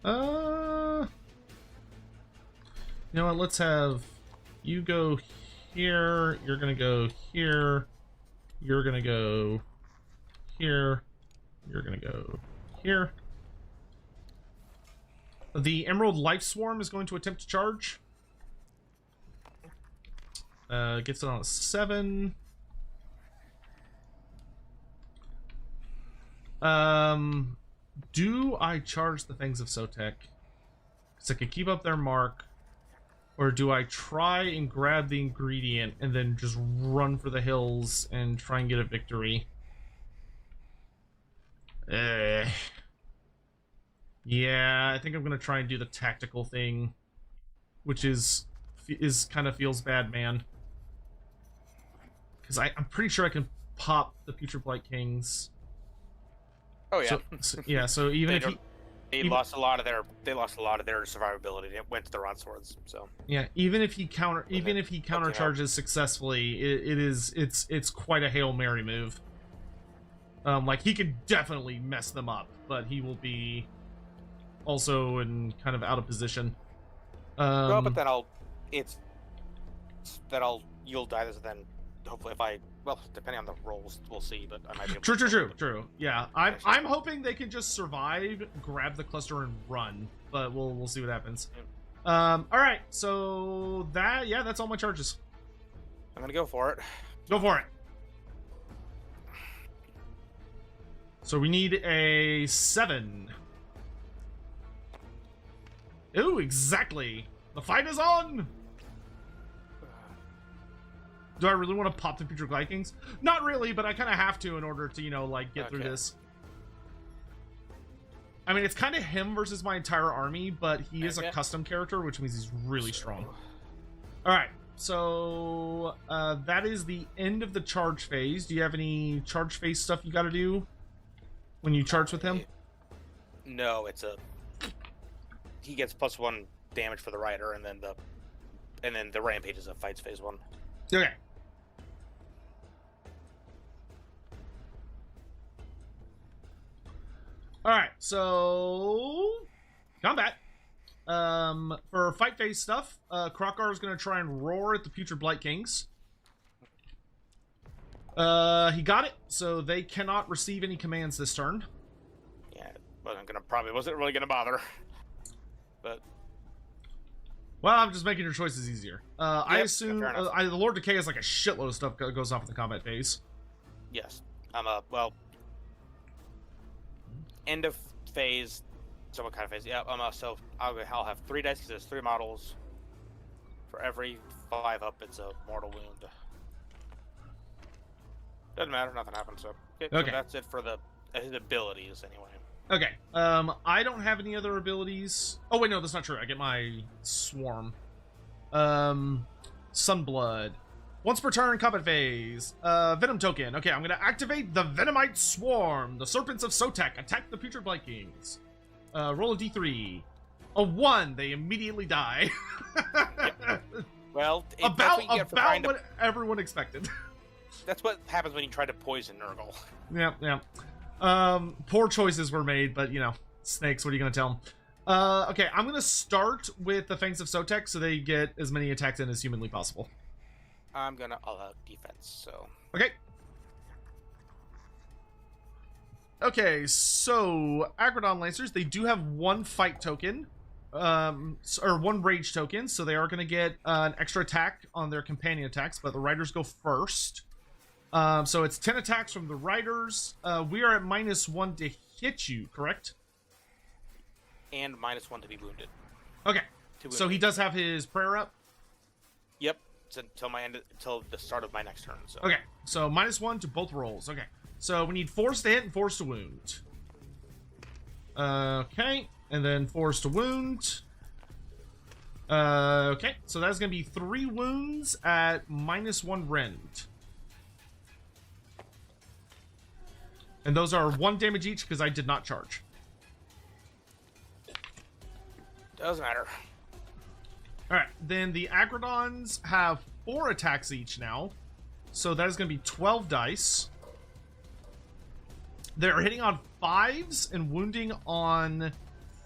enough.
You know what, let's have you go here, you're gonna go here, you're gonna go here, you're gonna go here. The Emerald Life Swarm is going to attempt to charge. Gets it on a 7. Do I charge the Things of Sotek? Because I could keep up their mark. Or do I try and grab the ingredient and then just run for the hills and try and get a victory? Yeah, I think I'm going to try and do the tactical thing. Which is kind of feels bad, man. Because I'm pretty sure I can pop the Future Blight Kings.
Oh yeah.
So even if
they lost a lot of their survivability. It went to the Ron Swords. So
yeah, even if he countercharges successfully, it's quite a Hail Mary move. Like he could definitely mess them up, but he will be also in kind of out of position.
Well, but then you'll die this then. Hopefully, depending on the rolls, we'll see. But I might be able
True. Yeah, I'm hoping they can just survive, grab the cluster, and run. But we'll see what happens. All right, so that's all my charges.
I'm gonna go for it.
Go for it. So we need a 7. Ooh, exactly. The fight is on. Do I really want to pop the Future Blight Kings? Not really, but I kind of have to in order to, get through this. I mean, it's kind of him versus my entire army, but he is a custom character, which means he's really strong. Alright, so that is the end of the charge phase. Do you have any charge phase stuff you got to do when you charge with him?
No, he gets +1 damage for the rider, and then the rampage is a fights phase 1.
Okay. Alright, so combat. For fight phase stuff, Krokar is going to try and roar at the Future Blight Kings. He got it, so they cannot receive any commands this turn.
Yeah, wasn't really gonna bother. But
well, I'm just making your choices easier. I assume the Lord Decay has like a shitload of stuff that goes off in the combat phase.
Yes, end of phase. So what kind of phase? Yeah, so I'll have 3 dice because there's 3 models. For every 5 up, it's a mortal wound. Doesn't matter, nothing happens. So so that's it for his abilities anyway.
Okay. I don't have any other abilities. Oh wait, no, that's not true. I get my swarm. Sunblood. Once per turn, combat phase. Venom token. Okay, I'm gonna activate the Venomite Swarm. The Serpents of Sotek attack the Putrid Blight Kings. Roll a d3. A 1. They immediately die.
Yep. Well,
about what everyone expected.
That's what happens when you try to poison Nurgle.
Yeah. Poor choices were made, but snakes. What are you gonna tell them? Okay, I'm gonna start with the Fangs of Sotek, so they get as many attacks in as humanly possible.
I'm gonna all-out defense. So
okay, so Agrodon Lancers, they do have 1 fight token, or 1 rage token, so they are gonna get an extra attack on their companion attacks, but the riders go first. So it's 10 attacks from the riders. We are at -1 to hit you, correct?
and -1 to be wounded.
Okay. So he does have his prayer up?
Yep. It's until the start of my next turn. So.
Okay. So -1 to both rolls. Okay. So we need force to hit and force to wound. Okay. And then force to wound. Okay. So that's going to be 3 wounds at -1 rend. And those are 1 damage each because I did not charge.
Doesn't matter.
Alright, then the Agrodons have 4 attacks each now. So that is going to be 12 dice. They're hitting on 5s and wounding on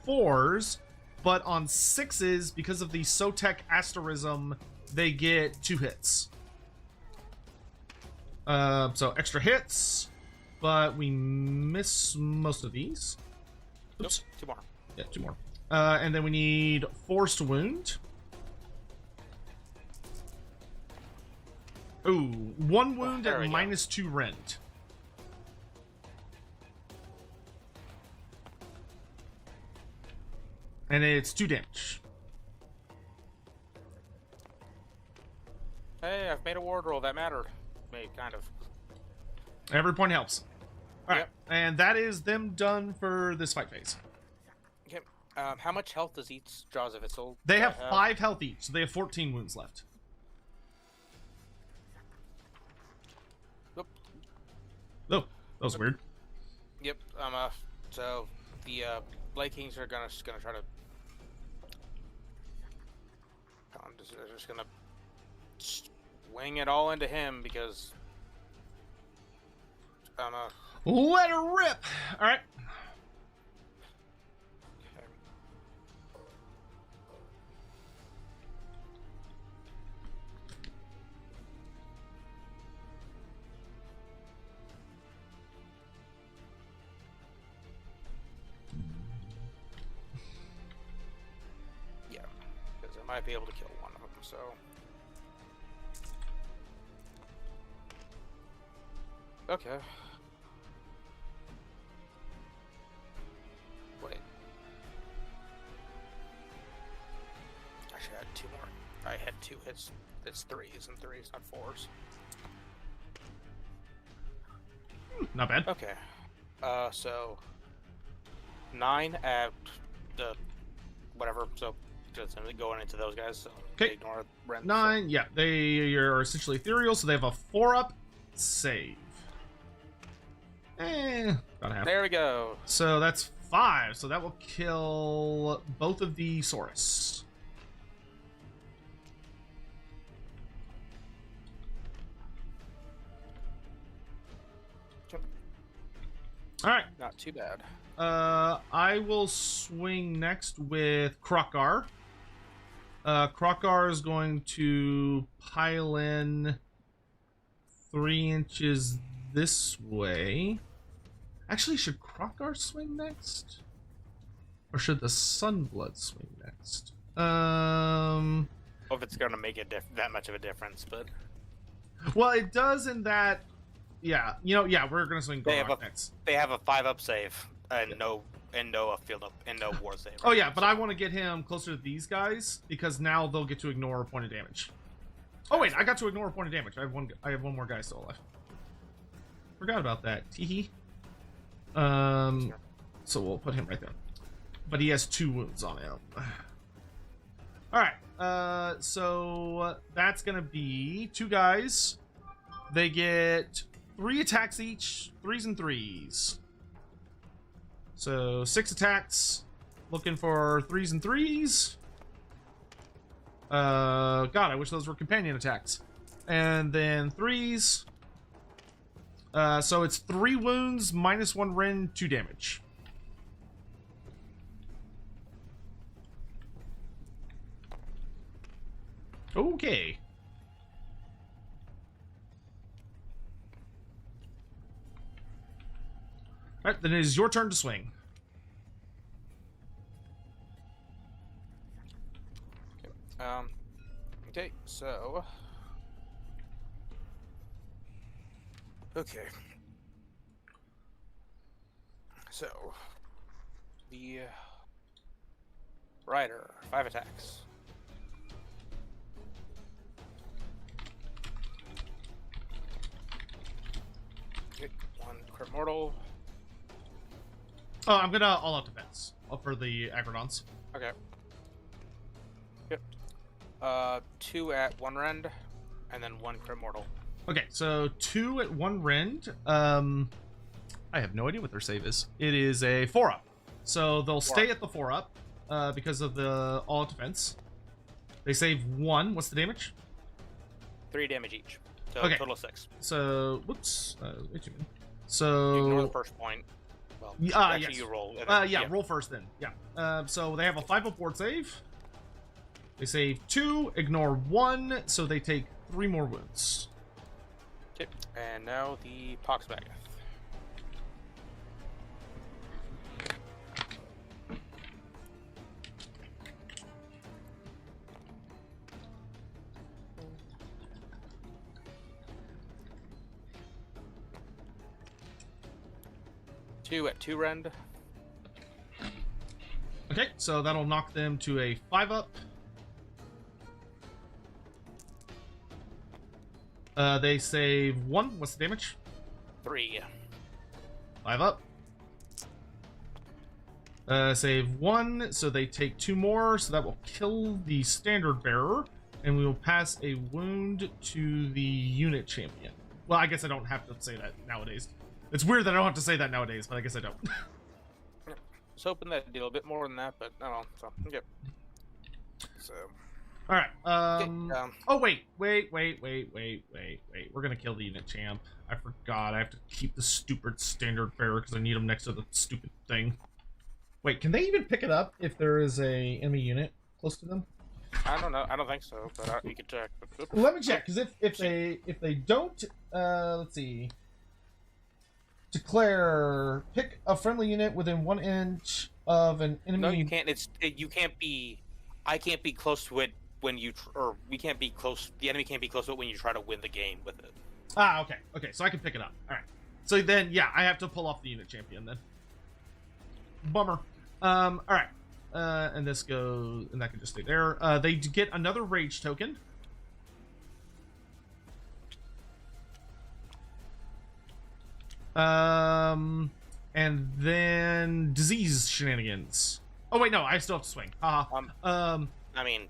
4s. But on 6s, because of the Sotek asterism, they get 2 hits. So extra hits. But we miss most of these. Oops.
Nope, 2 more.
Yeah, 2 more. And then we need force to wound. Ooh, 1 wound at -2 rend. And it's 2 damage.
Hey, I've made a ward roll that mattered. Maybe, kind of.
Every point helps. Alright,
Yep.
and that is them done for this fight phase.
Okay. How much health does each Jaws of Itzel?
They have 5 health each, so they have 14 wounds left.
Oop.
Oh, that was weird.
Yep. So the Blight Kings are gonna try to. They're just gonna swing it all into him because.
Let her rip! Alright.
Okay. Yeah, because I might be able to kill one of them, so. Okay. Wait. I should add 2 more. I had 2 hits. It's 3s and 3s, not 4s.
Not bad.
Okay. So 9 at the whatever. So just going into those guys. So
Okay.
Ignore Brent.
9, yeah, they are essentially ethereal, so they have a 4-up save. About half.
There we go.
So that's 5, so that will kill both of the Saurus. Alright.
Not too bad.
I will swing next with Krokar. Krokar is going to pile in 3 inches this way. Actually, should Krokar swing next? Or should the Sunblood swing next?
Well, if it's going to make it that much of a difference, but...
Well, it does in that... Yeah, yeah, we're going to swing Krokar next.
They have a 5-up save, and no field up, and no war save.
Oh, yeah, but I want to get him closer to these guys, because now they'll get to ignore a point of damage. Oh, wait, I got to ignore a point of damage. I have one more guy still alive. Forgot about that. Teehee. So we'll put him right there. But he has 2 wounds on him. Alright, so that's gonna be 2 guys. They get 3 attacks each, 3s and 3s. So 6 attacks. Looking for 3s and 3s. God, I wish those were companion attacks. And then 3s. So it's 3 wounds, -1 rend, 2 damage. Okay. Alright, then it is your turn to swing.
Okay, so... Okay. So... The... Rider, 5 attacks. Okay, 1 crit mortal.
Oh, I'm gonna all out defense for the Agrodons.
Okay. Yep. 2 at 1 rend, and then 1 crit mortal.
Okay, so 2 at 1 rend. I have no idea what their save is. It is a 4-up. So they'll stay at the 4-up because of the all-out defense. They save 1. What's the damage?
3 damage each. So
Okay.
total 6.
So, whoops. Wait a minute.
You ignore the
So,
first point. Well,
yes.
actually you roll. And then,
yeah, roll first then. Yeah. So they have a 5-up board save. They save 2, ignore 1, so they take 3 more wounds.
Okay. And now the Pox Maggoth. Two at 2 rend.
Okay, so that'll knock them to a 5-up. They save 1. What's the damage?
3.
5-up. Save 1, so they take 2 more, so that will kill the standard bearer, and we will pass a wound to the unit champion. Well, I guess I don't have to say that nowadays. It's weird that I don't have to say that nowadays, but I guess I don't.
I was hoping that did a bit more than that, but I don't know. So, yep. So.
All right.
Okay,
Oh wait. We're gonna kill the unit champ. I forgot. I have to keep the stupid standard bearer because I need him next to the stupid thing. Wait, can they even pick it up if there is a enemy unit close to them?
I don't know. I don't think so, but you can check.
Let me check, because if they don't, let's see. Declare pick a friendly unit within 1 inch of an enemy.
No, you can't. You can't be. I can't be close to it when you or we can't be close. The enemy can't be close to it when you try to win the game with it.
Ah, okay, so I can pick it up. All right. So then, yeah, I have to pull off the unit champion then. Bummer. All right. And this goes, and that can just stay there. They get another rage token. And then disease shenanigans. Oh wait, no, I still have to swing. Haha.
I mean,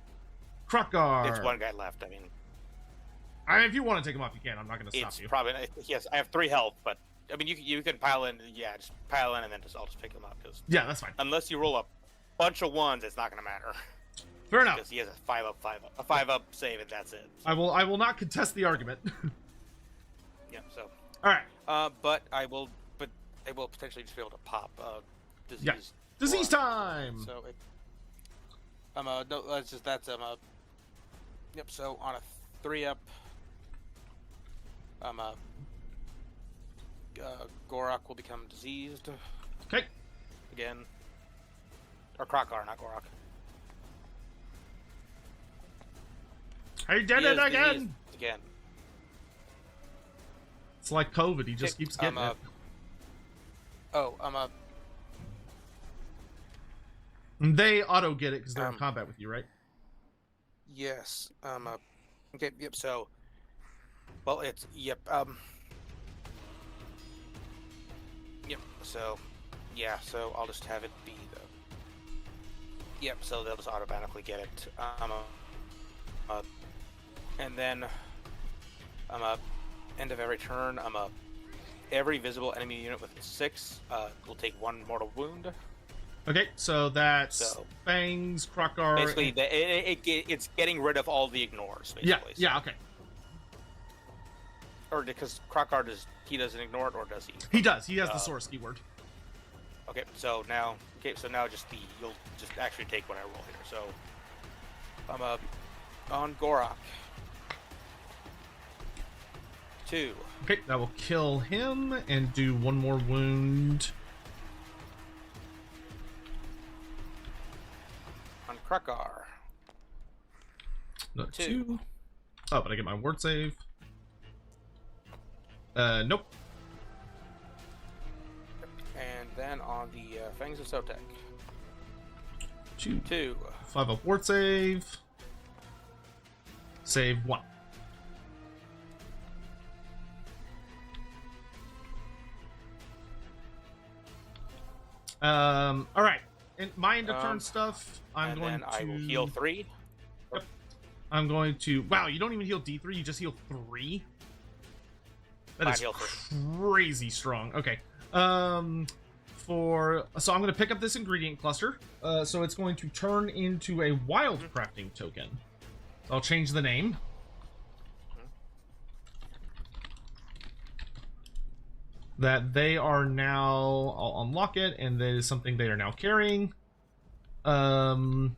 Krokkar.
there's one guy left. I mean,
if you want to take him off, you can. I'm not going to stop
it's
you.
probably yes. I have 3 health, but I mean, you can pile in. Yeah, just pile in, and then I'll just pick him up because
Yeah, that's fine.
unless you roll a bunch of 1s, it's not going to matter.
Fair enough.
Because he has a 5-up save, and that's it.
I will not contest the argument.
Yeah. So.
All right.
But I will potentially just be able to pop disease.
Yeah. Disease
one.
time.
So it, no, that's yep. So on a 3-up, Gorok will become diseased.
Okay.
Again. Or Krokkar, not Gorok.
I did
He
it
is
again.
diseased again.
It's like COVID. He just keeps getting it.
Oh,
And they auto get it because they're in combat with you, right?
yes. Okay. Yep. So. Well, it's yep. Yep. So. Yeah. So I'll just have it be the. Yep. So they'll just automatically get it. And then. End of every turn. Every visible enemy unit with 6 will take 1 mortal wound.
Okay, so that's Fangs, Krokkar.
Basically, it's getting rid of all the ignores. Basically.
Yeah, okay.
Or because Krokkar doesn't ignore it, or does he?
He does. He has the source keyword.
Okay, so now you'll just actually take what I roll here. So I'm on Gorok. 2.
Okay, that will kill him and do 1 more wound.
On Krokkar.
No,
2.
2. Oh, but I get my ward save. Nope.
And then on the Fangs of Sotek. 2.
5 up ward save. Save 1. All right. In my end of turn stuff, I'm going to.
I will heal 3.
Yep. I'm going to. Wow, you don't even heal D3. You just heal 3. That is crazy strong. Okay. So I'm going to pick up this ingredient cluster. So it's going to turn into a wild crafting token. So I'll change the name. That they are now, I'll unlock it, and that is something they are now carrying. And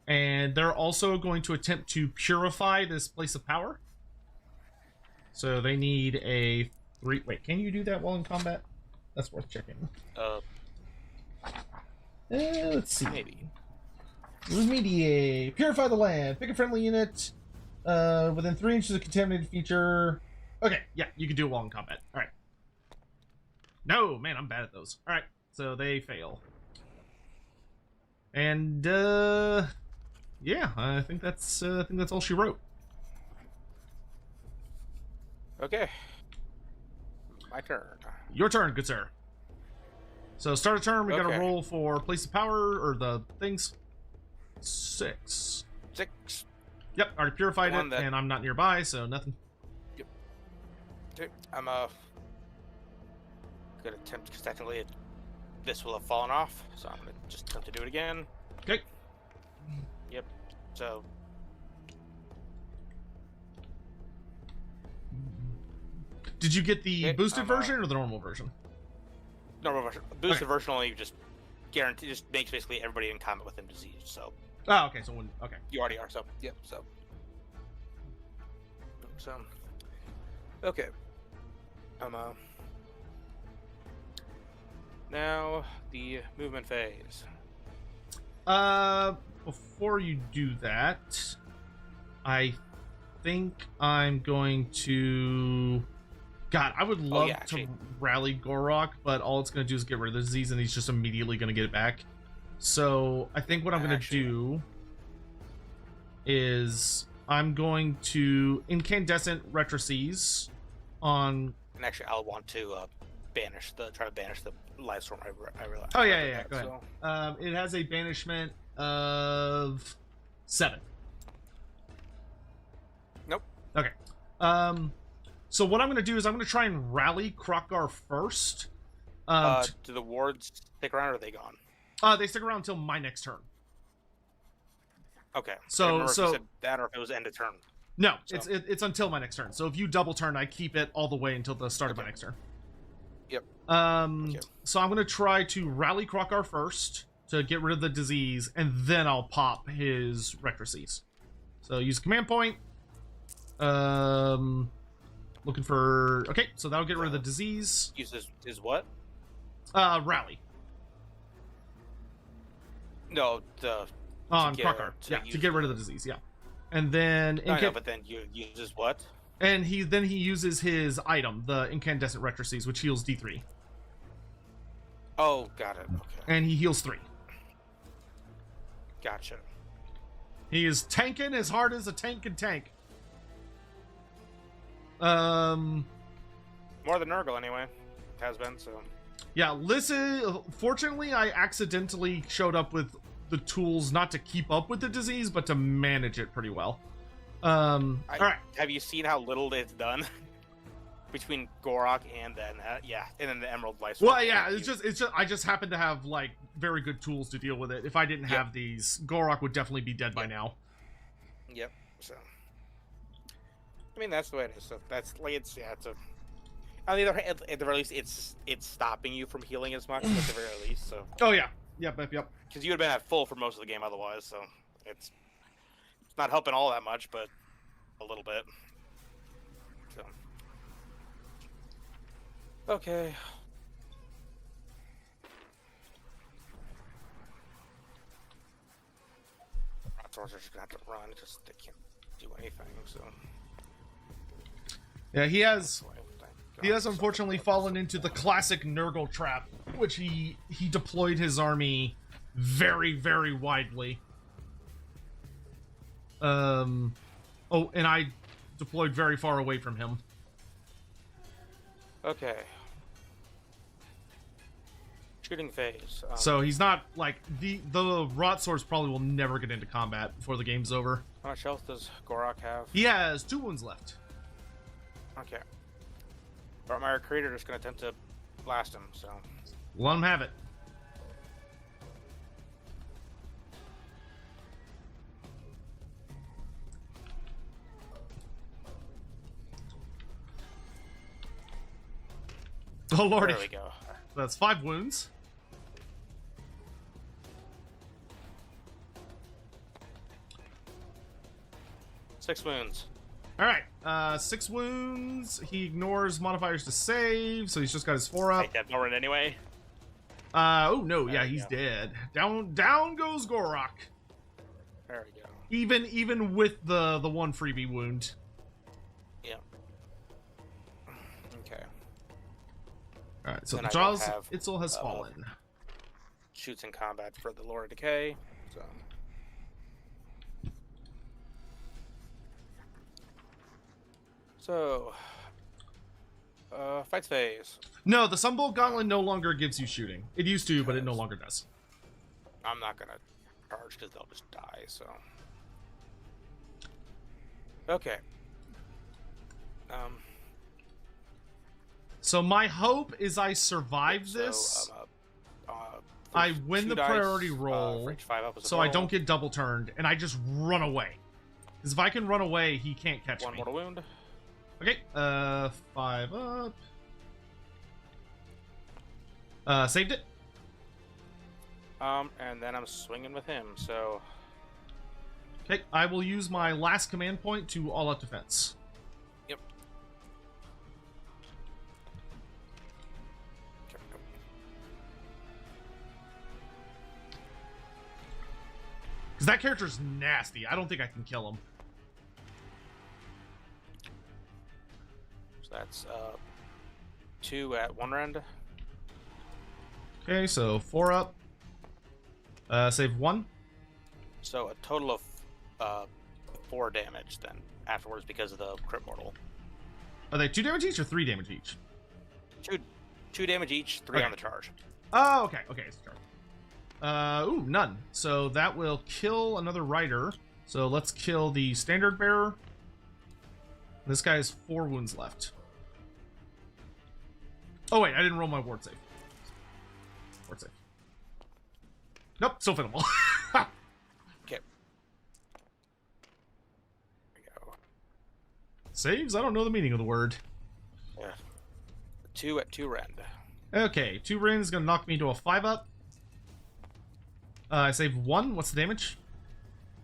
they're also going to attempt to purify this place of power. So they need a 3. Wait, can you do that while in combat? That's worth checking. Let's see.
Maybe.
Remediate. Purify the land. Pick a friendly unit within 3 inches of contaminated feature. Okay, yeah, you can do it while in combat. All right. No, man, I'm bad at those. All right, so they fail. And yeah, I think that's all she wrote.
Okay. My turn.
Your turn, good sir. So start a turn. We got to
Okay.
roll for place of power or the things. 6.
6.
Yep, already purified
One
it,
that-
and I'm not nearby, so nothing.
Okay. I'm gonna attempt, because technically this will have fallen off, so I'm gonna just attempt to do it again.
Okay.
Yep. So
Did you get the
Okay,
boosted
I'm,
version or the normal version?
normal version. Boosted version only just makes basically everybody in combat with him diseased. So
Oh, okay. So when okay.
you already are. So yep. So okay. Now the movement phase.
Before you do that, I think I'm going to. God, I would love to rally Gorok, but all it's going to do is get rid of the disease, and he's just immediately going to get it back. So I think what I'm going to do is I'm going to incandescent retrocede on.
And actually, I'll want to try to banish the live storm. I realize.
Oh yeah. Go ahead. It has a banishment of 7.
Nope.
Okay. So what I'm going to do is I'm going to try and rally Krokgar first.
Do the wards stick around, or are they gone?
They stick around until my next turn.
Okay.
So
if you said that, or if it was end of turn.
No,
So.
it's until my next turn. So if you double turn, I keep it all the way until the start of my next turn.
Yep.
So I'm going to try to rally Krokgar first to get rid of the disease, and then I'll pop his retrocede. So use command point. Looking for... Okay, so that'll get rid of the disease.
Use his what?
Rally.
No, the...
On Krokgar. Yeah, to get rid of the disease, yeah. And then...
No, but then you uses what?
And he uses his item, the incandescent retrocede, which heals D3.
Oh, got it. Okay.
And he heals 3.
Gotcha.
He is tanking as hard as a tank can tank.
More than Nurgle, anyway. Has been, so...
Yeah, listen, fortunately, I accidentally showed up with the tools not to keep up with the disease, but to manage it pretty well. All right.
Have you seen how little it's done? Between Gorok and then, and then the Emerald Life.
Well, yeah, it's just, I just happen to have, like, very good tools to deal with it. If I didn't have these, Gorok would definitely be dead by now.
Yep, so... I mean, that's the way it is. So that's like it's a. On the other hand, at the very least, it's stopping you from healing as much at the very least. So.
Oh yeah, yep.
Because you would have been at full for most of the game otherwise, so it's not helping all that much, but a little bit. So. Okay. Raptors are just gonna have to run because they can't do anything. So.
Yeah, he has unfortunately fallen into the classic Nurgle trap, which he deployed his army very, very widely. Oh, and I deployed very far away from him.
Okay. Shooting phase.
So he's not, like, the Rot Swords probably will never get into combat before the game's over.
How much health does Gorok have?
He has 2 wounds left.
Okay. But my creator is going to attempt to blast him, so...
Let him have it. Oh, lordy.
There we go.
That's 5 wounds.
Six wounds.
Alright, 6 wounds. He ignores modifiers to save, so he's just got his 4 up.
Take that Norrin anyway.
Oh no,
There
yeah,
we
he's
go.
dead. Down goes Gorok.
There we go.
Even with the 1 freebie wound.
Yeah. Okay.
Alright, so
Then
the
I don't
Jaws
have,
Itzel has fallen.
Shoots in combat for the Lore of Decay, so... So... fights phase.
No, the Sunbolt Gauntlet no longer gives you shooting. It used to, but it no longer does.
I'm not gonna charge because they'll just die, so... Okay.
So my hope is I survive this.
So,
I win the
two dice,
priority roll,
for each 5 up as a
so I
roll.
don't get double turned, and I just run away. Because if I can run away, he can't catch
One
me.
mortal wound.
Okay, 5 up. Saved it.
And then I'm swinging with him, so...
Okay, I will use my last command point to all-out defense.
Yep.
Because that character's nasty. I don't think I can kill him.
So that's 2 at one rend.
Okay, so 4 up. Save 1.
So a total of 4 damage then afterwards because of the crit mortal.
Are they 2 damage each or 3 damage each?
2 damage each, 3
Okay.
on the charge.
Oh, okay. Okay, it's charge. Ooh, none. So that will kill another rider. So let's kill the standard bearer. This guy has 4 wounds left. Oh wait, I didn't roll my ward save. Ward save. Nope, still fittable.
Okay. There we go.
Saves? I don't know the meaning of the word.
Yeah. 2 at 2 rend.
Okay, 2 rings is gonna knock me to a 5 up. I save 1. What's the damage?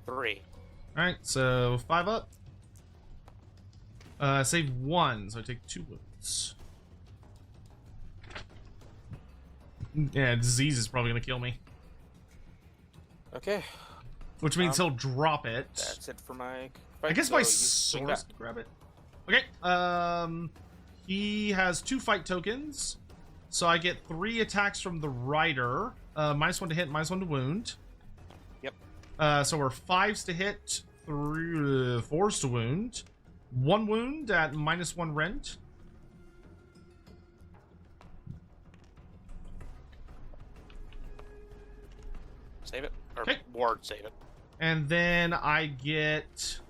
3.
Alright, so 5 up. Save 1, so I take 2 wounds. Yeah, disease is probably gonna kill me.
Okay.
Which means he'll drop it.
That's it for my
I
fight.
guess
So
my
you swing
source
back.
can grab it. Okay, he has 2 fight tokens. So I get 3 attacks from the rider. -1 to hit, -1 to wound.
Yep.
So we're 5s to hit, 4s to wound. 1 wound at -1 rend.
Save it. Or
Okay.
ward save it.
And then I get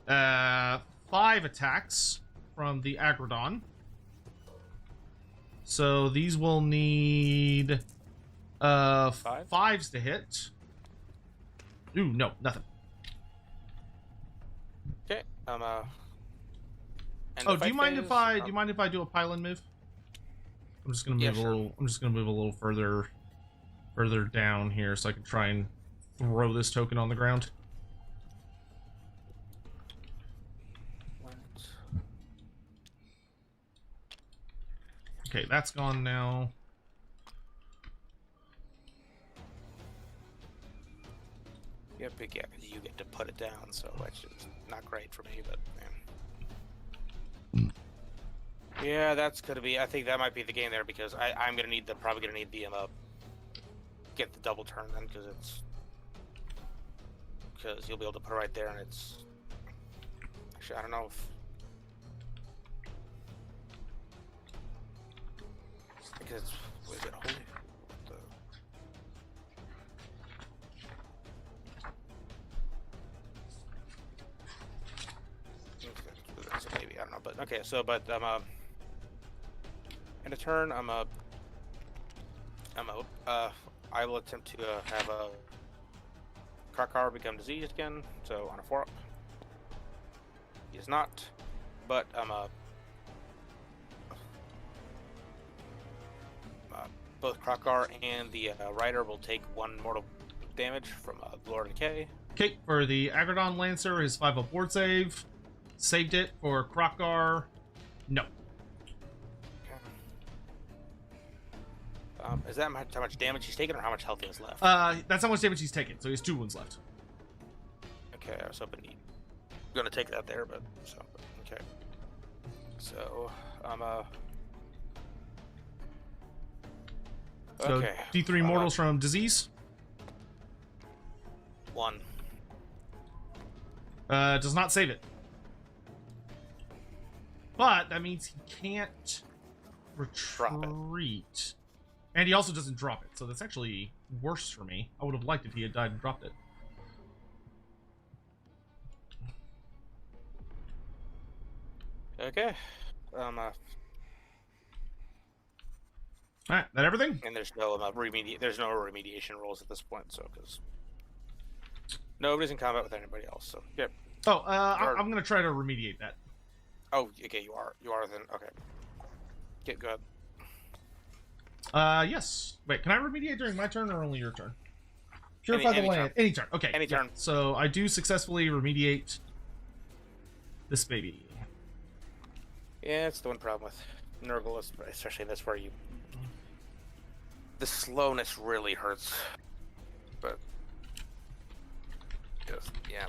5 attacks from the Agrodon. So these will need 5s to hit. Ooh, no, nothing.
Okay. And
Oh,
the
do you
fight
mind
phase,
if I do a pylon move? I'm just gonna move
Yeah,
a
sure.
little. I'm just gonna move a little further down here, so I can try and throw this token on the ground. Okay, that's gone now.
Yep, yeah, you get to put it down, so it's not great for me, but man. Yeah, that's gonna be. I think that might be the game there because I'm gonna need probably gonna need the get the double turn then, because you'll be able to put it right there, and it's actually I don't know if because was it holy? So maybe I don't know, but okay. So, but in a turn, I will attempt to have a Krakar become diseased again. So on a 4-up, he is not, but both Krakar and the Rider will take 1 mortal damage from Lord Decay.
Okay, for the Agrodon Lancer, his 5-up ward save. Saved it. For Krakar, no.
Is that how much damage he's taken, or how much health he has left?
That's how much damage he's taken, so he has 2 wounds left.
Okay, I was hoping he's gonna take that there, but so okay. So
So
okay.
D3 mortals from disease.
1.
Does not save it. But that means he can't retreat. And he also doesn't drop it, so that's actually worse for me. I would have liked if he had died and dropped it.
Okay.
Alright, that everything?
And there's no remediation rolls at this point, so because nobody's in combat with anybody else, so yeah.
Oh, I'm gonna try to remediate that.
Oh, okay, you are then. Okay. Get good.
Yes. Wait, can I remediate during my turn or only your turn? Purify the land.
turn.
Any turn. Okay.
Any turn.
So I do successfully remediate this baby.
Yeah, it's the one problem with Nurgle, especially that's where the slowness really hurts. But yeah.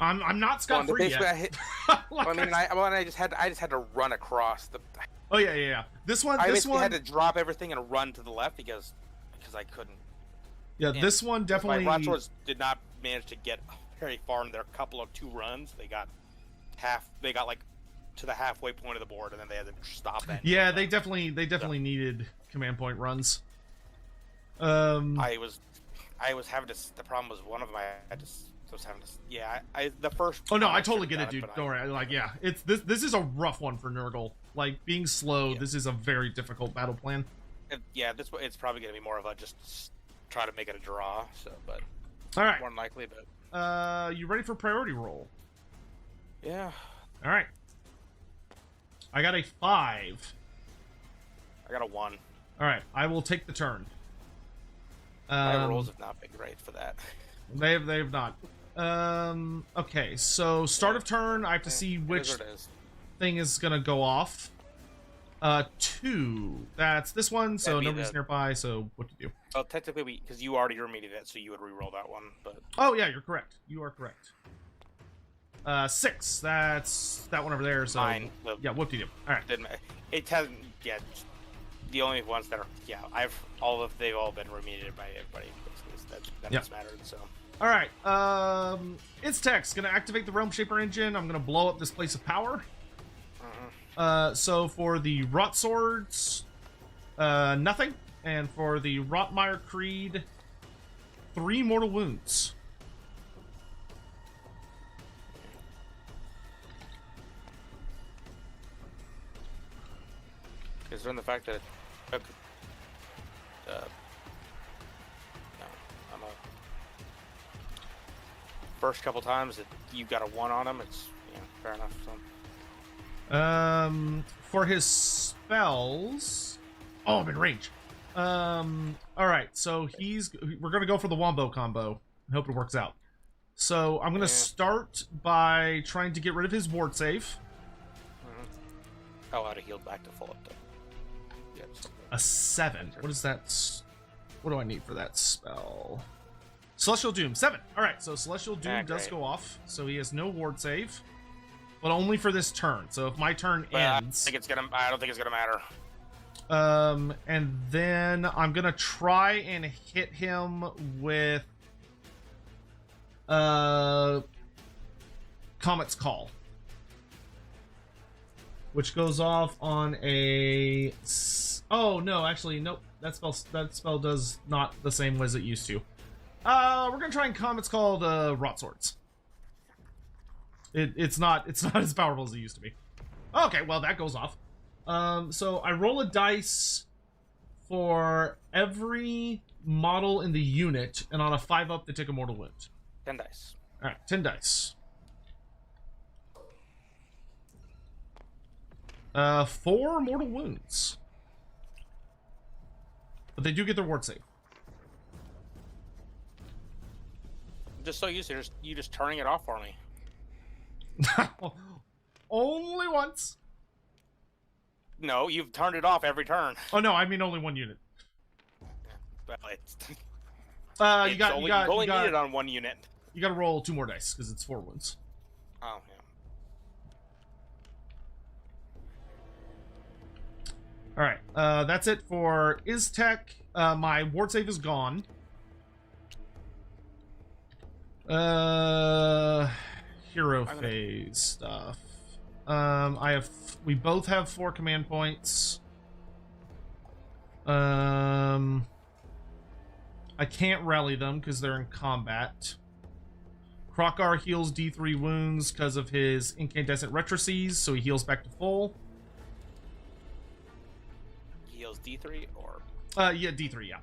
I'm not scot free yet.
I just had to run across the.
Oh yeah. This one.
I basically had to drop everything and run to the left because I couldn't.
Yeah, this one definitely.
My broadswords did not manage to get very far in their couple of 2 runs. They got like to the halfway point of the board, and then they had to stop it.
Yeah, they definitely needed command point runs.
I was having to. The problem was one of them. I was having to. Yeah, the first.
Oh no, I totally get it, dude. Don't worry. Yeah, it's this is a rough one for Nurgle. Like being slow, yeah. This is a very difficult battle plan.
Yeah, it's probably gonna be more of a just try to make it a draw. So, but
all right,
more than likely. But
you ready for priority roll?
Yeah.
All right. I got a 5.
I got a 1.
All right, I will take the turn.
My rolls have not been great for that.
They have not. Okay, so start of turn, I have to see which thing is gonna go off. 2. That's this one, so nobody's nearby. So what to do?
Well, technically, because you already remedied it, so you would re-roll that one. But
oh yeah, you're correct. You are correct. 6. That's that one over there. So yeah, whoop-de-doo. All right.
It hasn't. Yeah, the only ones that are. Yeah, they've all been remediated by everybody. That has mattered. So.
All right. It's text. Gonna activate the Realm Shaper engine. I'm gonna blow up this place of power. So for the Rot Swords, nothing, and for the Rotmire Creed, 3 mortal wounds.
Considering the fact that it took, first couple times that you got a 1 on him, it's fair enough. So.
For his spells, I'm in range. All right, so we're gonna go for the Wombo combo. I hope it works out. So I'm gonna start by trying to get rid of his ward save.
Oh, I'd have healed back to full up though.
A 7. What is that? What do I need for that spell? Celestial Doom. 7. All right, so Celestial Doom does go off, so he has no ward save, but only for this turn. So if my turn ends,
I don't think it's gonna matter.
And then I'm gonna try and hit him with Comet's Call, which goes off on a... Oh no, actually nope. That spell does not the same as it used to. We're gonna try and Comet's Call the Rot Swords. It's not as powerful as it used to be. Okay, well that goes off. So I roll a dice for every model in the unit, and on a 5-up, they take a mortal wound.
10 dice.
All right, 10 dice. 4 mortal wounds, but they do get their ward save.
I'm just so used to you just turning it off for me.
Only once.
No, you've turned it off every turn.
Oh no, I mean only one unit.
Well, it's
You
only need it on one unit.
You got to roll 2 more dice because it's 4 wounds.
Oh yeah.
All right, that's it for Iztek. My ward save is gone. Hero phase stuff. We both have 4 command points. I can't rally them because they're in combat. Krokar heals D3 wounds because of his incandescent retroces, so he heals back to full.
Heals D3 or?
Yeah, D3, yeah.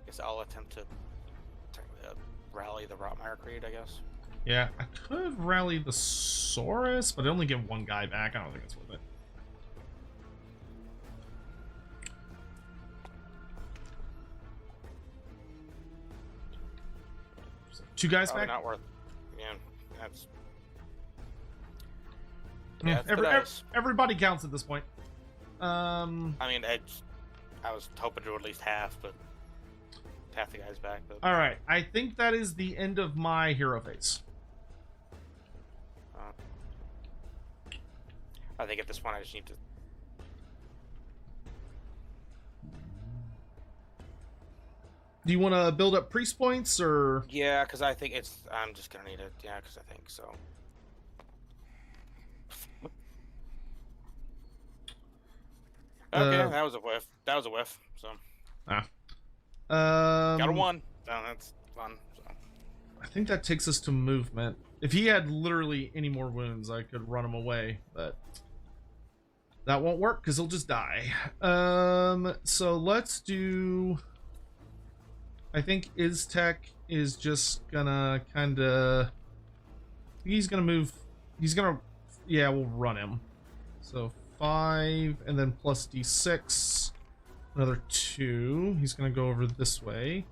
Guess I'll attempt to rally the Rotmire Creed, I guess.
Yeah, I could rally the Saurus, but I only get 1 guy back. I don't think it's worth it. So, 2 guys
Probably
back?
not worth. Yeah, that's.
Yeah,
Yeah,
everybody counts at this point.
I mean, I was hoping to at least half, but half the guys back. But...
All right, I think that is the end of my hero phase.
I think at this point I just need to.
Do you want to build up priest points or?
Yeah, because I think it's. I'm just gonna need it. Yeah, because I think so. Okay, that was a whiff. That was a whiff. So. Got a 1. So that's fun. So.
I think that takes us to movement. If he had literally any more wounds, I could run him away, but that won't work because he'll just die. So let's do. I think Iztek is just gonna kind of. He's gonna move. He's gonna. Yeah, we'll run him. So 5 and then plus D6. Another 2. He's gonna go over this way.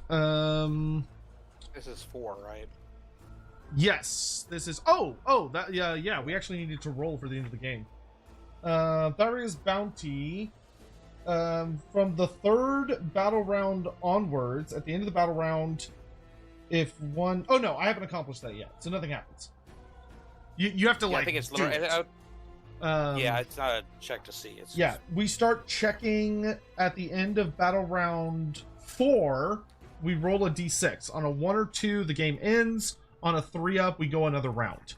This is 4, right?
Yes, this is. That yeah. We actually needed to roll for the end of the game. Tharia's bounty. From the 3rd battle round onwards, at the end of the battle round, if one. Oh no, I haven't accomplished that yet, so nothing happens. You have to
I think it's
do it.
yeah, it's not a check to see. It's
yeah,
just...
we start checking at the end of battle round 4. We roll a d6. On a 1 or 2, the game ends. On a 3-up, we go another round.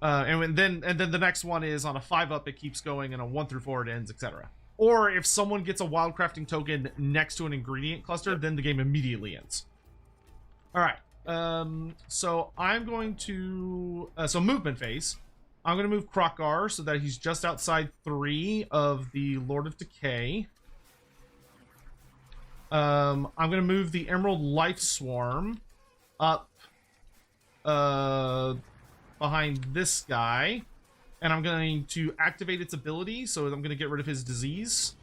And then the next one is on a 5-up, it keeps going, and a 1 through 4 it ends, etc. Or if someone gets a wildcrafting token next to an ingredient cluster, then the game immediately ends. All right. So I'm going to so movement phase. I'm going to move Krokar so that he's just outside 3 of the Lord of Decay. I'm going to move the Emerald Life Swarm up behind this guy, and I'm going to activate its ability, so I'm going to get rid of his disease.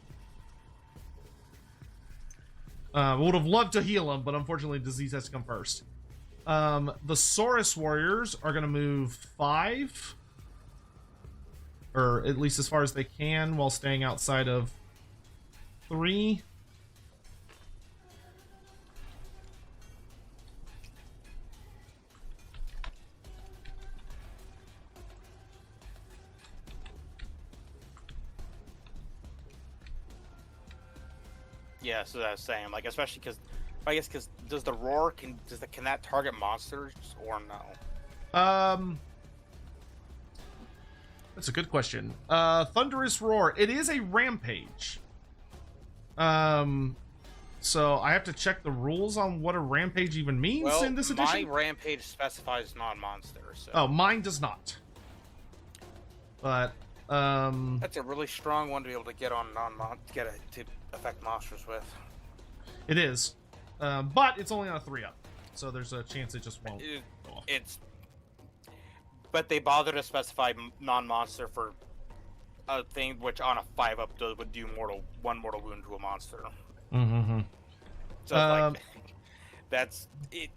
Would have loved to heal him, but unfortunately disease has to come first. The Saurus Warriors are going to move 5, or at least as far as they can, while staying outside of 3.
Yeah, so that's saying, like, especially because, I guess, because does the roar can that target monsters or no?
That's a good question. Thunderous Roar. It is a rampage. So I have to check the rules on what a rampage even means in this edition.
My rampage specifies non-monsters. So.
Oh, mine does not. But
that's a really strong one to be able to get on to affect monsters with.
It is, but it's only on a 3-up, so there's a chance it just won't.
But they bother to specify non-monster for a thing which on a 5-up would do one mortal wound to a monster.
Mm-hmm.
So like, that's it.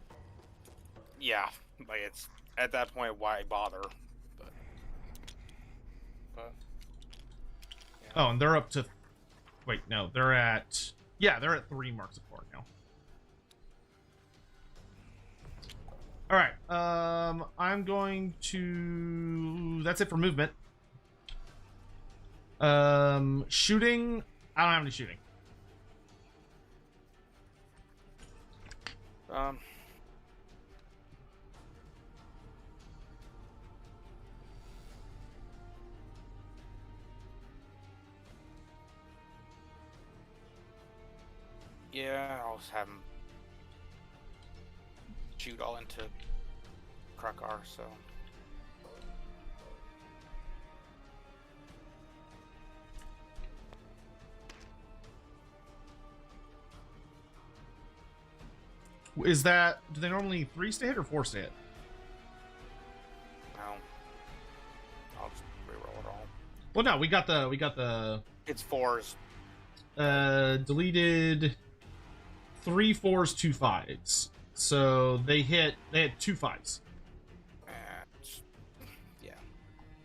Yeah, like it's at that point why bother? But yeah.
Oh, and they're up to. Wait, no, they're at. Yeah, they're at 3 marks of 4 now. All right. I'm going to. That's it for movement. Shooting. I don't have any shooting.
Yeah, I'll just have him shoot all into Krakar, so.
Is that, do they normally 3 stay hit or 4 stay hit?
No. I'll just reroll it all.
Well, no, we got the.
It's 4s.
Deleted 3 4s, 2 5s. So they had 2 5s.
Yeah.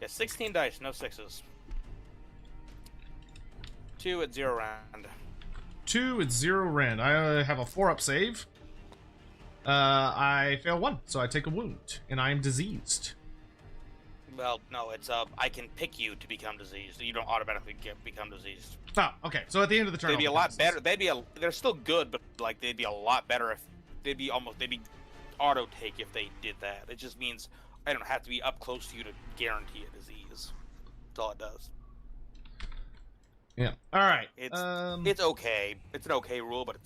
Yeah, 16 dice, no 6s. 2 at 0 rand.
2 at 0 rand. I have a 4-up save. I fail 1, so I take a wound, and I am diseased.
Well, no, it's I can pick you to become diseased. You don't automatically become diseased.
Oh, okay. So at the end of the turn,
they'd be a lot better. They're still good, but like they'd be a lot better if they'd be auto take if they did that. It just means I don't have to be up close to you to guarantee a disease. That's all it does.
Yeah. All right.
It's okay. It's an okay rule, but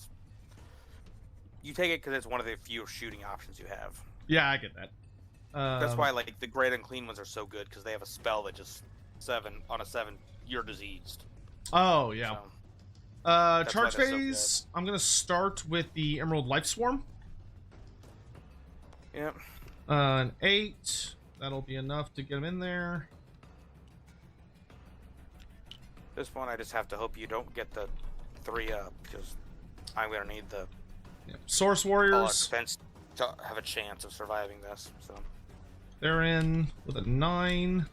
you take it because it's one of the few shooting options you have.
Yeah, I get that.
That's why like the great unclean ones are so good because they have a spell that just 7 on a 7 you're diseased.
Oh yeah. So, charge phase.
So
I'm gonna start with the Emerald Life Swarm.
Yep.
An 8. That'll be enough to get him in there.
This one I just have to hope you don't get the 3 up because I'm gonna need the
Source Warriors
expense to have a chance of surviving this. So
they're in with a 9.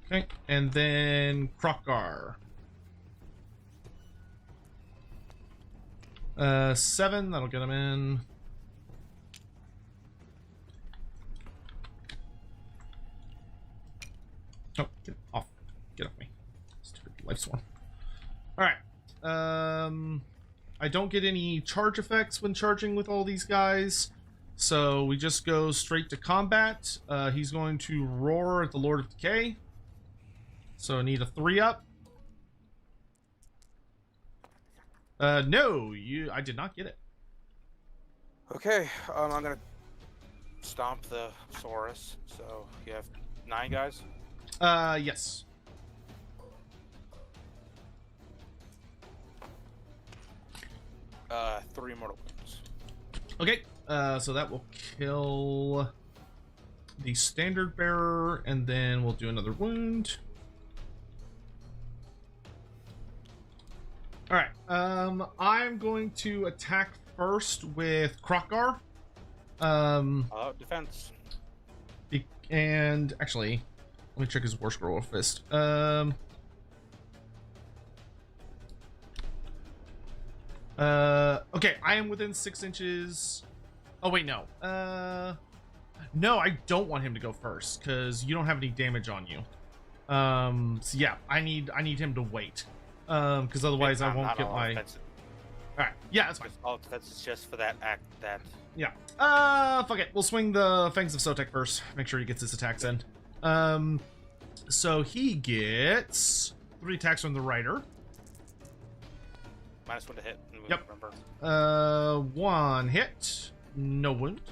Okay, and then Krokgar. 7, that'll get him in. Oh, get off. Get off me. Stupid Life Swarm. Alright. I don't get any charge effects when charging with all these guys. So we just go straight to combat. He's going to roar at the Lord of Decay. So I need a 3-up. No, I did not get it.
Okay, I'm gonna stomp the Saurus. So you have 9 guys?
Yes.
Uh, 3 mortal wounds.
Okay, so that will kill the Standard Bearer, and then we'll do another wound. Alright, I'm going to attack first with Krokgar.
Defense.
And actually, let me check his War Scroll of Fist. Okay, I am within 6 inches. Oh wait, no. No, I don't want him to go first because you don't have any damage on you. So yeah, I need him to wait. Because otherwise I won't get my. All right, yeah, that's fine.
All defense is just for that act. That.
Yeah. Fuck it. We'll swing the Fangs of Sotek first. Make sure he gets his attacks in. So he gets 3 attacks from the rider.
-1 to hit.
Yep.
Remember.
1 hit, no wound,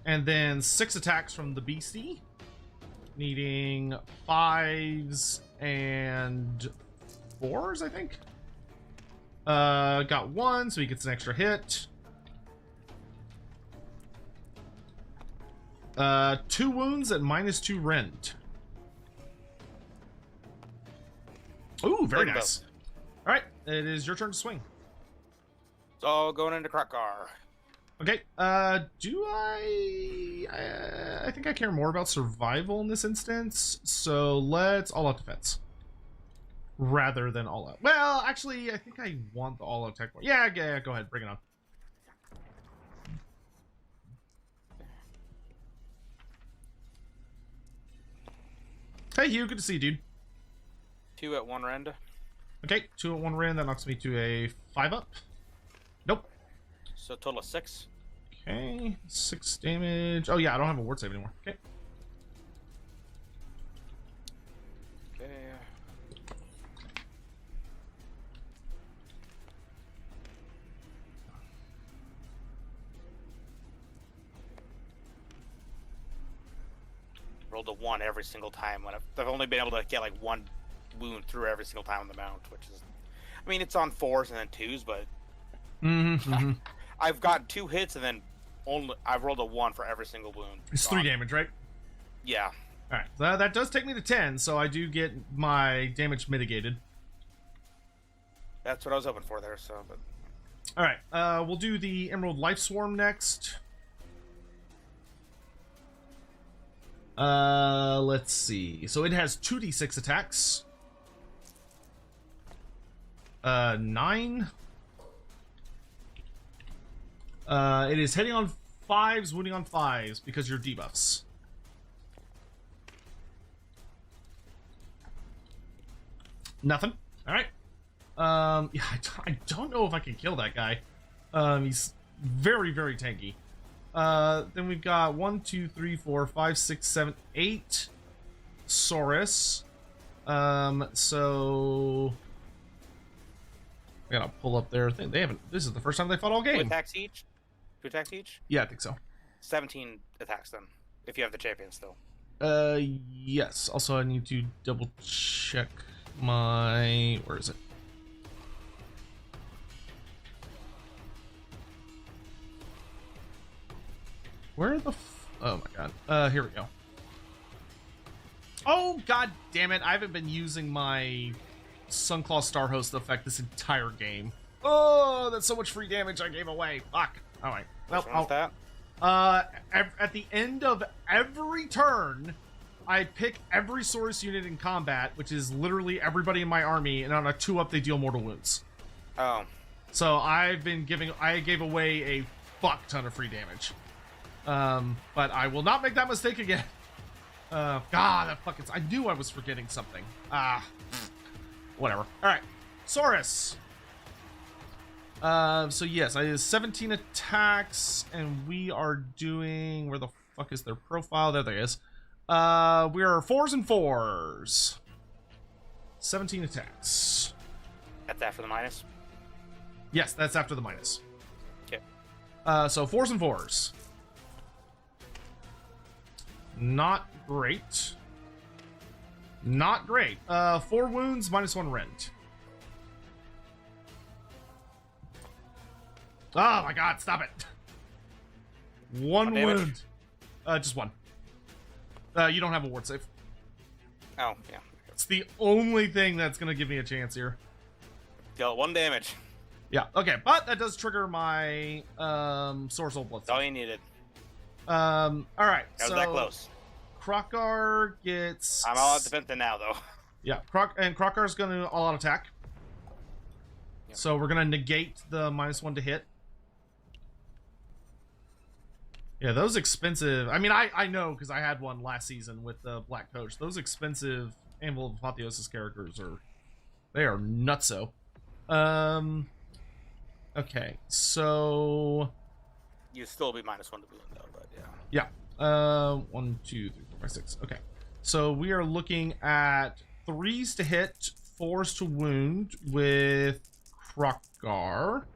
and then 6 attacks from the beastie, needing 5s and 4s, I think. Got 1, so he gets an extra hit. 2 wounds at -2 rend. Ooh, very nice. All right, it is your turn to swing.
It's all going into Krakar.
Okay, do I think I care more about survival in this instance, so let's all-out defense. Rather than all-out. Well, actually, I think I want the all-out attack more. Yeah, go ahead, bring it on. Hey, Hugh, good to see you, dude.
2 at 1 rend.
Okay, 2 at 1 rend, that knocks me to a 5 up. Nope.
So total of 6.
Okay, 6 damage. Oh yeah, I don't have a ward save anymore. Okay.
Okay. Rolled a 1 every single time. When I've only been able to get like 1 wound through every single time on the mount, which is, I mean, it's on 4s and then 2s, but I've got 2 hits and then I've rolled a 1 for every single wound.
It's 3 damage, right?
Yeah.
All right, so that does take me to 10, so I do get my damage mitigated.
That's what I was hoping for there. So, but
all right, we'll do the Emerald Life Swarm next. Let's see. So it has 2d6 attacks. 9. It is hitting on 5s, wounding on 5s because you're debuffs. Nothing. All right. Yeah, I don't know if I can kill that guy. He's very, very tanky. Then we've got 1, 2, 3, 4, 5, 6, 7, 8 Saurus. So I gotta pull up their thing. They haven't. This is the first time they fought all game.
2 attacks each. 2 attacks each.
Yeah, I think so.
17 attacks then, if you have the champion still.
Yes. Also, I need to double check my. Where is it? Where the oh my god. Here we go. Oh god damn it, I haven't been using my Sunclaw Starhost effect this entire game. Oh, that's so much free damage I gave away. Fuck. Alright. Well,
What's that?
At the end of every turn, I pick every Saurus unit in combat, which is literally everybody in my army, and on a 2-up they deal mortal wounds.
Oh.
So I gave away a fuck ton of free damage. But I will not make that mistake again. God, that fucking... I knew I was forgetting something. Whatever. Alright. Saurus. So yes, I have 17 attacks, and we are doing... Where the fuck is their profile? There they is. We are 4s and 4s. 17 attacks.
That's after the minus?
Yes, that's after the minus.
Okay.
So 4s and 4s. Not great. Not great. 4 wounds, -1 rend. Oh my god, stop it. 1 wound. Just 1. You don't have a ward save.
Oh, yeah.
It's the only thing that's going to give me a chance here.
Deal 1 damage.
Yeah, okay, but that does trigger my Source Old Blood.
That's all you needed.
Alright,
That was that close.
Krokar gets...
I'm all out defense now, though.
Yeah, Krokar's going to all-out attack.
Yep.
So we're gonna negate the -1 to hit. Yeah, those expensive. I mean, I know because I had one last season with the Black Coach. Those expensive Anvil of Apotheosis characters they are nutso. Okay, so
You'd still be -1 to wound though, but yeah.
yeah. 1, 2, 3, 4, 5, 6. Okay, so we are looking at 3s to hit, 4s to wound with Krokgar.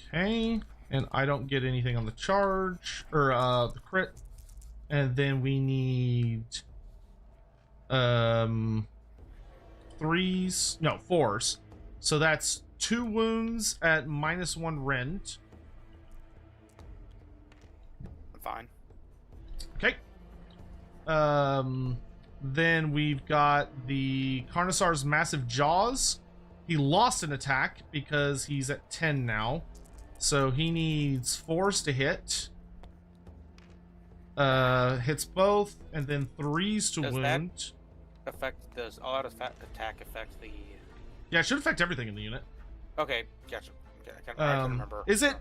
Okay, and I don't get anything on the charge or the crit, and then we need 4s. So that's 2 wounds at -1 rend.
I'm fine.
Okay. Then we've got the Carnosaur's Massive Jaws. He lost an attack because he's at 10 now. So he needs 4s to hit. Hits both, and then 3s to wound.
Does all out attack affect the...
Yeah, it should affect everything in the unit.
Okay, gotcha. Okay, I can remember.
Is it...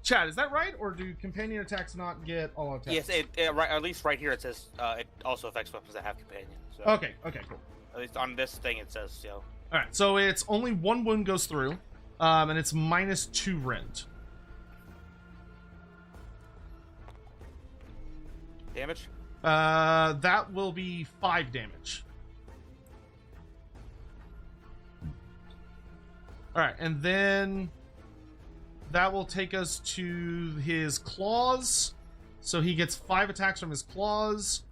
Chad, is that right? Or do companion attacks not get all attacks?
Yes, right, at least right here it says it also affects weapons that have companion. So
Okay, cool.
At least on this thing it says, so...
Alright, so it's only 1 wound goes through, and it's -2 rend.
Damage?
That will be 5 damage. Alright, and then that will take us to his claws. So he gets 5 attacks from his claws.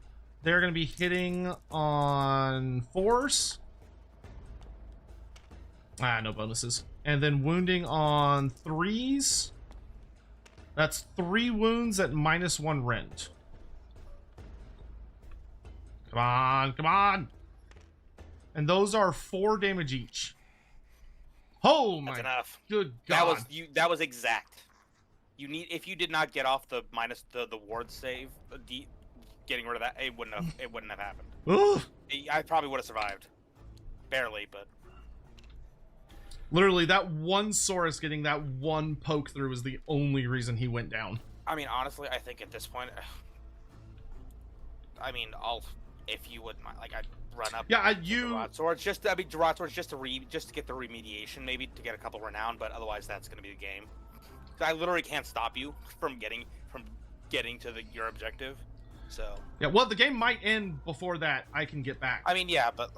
They're going to be hitting on 4s. No bonuses. And then wounding on 3s. That's 3 wounds at -1 rend. Come on. And those are 4 damage each. Oh my!
That's enough.
Good God.
That was exact. If you did not get off the the ward save, getting rid of that, it wouldn't have happened.
Ugh.
I probably would have survived, barely, but
literally that one Saurus getting that one poke through is the only reason he went down.
I mean, honestly, I think at this point, I mean, if you wouldn't mind, like, I'd run up.
Yeah,
Swords just to get the remediation, maybe to get a couple renown, but otherwise that's going to be the game. I literally can't stop you from getting to your objective. So
yeah, well, the game might end before that. I can get back.
I mean, yeah, but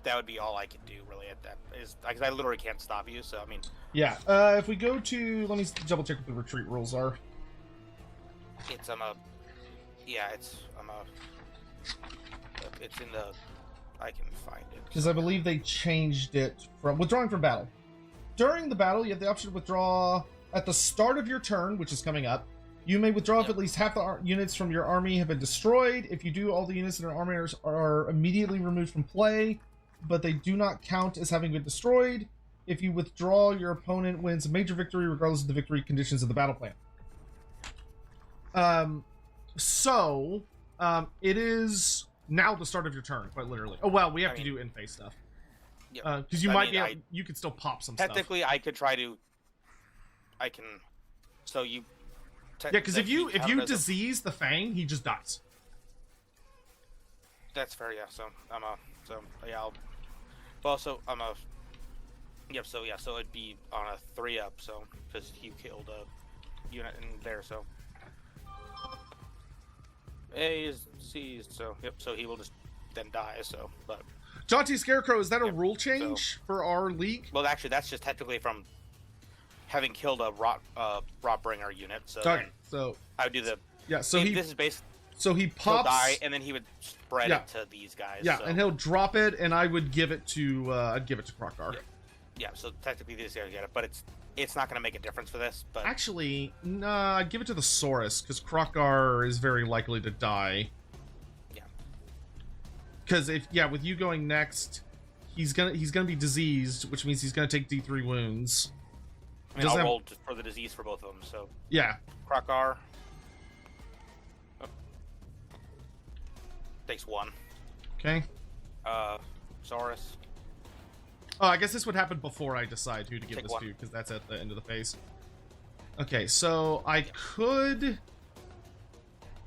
that would be all I could do really at that is because I literally can't stop you. So I mean,
yeah. If we go to, let me double check what the retreat rules are.
It's in the. I can find it
because I believe they changed it from withdrawing from battle. During the battle, you have the option to withdraw at the start of your turn, which is coming up. You may withdraw if at least half the units from your army have been destroyed. If you do, all the units in your army are immediately removed from play, but they do not count as having been destroyed. If you withdraw, your opponent wins a major victory regardless of the victory conditions of the battle plan. It is now the start of your turn, quite literally. Oh, well, we have to do in-phase stuff. Yeah. Because you could still pop some stuff.
Technically, I could try to... So you...
Yeah, because if you disease the Fang, he just dies.
That's fair, yeah. So it'd be on a 3-up, so because he killed a unit in there, so A is seized, so so he will just then die. So, but
Jaunty Scarecrow, is that a rule change for our league?
Well, actually, that's just technically from having killed a Rotbringer unit. So
okay, so
I would do the
So
this is based.
So he pops,
he'll die, and then he would spread it to these guys.
Yeah,
so.
and he'll drop it, and I would give it to Krokgar.
Yeah, so technically these guys get it, but it's not going to make a difference for this. But
actually, nah, I'd give it to the Saurus because Krokgar is very likely to die.
Yeah.
Because with you going next, he's gonna be diseased, which means he's gonna take D3 wounds.
I mean, I'll roll for the disease for both of them. So
yeah,
Krokgar takes 1.
Okay.
Saurus.
Oh, I guess this would happen before I decide who to give
Take
this
one.
to, because that's at the end of the phase. Okay, so I could...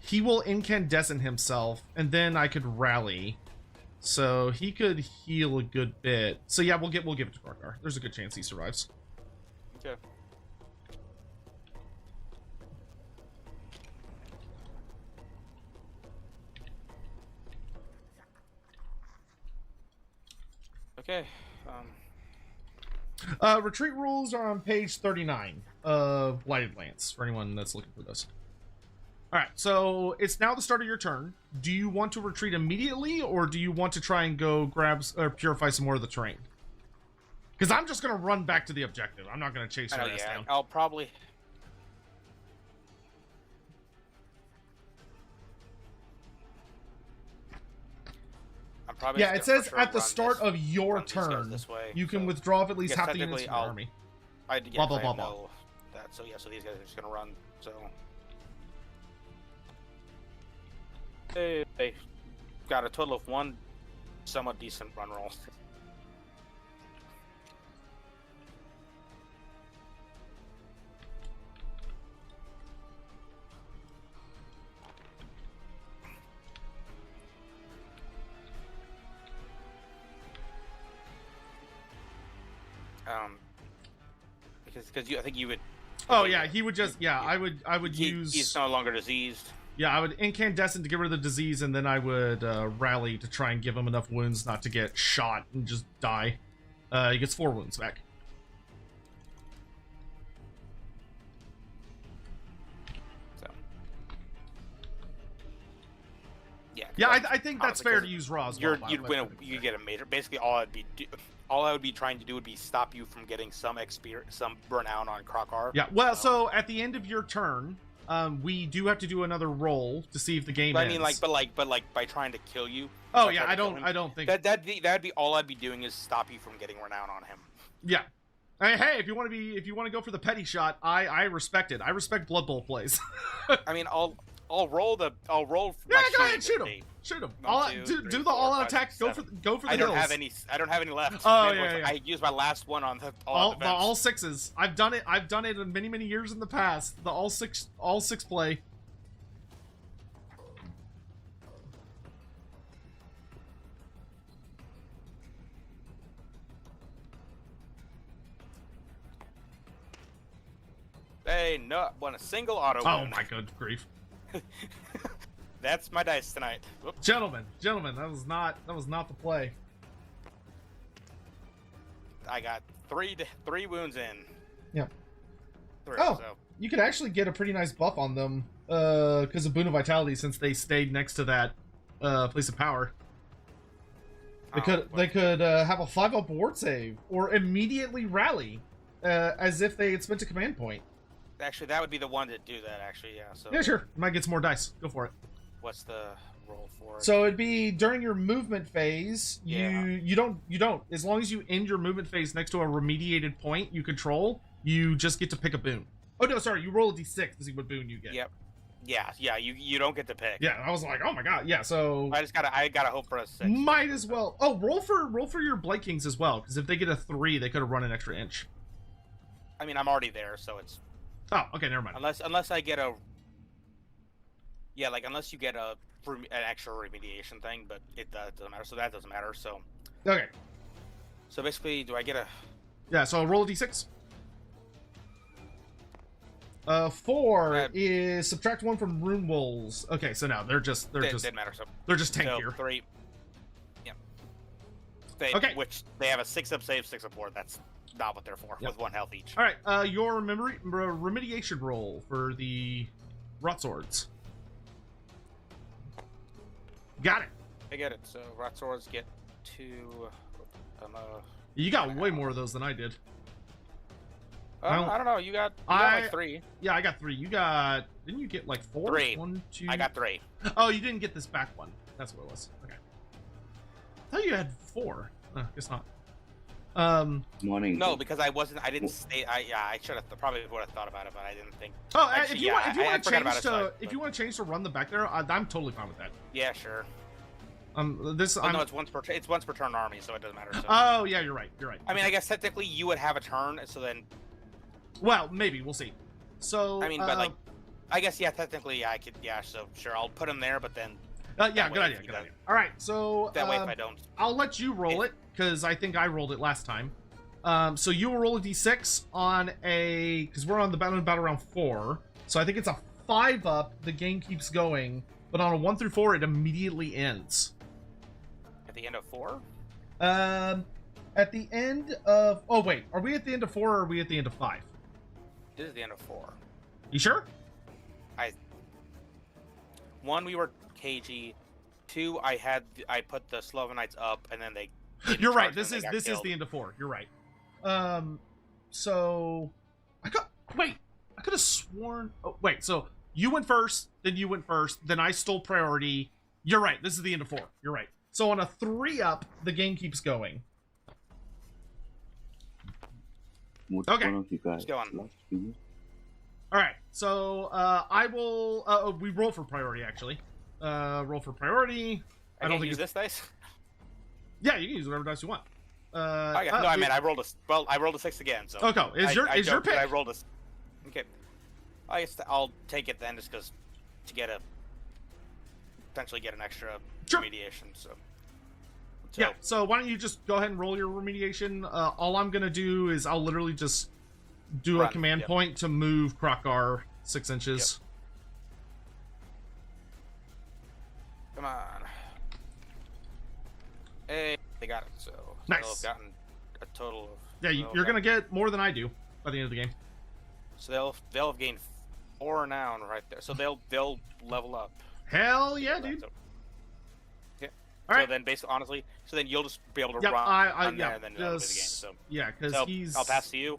He will incandescent himself, and then I could rally. So he could heal a good bit. So yeah, we'll give it to Gorgar. There's a good chance he survives.
Okay. Okay.
Retreat rules are on page 39 of Blighted Lance, for anyone that's looking for those. Alright, so it's now the start of your turn. Do you want to retreat immediately, or do you want to try and go grab or purify some more of the terrain? Because I'm just going to run back to the objective. I'm not going to chase her ass down.
I'll probably... I'm probably
Yeah, it
just gonna
says
for sure
at the
run
start
this-
of your
run these guys
turn,
this way,
you can
so-
withdraw if at least
Yes,
half the units
technically,
from your army.
I
Blah, blah, blah, blah.
know that. So yeah, so these guys are just gonna run. So they got a total of one somewhat decent run roll. Because I think you would.
Oh yeah, he would just I would use.
He's no longer diseased.
Yeah, I would incandescent to get rid of the disease, and then I would rally to try and give him enough wounds not to get shot and just die. He gets 4 wounds back.
So. Yeah.
Yeah, I think that's fair to use raw as well.
You'd win. You get a major. Basically, all I would be trying to do would be stop you from getting some experience, some burnout on Krokar.
Yeah. Well, so at the end of your turn, we do have to do another roll to see if the game ends.
I mean, but by trying to kill you.
Oh yeah, I don't think
that'd be all I'd be doing is stop you from getting renown on him.
Yeah. I mean, hey, if you want to go for the petty shot, I respect it. I respect Blood Bowl plays.
I mean, I'll roll. Yeah,
go ahead, shoot him. Shoot him. Do the all-out attack.
7.
Go for the
I don't
hills.
have any left.
Oh yeah.
I used my last one on the
all 6s. I've done it in many years in the past. The all six play.
events. Hey, no, won a single auto.
Oh
win.
my good grief.
That's my dice tonight. Whoops.
Gentlemen, that was not the play.
I got three wounds in.
Yeah.
3,
Oh,
so.
you could actually get a pretty nice buff on them because of Boon of Vitality, since they stayed next to that place of power. They could have a 5-up ward save or immediately rally as if they had spent a command point.
Actually, that would be the one to do that. Actually, yeah. So
yeah, sure. You might get some more dice. Go for it.
what's the roll for it?
So it'd be during your movement phase.
Yeah.
You don't. As long as you end your movement phase next to a remediated point you control, you just get to pick a boon. Oh no, sorry. You roll a d6 to see what boon you get.
Yep. Yeah. You don't get to pick.
Yeah, I was like, oh my god. Yeah. So
I gotta hope for a 6.
might as well. Oh, roll for your Blight Kings as well, because if they get a 3, they could have run an extra inch.
I mean, I'm already there, so it's.
Oh, okay, never mind.
Unless I get a. Yeah, like unless you get an extra remediation thing, but it doesn't matter. So that doesn't matter. So.
Okay.
So basically, do I get a?
Yeah. So roll a d6. 4 is subtract 1 from rune rolls. Okay, so now they're just
didn't matter. So
they're just tankier.
3. Yeah.
Okay.
Which they have a 6-up save, 6-up ward. That's not what they're for.
Yep.
With 1 health each.
All right. Your remediation roll for the rot swords. Got it.
I get it. So rot swords get 2.
You got way more of those than I did.
I don't know. You got like 3.
Yeah, I got 3. You got... Didn't you get like 4?
3.
1, 2...
I got 3.
Oh, you didn't get this back one. That's what it was. Okay. I thought you had 4. Guess not.
Morning.
No, because I didn't stay. I should have probably would have thought about it, but I didn't think.
Oh,
Actually,
if you want to change
it,
if you want to change to run the back there, I'm totally fine with that.
Yeah, sure. No, it's once per turn army, so it doesn't matter. So.
Oh yeah, you're right.
I mean, I guess technically you would have a turn, so then.
Well, maybe we'll see. So
I mean, but like, I guess yeah, technically I could. Yeah, so sure, I'll put him there, but then.
Yeah, good idea. Good idea. All right, so
that way if I don't,
I'll let you roll it because I think I rolled it last time. So you will roll a d6 on a because we're on the battle round 4. So I think it's a 5 up. The game keeps going, but on a 1 through 4, it immediately ends.
At the end of 4?
At the end of... Oh, wait. Are we at the end of 4 or are we at the end of 5?
This is the end of 4.
You sure?
1, we were KG. 2, I put the Slovenites up, and then they...
You're right. This is the end of 4. You're right. So... I could have sworn... Oh, wait. So you went first, then you went first, then I stole priority. You're right. This is the end of 4. You're right. So on a 3 up, the game keeps going. Okay.
Let's go on.
All right. So I will. We roll for priority actually. Roll for priority.
I don't think use this dice.
Yeah, you can use whatever dice you want.
Okay. No, I mean I rolled a 6 again. So.
Okay. Is your pick?
I rolled a. Okay. I guess I'll take it then, just because to potentially get an extra remediation. So.
Yeah, so why don't you just go ahead and roll your remediation. All I'm going to do is I'll literally just do a command point to move Krokar 6 inches.
Come on. Hey, they got it, so
nice.
They'll have gotten a total of...
Yeah, you're going to get more than I do by the end of the game.
So they'll have gained 4 now right there. So they'll level up.
Hell yeah, dude.
All right. So then, basically, honestly, then you'll just be able to run there and then move the game. So
yeah, because
I'll pass to you.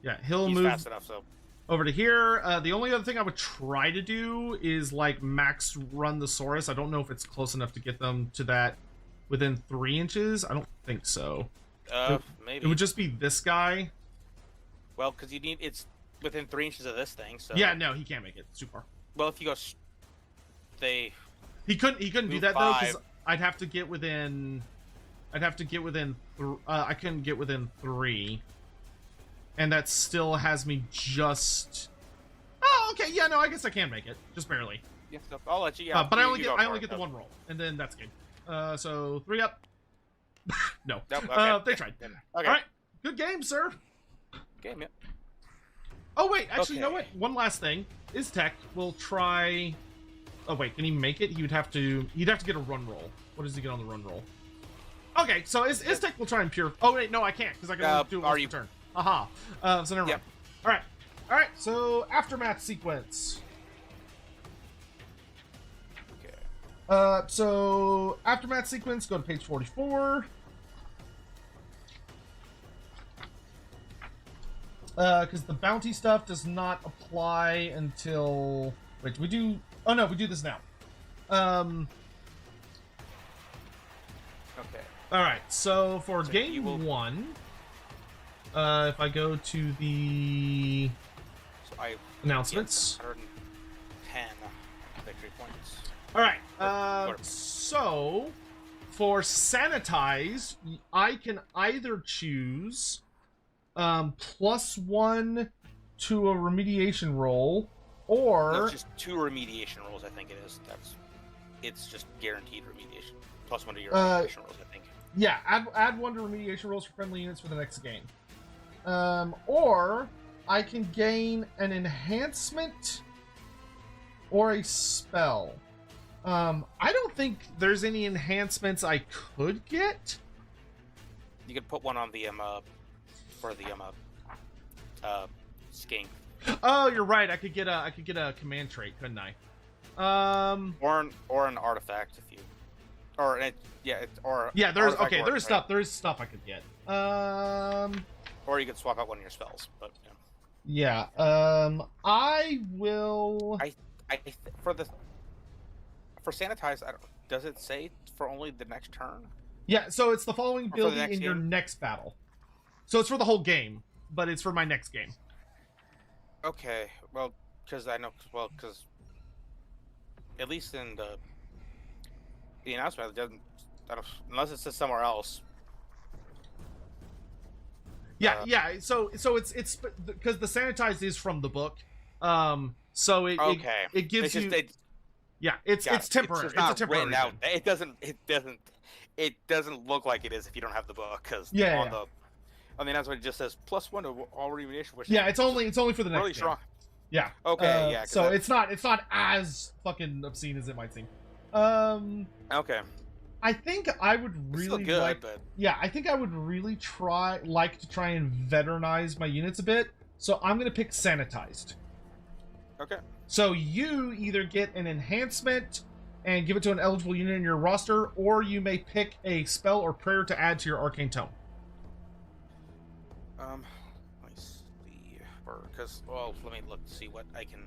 Yeah, he'll
he's
move
fast enough. So
over to here. The only other thing I would try to do is like max run the Saurus. I don't know if it's close enough to get them to that within 3 inches. I don't think so.
Maybe
it would just be this guy.
Well, because it's within 3 inches of this thing. So
yeah, no, he can't make it. It's too far.
Well, if you go,
he couldn't do that
5.
though because I'd have to get within. I couldn't get within 3, and that still has me just. Oh, okay. Yeah, no, I guess I can make it, just barely.
Yeah, so I'll let you. Yeah,
but I only get the 1 roll, and then that's good. So 3 up. No.
Nope, okay.
They tried.
Okay.
All right. Good game, sir.
Game, yeah.
Oh wait, actually, you know what? One last thing. Tech will try. Oh wait, can he make it? He'd have to get a run roll. What does he get on the run roll? Okay, so Tech will try and pure. Oh wait, no, I can't because I can only do it once per turn. Aha. So never mind. All right. So aftermath sequence.
Okay.
So aftermath sequence. Go to page 44. Because the bounty stuff does not apply until. Wait, we do. Oh no, we do this now.
Okay.
All right. So for game 1, if I go to the announcements,
110 victory points.
All right. So for sanitize, I can either choose +1 to a remediation roll. Or
no, it's just 2 remediation rolls, I think it is. It's just guaranteed remediation. +1 to your remediation rolls, I think.
Yeah, add 1 to remediation rolls for friendly units for the next game. Or I can gain an enhancement or a spell. I don't think there's any enhancements I could get.
You could put 1 on the for the skink.
Oh, you're right. I could get a command trait, couldn't I?
Or an artifact if you,
There's stuff I could get.
Or you could swap out 1 of your spells, but
yeah. I will.
For sanitize, does it say for only the next turn?
Yeah. So it's the following ability in your next battle. So it's for the whole game, but it's for my next game.
Okay, well, because at least in the the announcement. It doesn't. Unless it says somewhere else.
Yeah, yeah. So it's because the sanitized is from the book. So
Okay.
it gives
it's
you.
Just,
yeah, it's temporary.
It's not
a temporary
written out.
thing.
It doesn't look like it is if you don't have the book, because on the announcement it just says +1 to all remediation. Which
yeah, it's only for the next.
Really strong.
Yeah.
Okay. Yeah.
So it's not as fucking obscene as it might seem.
Okay.
I think I would really I think I would really like to try and veteranize my units a bit. So I'm gonna pick sanitized.
Okay.
So you either get an enhancement and give it to an eligible unit in your roster, or you may pick a spell or prayer to add to your arcane tome.
Let me see, let me look to see what I can.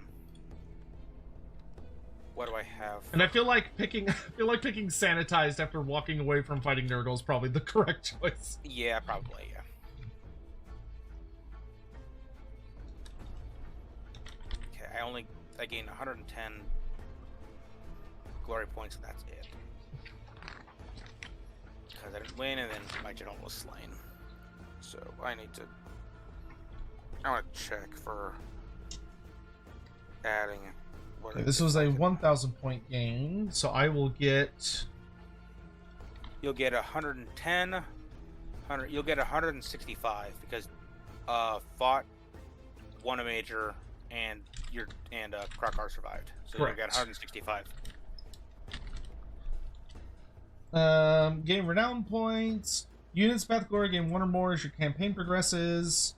What do I have?
And I feel like picking sanitized after walking away from fighting Nurgle is probably the correct choice.
Yeah, probably. Yeah. Okay, I gain 110 glory points, and that's it. Because I didn't win, and then my general was slain. So I want to check for adding.
Okay, this was a 1,000 point gain, so I will get.
You'll get 110. You'll get 165 because fought, won a major, and Krakar survived. So
correct.
You'll get 165.
Gain renown points. Units Path Glory gain 1 or more as your campaign progresses.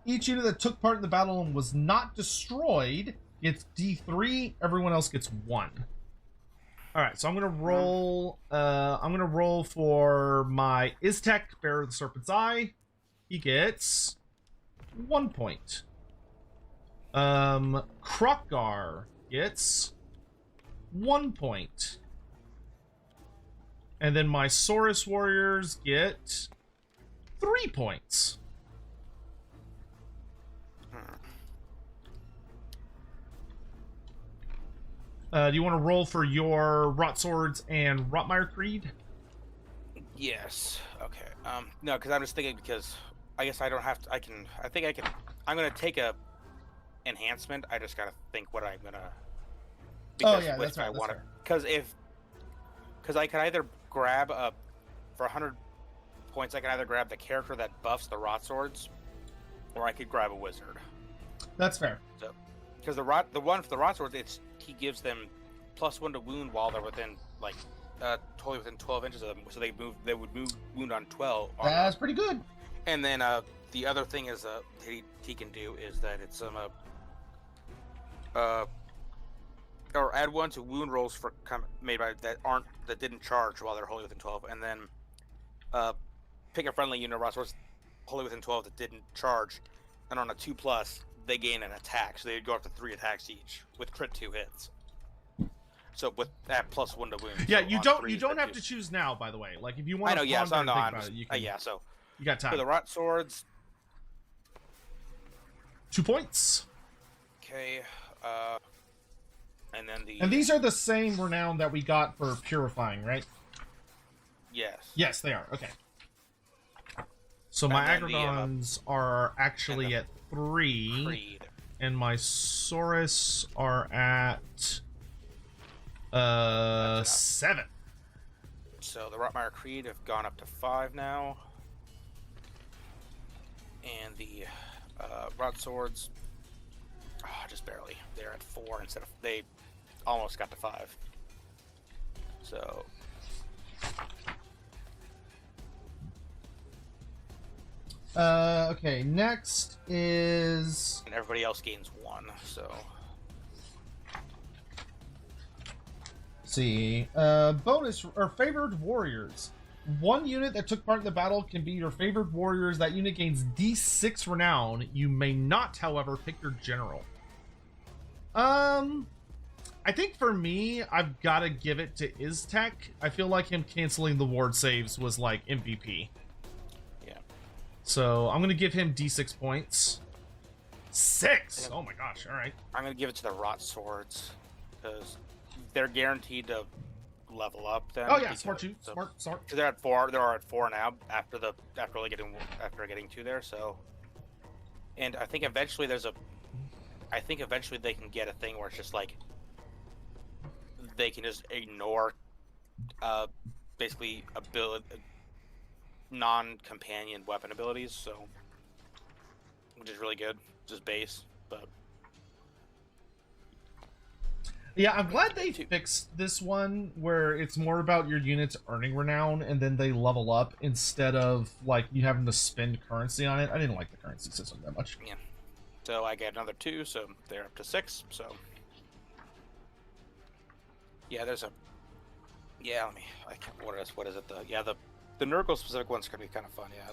Each unit that took part in the battle and was not destroyed gets D3. Everyone else gets 1. All right, so I'm gonna roll. I'm gonna roll for my Iztek, Bearer of the Serpent's Eye. He gets 1 point. Krokgar gets 1 point. And then my Saurus warriors get 3 points. Do you want to roll for your Rot Swords and Rotmire Creed?
Yes. Okay. No, because I'm just thinking because I guess I don't have to. I think I can. I'm gonna take a enhancement. I just gotta think what I'm gonna.
Oh yeah, that's right.
Because I can either grab for 100 points. I can either grab the character that buffs the Rot Swords, or I could grab a wizard.
That's fair.
So, because the one for the Rot Swords, he gives them +1 to wound while they're within totally within 12 inches of them. So they would move wound on 12.
That's pretty good.
And then the other thing is he can do is that it's or add 1 to wound rolls for made by that didn't charge while they're wholly within 12, and then pick a friendly unit Rot Swords wholly within 12 that didn't charge, and on a 2+, they gain an attack, so they'd go up to 3 attacks each with crit 2 hits. So with that +1 to wound.
Yeah,
so
you don't have to choose now. By the way, like if you want.
I know. Yeah, so
think about it, you can,
so
you got time.
For the Rot Swords.
2 points.
Okay. And then
And these are the same renown that we got for purifying, right?
Yes.
Yes, they are. Okay. So my Agrodons are actually at 3,
Creed.
and my Saurus are at 7.
So the Rotmire Creed have gone up to 5 now, and the Rot Swords, just barely. They're at 4 instead of they almost got to 5. So.
Okay, next is...
And everybody else gains 1, so...
Let's see. Bonus, or favored warriors. 1 unit that took part in the battle can be your favored warriors. That unit gains D6 renown. You may not, however, pick your general. I think for me, I've got to give it to Iztek. I feel like him canceling the ward saves was like MVP. So I'm going to give him D6 points. 6? Oh my gosh, alright.
I'm going to give it to the Rot Swords, because they're guaranteed to level up then.
Oh yeah, smart. Smart.
Because they're at 4. They're at 4 now after getting 2 there. So, and I think eventually they can get a thing where it's just like they can just ignore, basically non-companion weapon abilities. So, which is really good, just base, but.
Yeah, I'm glad they fixed this one where it's more about your units earning renown and then they level up instead of like you having to spend currency on it. I didn't like the currency system that much.
Yeah. So I get another 2, so they're up to 6. So yeah, there's a what is it? The Nurgle specific one's gonna be kind of fun. Yeah,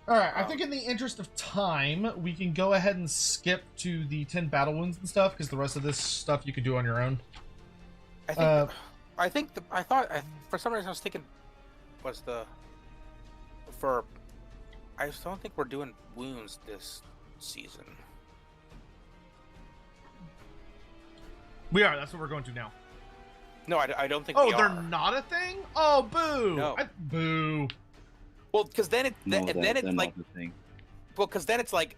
All right, I think in the interest of time, we can go ahead and skip to the 10 battle wounds and stuff, because the rest of this stuff you can do on your own.
I thought for some reason I was thinking, I just don't think we're doing wounds this season.
We are. That's what we're going to now.
No, I don't think.
Oh, they're not a thing. Oh, boo!
No.
Boo.
Well, because then it's like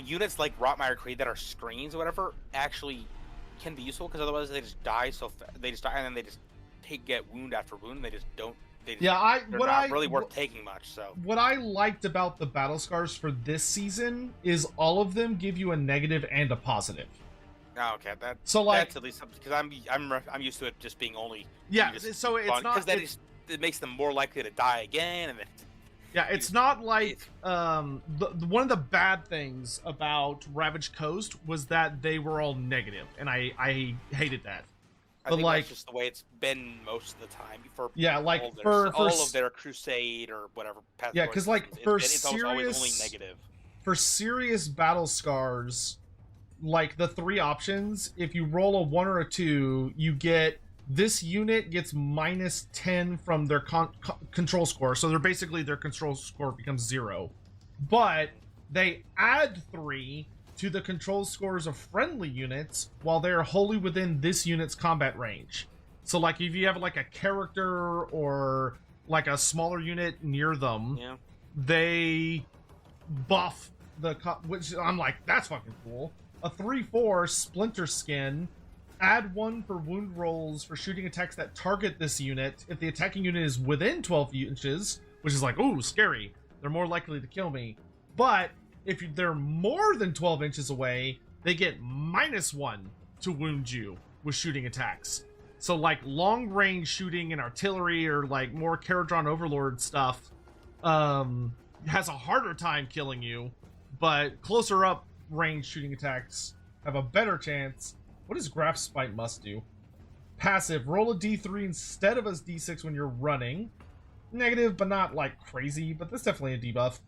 units like Rotmire Creed that are screens or whatever actually can be useful, because otherwise they just die they just die and then they just get wound after wound. And they just don't. They're not really worth taking much. So
what I liked about the battle scars for this season is all of them give you a negative and a positive.
Oh, okay. That's at least something, because I'm used to it just being only.
Yeah. So it's not
because it makes them more likely to die again, and then.
Yeah, it's not like one of the bad things about Ravaged Coast was that they were all negative, and I hated that.
I think that's just the way it's been most of the time for all of their Crusade or whatever.
Yeah, because it's always only negative. For serious battle scars, like the 3 options, if you roll a 1 or a 2, you get. This unit gets -10 from their control score, so their control score becomes 0. But they add 3 to the control scores of friendly units while they are wholly within this unit's combat range. So, like, if you have like a character or like a smaller unit near them, they buff which I'm like, that's fucking cool. A 3/4 Splinter Skin. Add 1 for wound rolls for shooting attacks that target this unit if the attacking unit is within 12 inches, which is like, ooh, scary. They're more likely to kill me. But if they're more than 12 inches away, they get -1 to wound you with shooting attacks. So like long range shooting and artillery or like more Caradron Overlord stuff has a harder time killing you, but closer up range shooting attacks have a better chance. What does Graph Spite must do? Passive, roll a d3 instead of a d6 when you're running. Negative, but not like crazy, but that's definitely a debuff.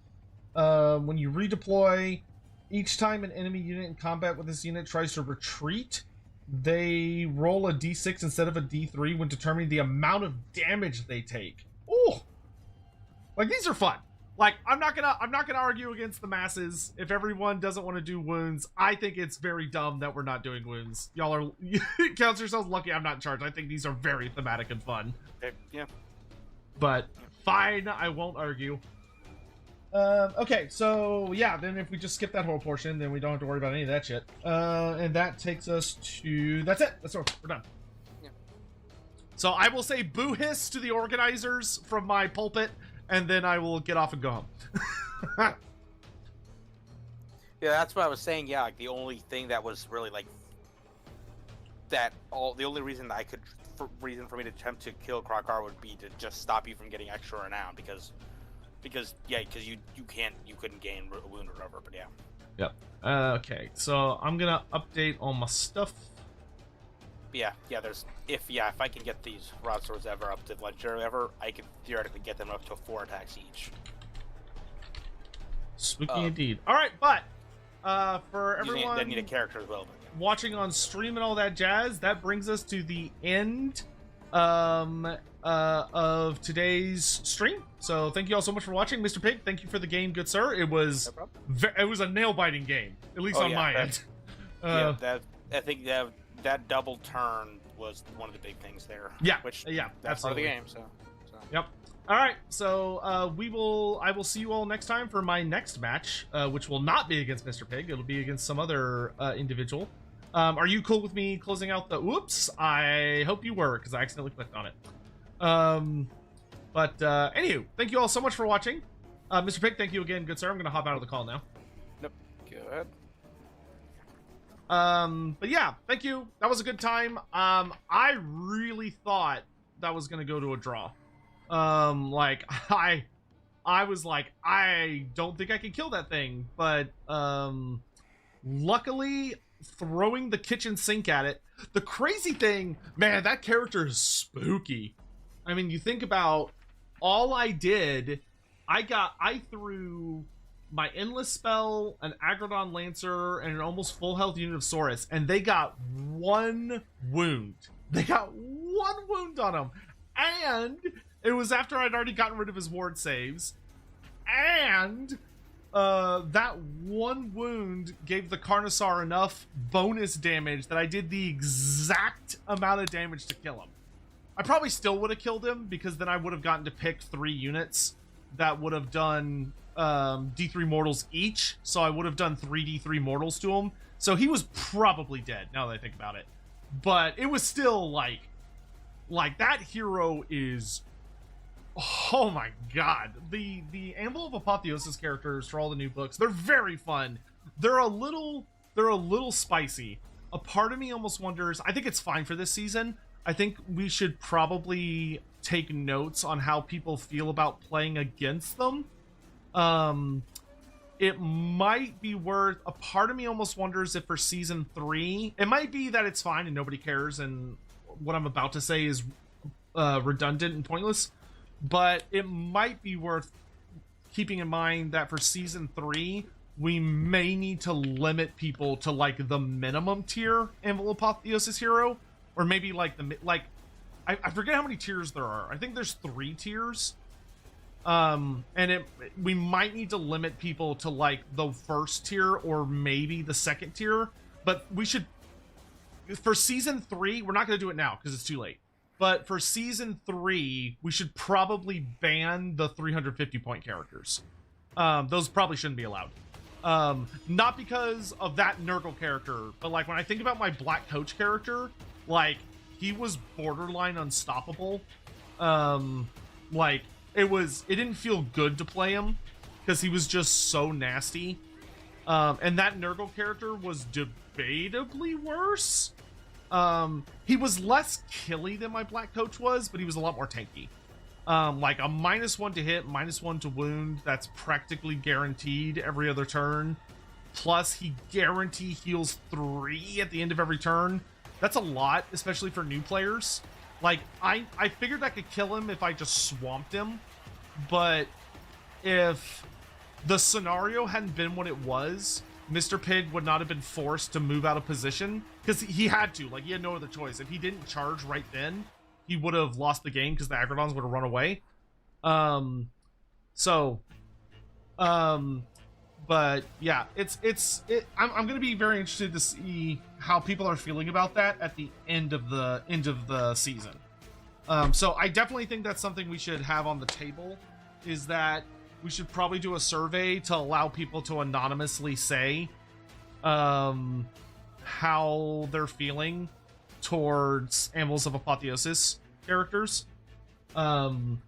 When you redeploy, each time an enemy unit in combat with this unit tries to retreat, they roll a d6 instead of a d3 when determining the amount of damage they take. Ooh! Like, these are fun. Like, I'm not gonna argue against the masses. If everyone doesn't want to do wounds, I think it's very dumb that we're not doing wounds. Y'all are count yourselves lucky I'm not in charge. I think these are very thematic and fun.
Yeah.
But fine, I won't argue. Okay, so yeah, then if we just skip that whole portion, then we don't have to worry about any of that shit. And that takes us to that's it. That's all. We're done.
Yeah.
So I will say boo hiss to the organizers from my pulpit. And then I will get off and go home.
Yeah, that's what I was saying. Yeah, like the only thing that was really like the only reason for me to attempt to kill Krokar would be to just stop you from getting extra renown because you couldn't gain a wound or whatever. But yeah.
Yep. Okay, so I'm gonna update all my stuff.
Yeah. If I can get these rod swords ever up to legendary ever, I could theoretically get them up to 4 attacks each.
Spooky indeed. All right, but for everyone
that need a character as well.
Watching on stream and all that jazz, that brings us to the end of today's stream. So thank you all so much for watching, Mr. Pig. Thank you for the game, good sir. It was it was a nail biting game, at least on my end.
I think that double turn was one of the big things there.
Yeah,
which
yeah,
that's part of the
absolutely.
game. So.
Yep. All right, so I will see you all next time for my next match, which will not be against Mr. Pig. It'll be against some other individual. Are you cool with me closing out the? Whoops! I hope you were, because I accidentally clicked on it. But anywho, thank you all so much for watching. Mr. Pig, thank you again, good sir. I'm gonna hop out of the call now.
Nope. Go ahead.
But yeah, thank you. That was a good time. I really thought that was gonna go to a draw. Like I was like, I don't think I can kill that thing, but luckily throwing the kitchen sink at it. The crazy thing, man, that character is spooky. I mean, you think about all I did, I threw my Endless Spell, an Agrodon Lancer, and an almost full health unit of Saurus, and they got one wound. They got one wound on him. And it was after I'd already gotten rid of his ward saves. And that one wound gave the Carnosaur enough bonus damage that I did the exact amount of damage to kill him. I probably still would have killed him, because then I would have gotten to pick 3 units that would have done D3 mortals each. So I would have done 3 D3 mortals to him. So he was probably dead, now that I think about it. But it was still like that hero is, oh my god. The Anvil of Apotheosis characters for all the new books, they're very fun. They're a little spicy. A part of me almost wonders, I think it's fine for this season. I think we should probably take notes on how people feel about playing against them. It might be worth, a part of me almost wonders if for season 3, it might be that it's fine and nobody cares and what I'm about to say is redundant and pointless, but it might be worth keeping in mind that for season 3, we may need to limit people to like the minimum tier Anvil Apotheosis hero, or maybe like I forget how many tiers there are. I think there's 3 tiers. And we might need to limit people to like the first tier or maybe the second tier, but we should, for season 3, we're not going to do it now because it's too late. But for season 3, we should probably ban the 350 point characters. Those probably shouldn't be allowed. Not because of that Nurgle character, but like when I think about my Black Coach character, like he was borderline unstoppable. Like it didn't feel good to play him because he was just so nasty. And that Nurgle character was debatably worse. He was less killy than my Black Coach was, but he was a lot more tanky. Like a -1 to hit, -1 to wound, that's practically guaranteed every other turn. Plus he guarantee heals 3 at the end of every turn. That's a lot, especially for new players. Like, I figured I could kill him if I just swamped him, but if the scenario hadn't been what it was, Mr. Pig would not have been forced to move out of position, because he had to, like, he had no other choice. If he didn't charge right then, he would have lost the game because the Agrodons would have run away. But yeah, I'm gonna be very interested to see how people are feeling about that at the end of the season. So I definitely think that's something we should have on the table, is that we should probably do a survey to allow people to anonymously say how they're feeling towards Anvils of Apotheosis characters. Because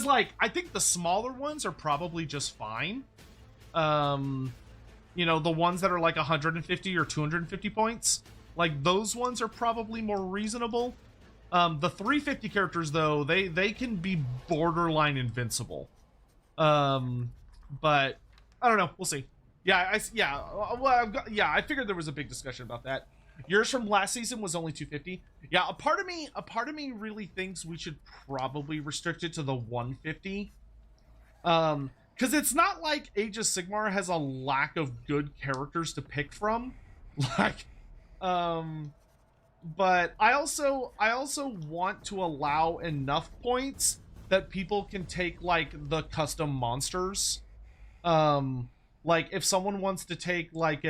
like I think the smaller ones are probably just fine. You know, the ones that are like 150 or 250 points, like those ones are probably more reasonable. The 350 characters though, they can be borderline invincible. But I don't know, we'll see. I figured there was a big discussion about that. Yours from last season was only 250. Yeah, a part of me really thinks we should probably restrict it to the 150. Because it's not like Age of Sigmar has a lack of good characters to pick from. Like, but I also want to allow enough points that people can take like the custom monsters. Like if someone wants to take like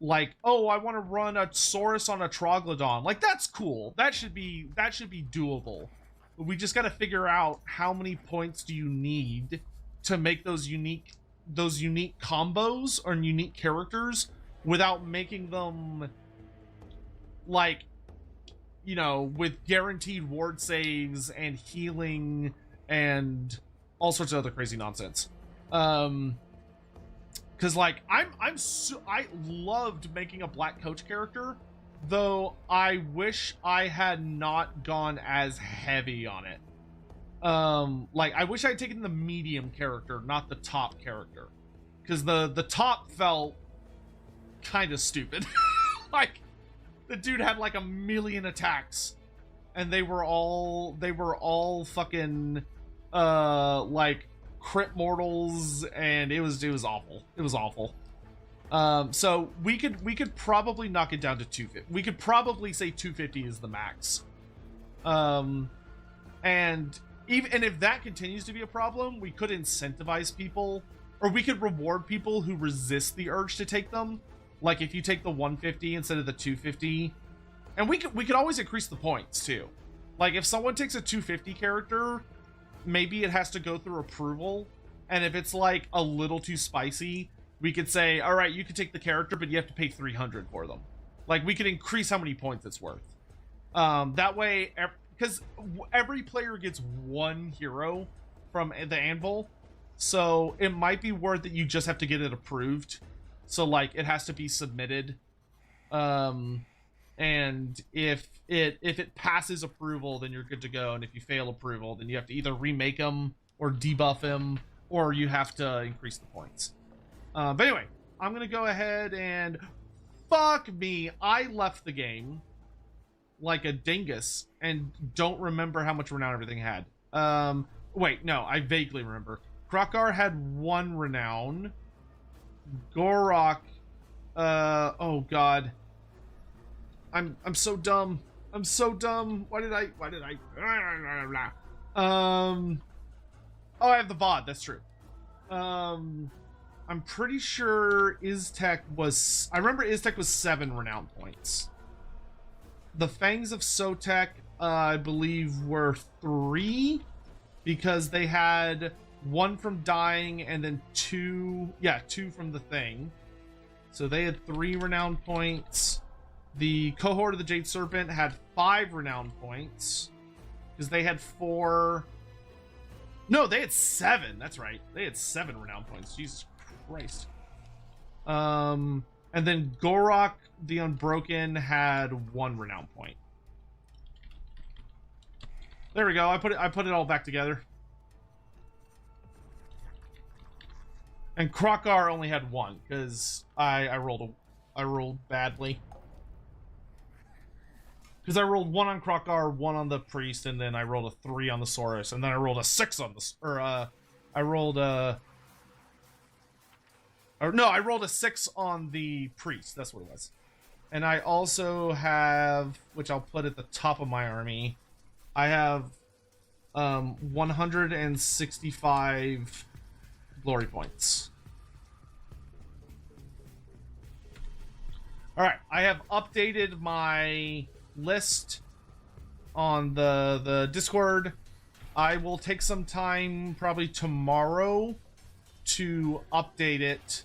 like, oh, I want to run a Saurus on a Troglodyte. Like, that's cool. That should be doable. But we just got to figure out how many points do you need to make those unique combos or unique characters without making them, like, you know, with guaranteed ward saves and healing and all sorts of other crazy nonsense. Because, like, I loved making a Black Coach character, though I wish I had not gone as heavy on it. Like, I wish I had taken the medium character, not the top character. Because the top felt kind of stupid. Like, the dude had like 1 million attacks, and they were all fucking like crit mortals, and it was awful. It was awful. So we could probably knock it down to 250. We could probably say 250 is the max. And if that continues to be a problem, we could incentivize people, or we could reward people who resist the urge to take them. Like, if you take the 150 instead of the 250, and we could always increase the points too. Like, if someone takes a 250 character, maybe it has to go through approval, and if it's like a little too spicy, we could say, all right, you can take the character, but you have to pay 300 for them. Like, we could increase how many points it's worth. That way, because every player gets one hero from the anvil, so it might be worth that you just have to get it approved. So, like, it has to be submitted. And if it passes approval, then you're good to go. And if you fail approval, then you have to either remake him or debuff him, or you have to increase the points. But anyway, I'm going to go ahead and... Fuck me, I left the game like a dingus and don't remember how much renown everything had. Wait, no, I vaguely remember. Krokar had 1 renown. Gorok, oh god, I'm so dumb. I'm so dumb. Why did I? Oh, I have the VOD. That's true. I'm pretty sure Iztek was. I remember Iztek was 7 renown points. The Fangs of Sotek, I believe, were 3 because they had 1 from dying, and then 2 from the thing. So they had 3 renown points. The cohort of the Jade Serpent had 5 renown points because they had 4. No, they had 7. That's right. They had 7 renown points. Jesus Christ. And then Gorok the Unbroken had 1 renown point. There we go. I put it all back together. And Krokar only had 1 because I rolled badly. Because I rolled 1 on Krokar, 1 on the priest, and then I rolled a 3 on the Saurus, and then I rolled a 6 on the I rolled a 6 on the priest. That's what it was. And I also have, which I'll put at the top of my army, I have 165 glory points. Alright, I have updated my list on the Discord. I will take some time, probably tomorrow, to update it.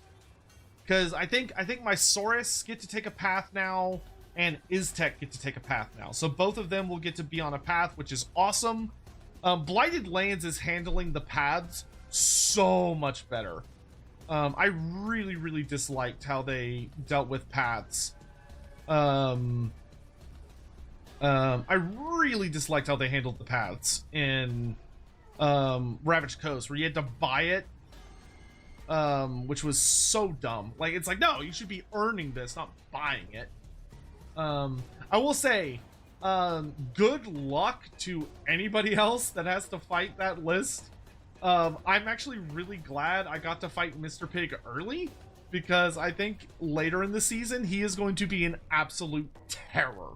Because I think my Saurus get to take a path now, and Iztek get to take a path now. So both of them will get to be on a path, which is awesome. Blighted Lands is handling the paths so much better. I really disliked how they dealt with paths. I really disliked how they handled the paths in Ravaged Coast, where you had to buy it, which was so dumb. Like, it's like, no, you should be earning this, not buying it. I will say, good luck to anybody else that has to fight that list. I'm actually really glad I got to fight Mr. Pig early, because I think later in the season he is going to be an absolute terror.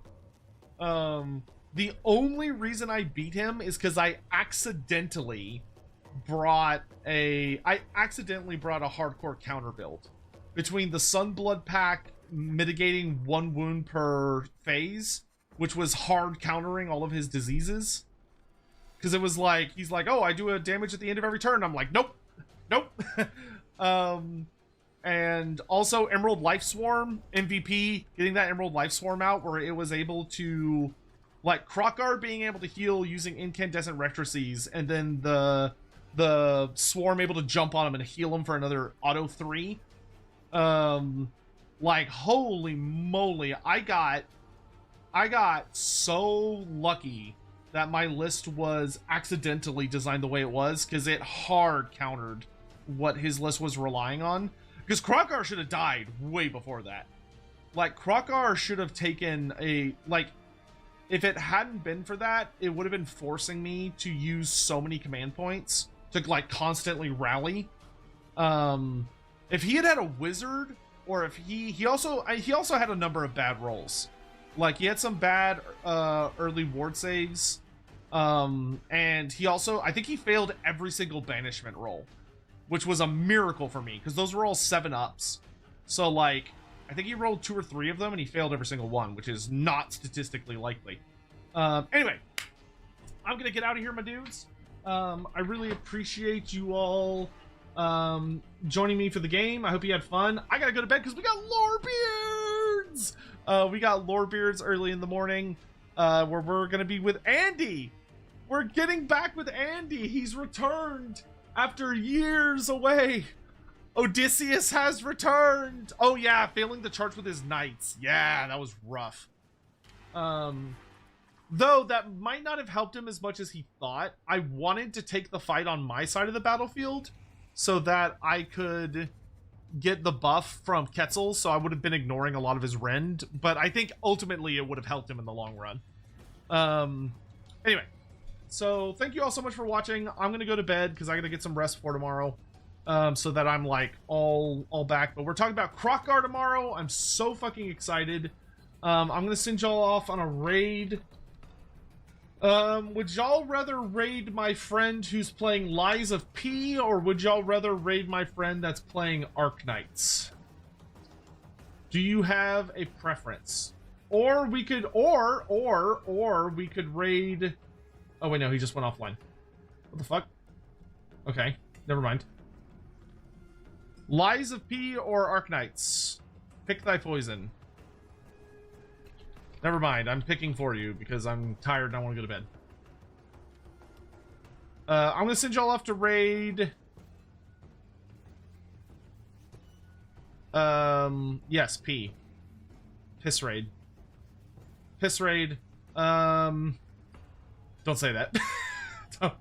The only reason I beat him is because I accidentally brought a hardcore counter build between the Sunblood pack, mitigating 1 wound per phase, which was hard countering all of his diseases. Because it was like, he's like, oh, I do a damage at the end of every turn. I'm like, nope, nope. And also Emerald Life Swarm, MVP, getting that Emerald Life Swarm out where it was able to, like, Krokar being able to heal using Incandescent Rectrices, and then the Swarm able to jump on him and heal him for another auto 3. Like, holy moly, I got so lucky that my list was accidentally designed the way it was, because it hard countered what his list was relying on. Because Krokar should have died way before that. Like, Krokar should have taken a, like, if it hadn't been for that, it would have been forcing me to use so many command points to, like, constantly rally. If he had had a wizard, or if he also had a number of bad rolls. Like, he had some bad early ward saves, and he also, I think he failed every single banishment roll, which was a miracle for me, because those were all 7-ups. So, like, I think he rolled 2 or 3 of them, and he failed every single one, which is not statistically likely. Anyway, I'm gonna get out of here, my dudes. I really appreciate you all joining me for the game. I hope you had fun. I gotta go to bed because we got Lorebeards! We got Lorebeards early in the morning, where we're gonna be with Andy. We're getting back with Andy. He's returned after years away. Odysseus has returned. Oh yeah, failing the charge with his knights. Yeah, that was rough. Though that might not have helped him as much as he thought. I wanted to take the fight on my side of the battlefield so that I could get the buff from Quetzal, so I would have been ignoring a lot of his rend, but I think ultimately it would have helped him in the long run. Anyway, so thank you all so much for watching. I'm gonna go to bed because I gotta get some rest for tomorrow, so that I'm like all back. But we're talking about Krokar tomorrow. I'm so fucking excited. I'm gonna send y'all off on a raid. Would y'all rather raid my friend who's playing Lies of P, or would y'all rather raid my friend that's playing Arknights? Do you have a preference? Or we could, or we could raid... Oh wait, no, he just went offline. What the fuck? Okay, never mind. Lies of P or Arknights? Pick thy poison. Never mind, I'm picking for you because I'm tired and I want to go to bed. I'm gonna send y'all off to raid. Yes, P. Piss raid. Piss raid. Don't say that. I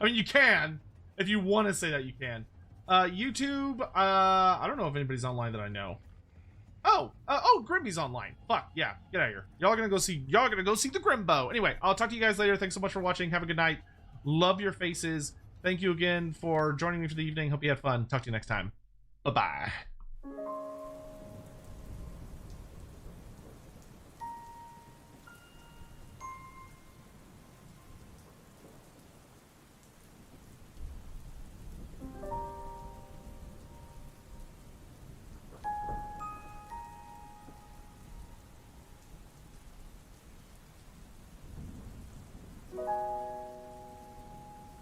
mean, you can. If you want to say that, you can. YouTube, I don't know if anybody's online that I know. Oh, Grimby's online. Fuck, yeah, get out of here. Y'all gonna go see the Grimbo. Anyway, I'll talk to you guys later. Thanks so much for watching. Have a good night. Love your faces. Thank you again for joining me for the evening. Hope you had fun. Talk to you next time. Bye-bye.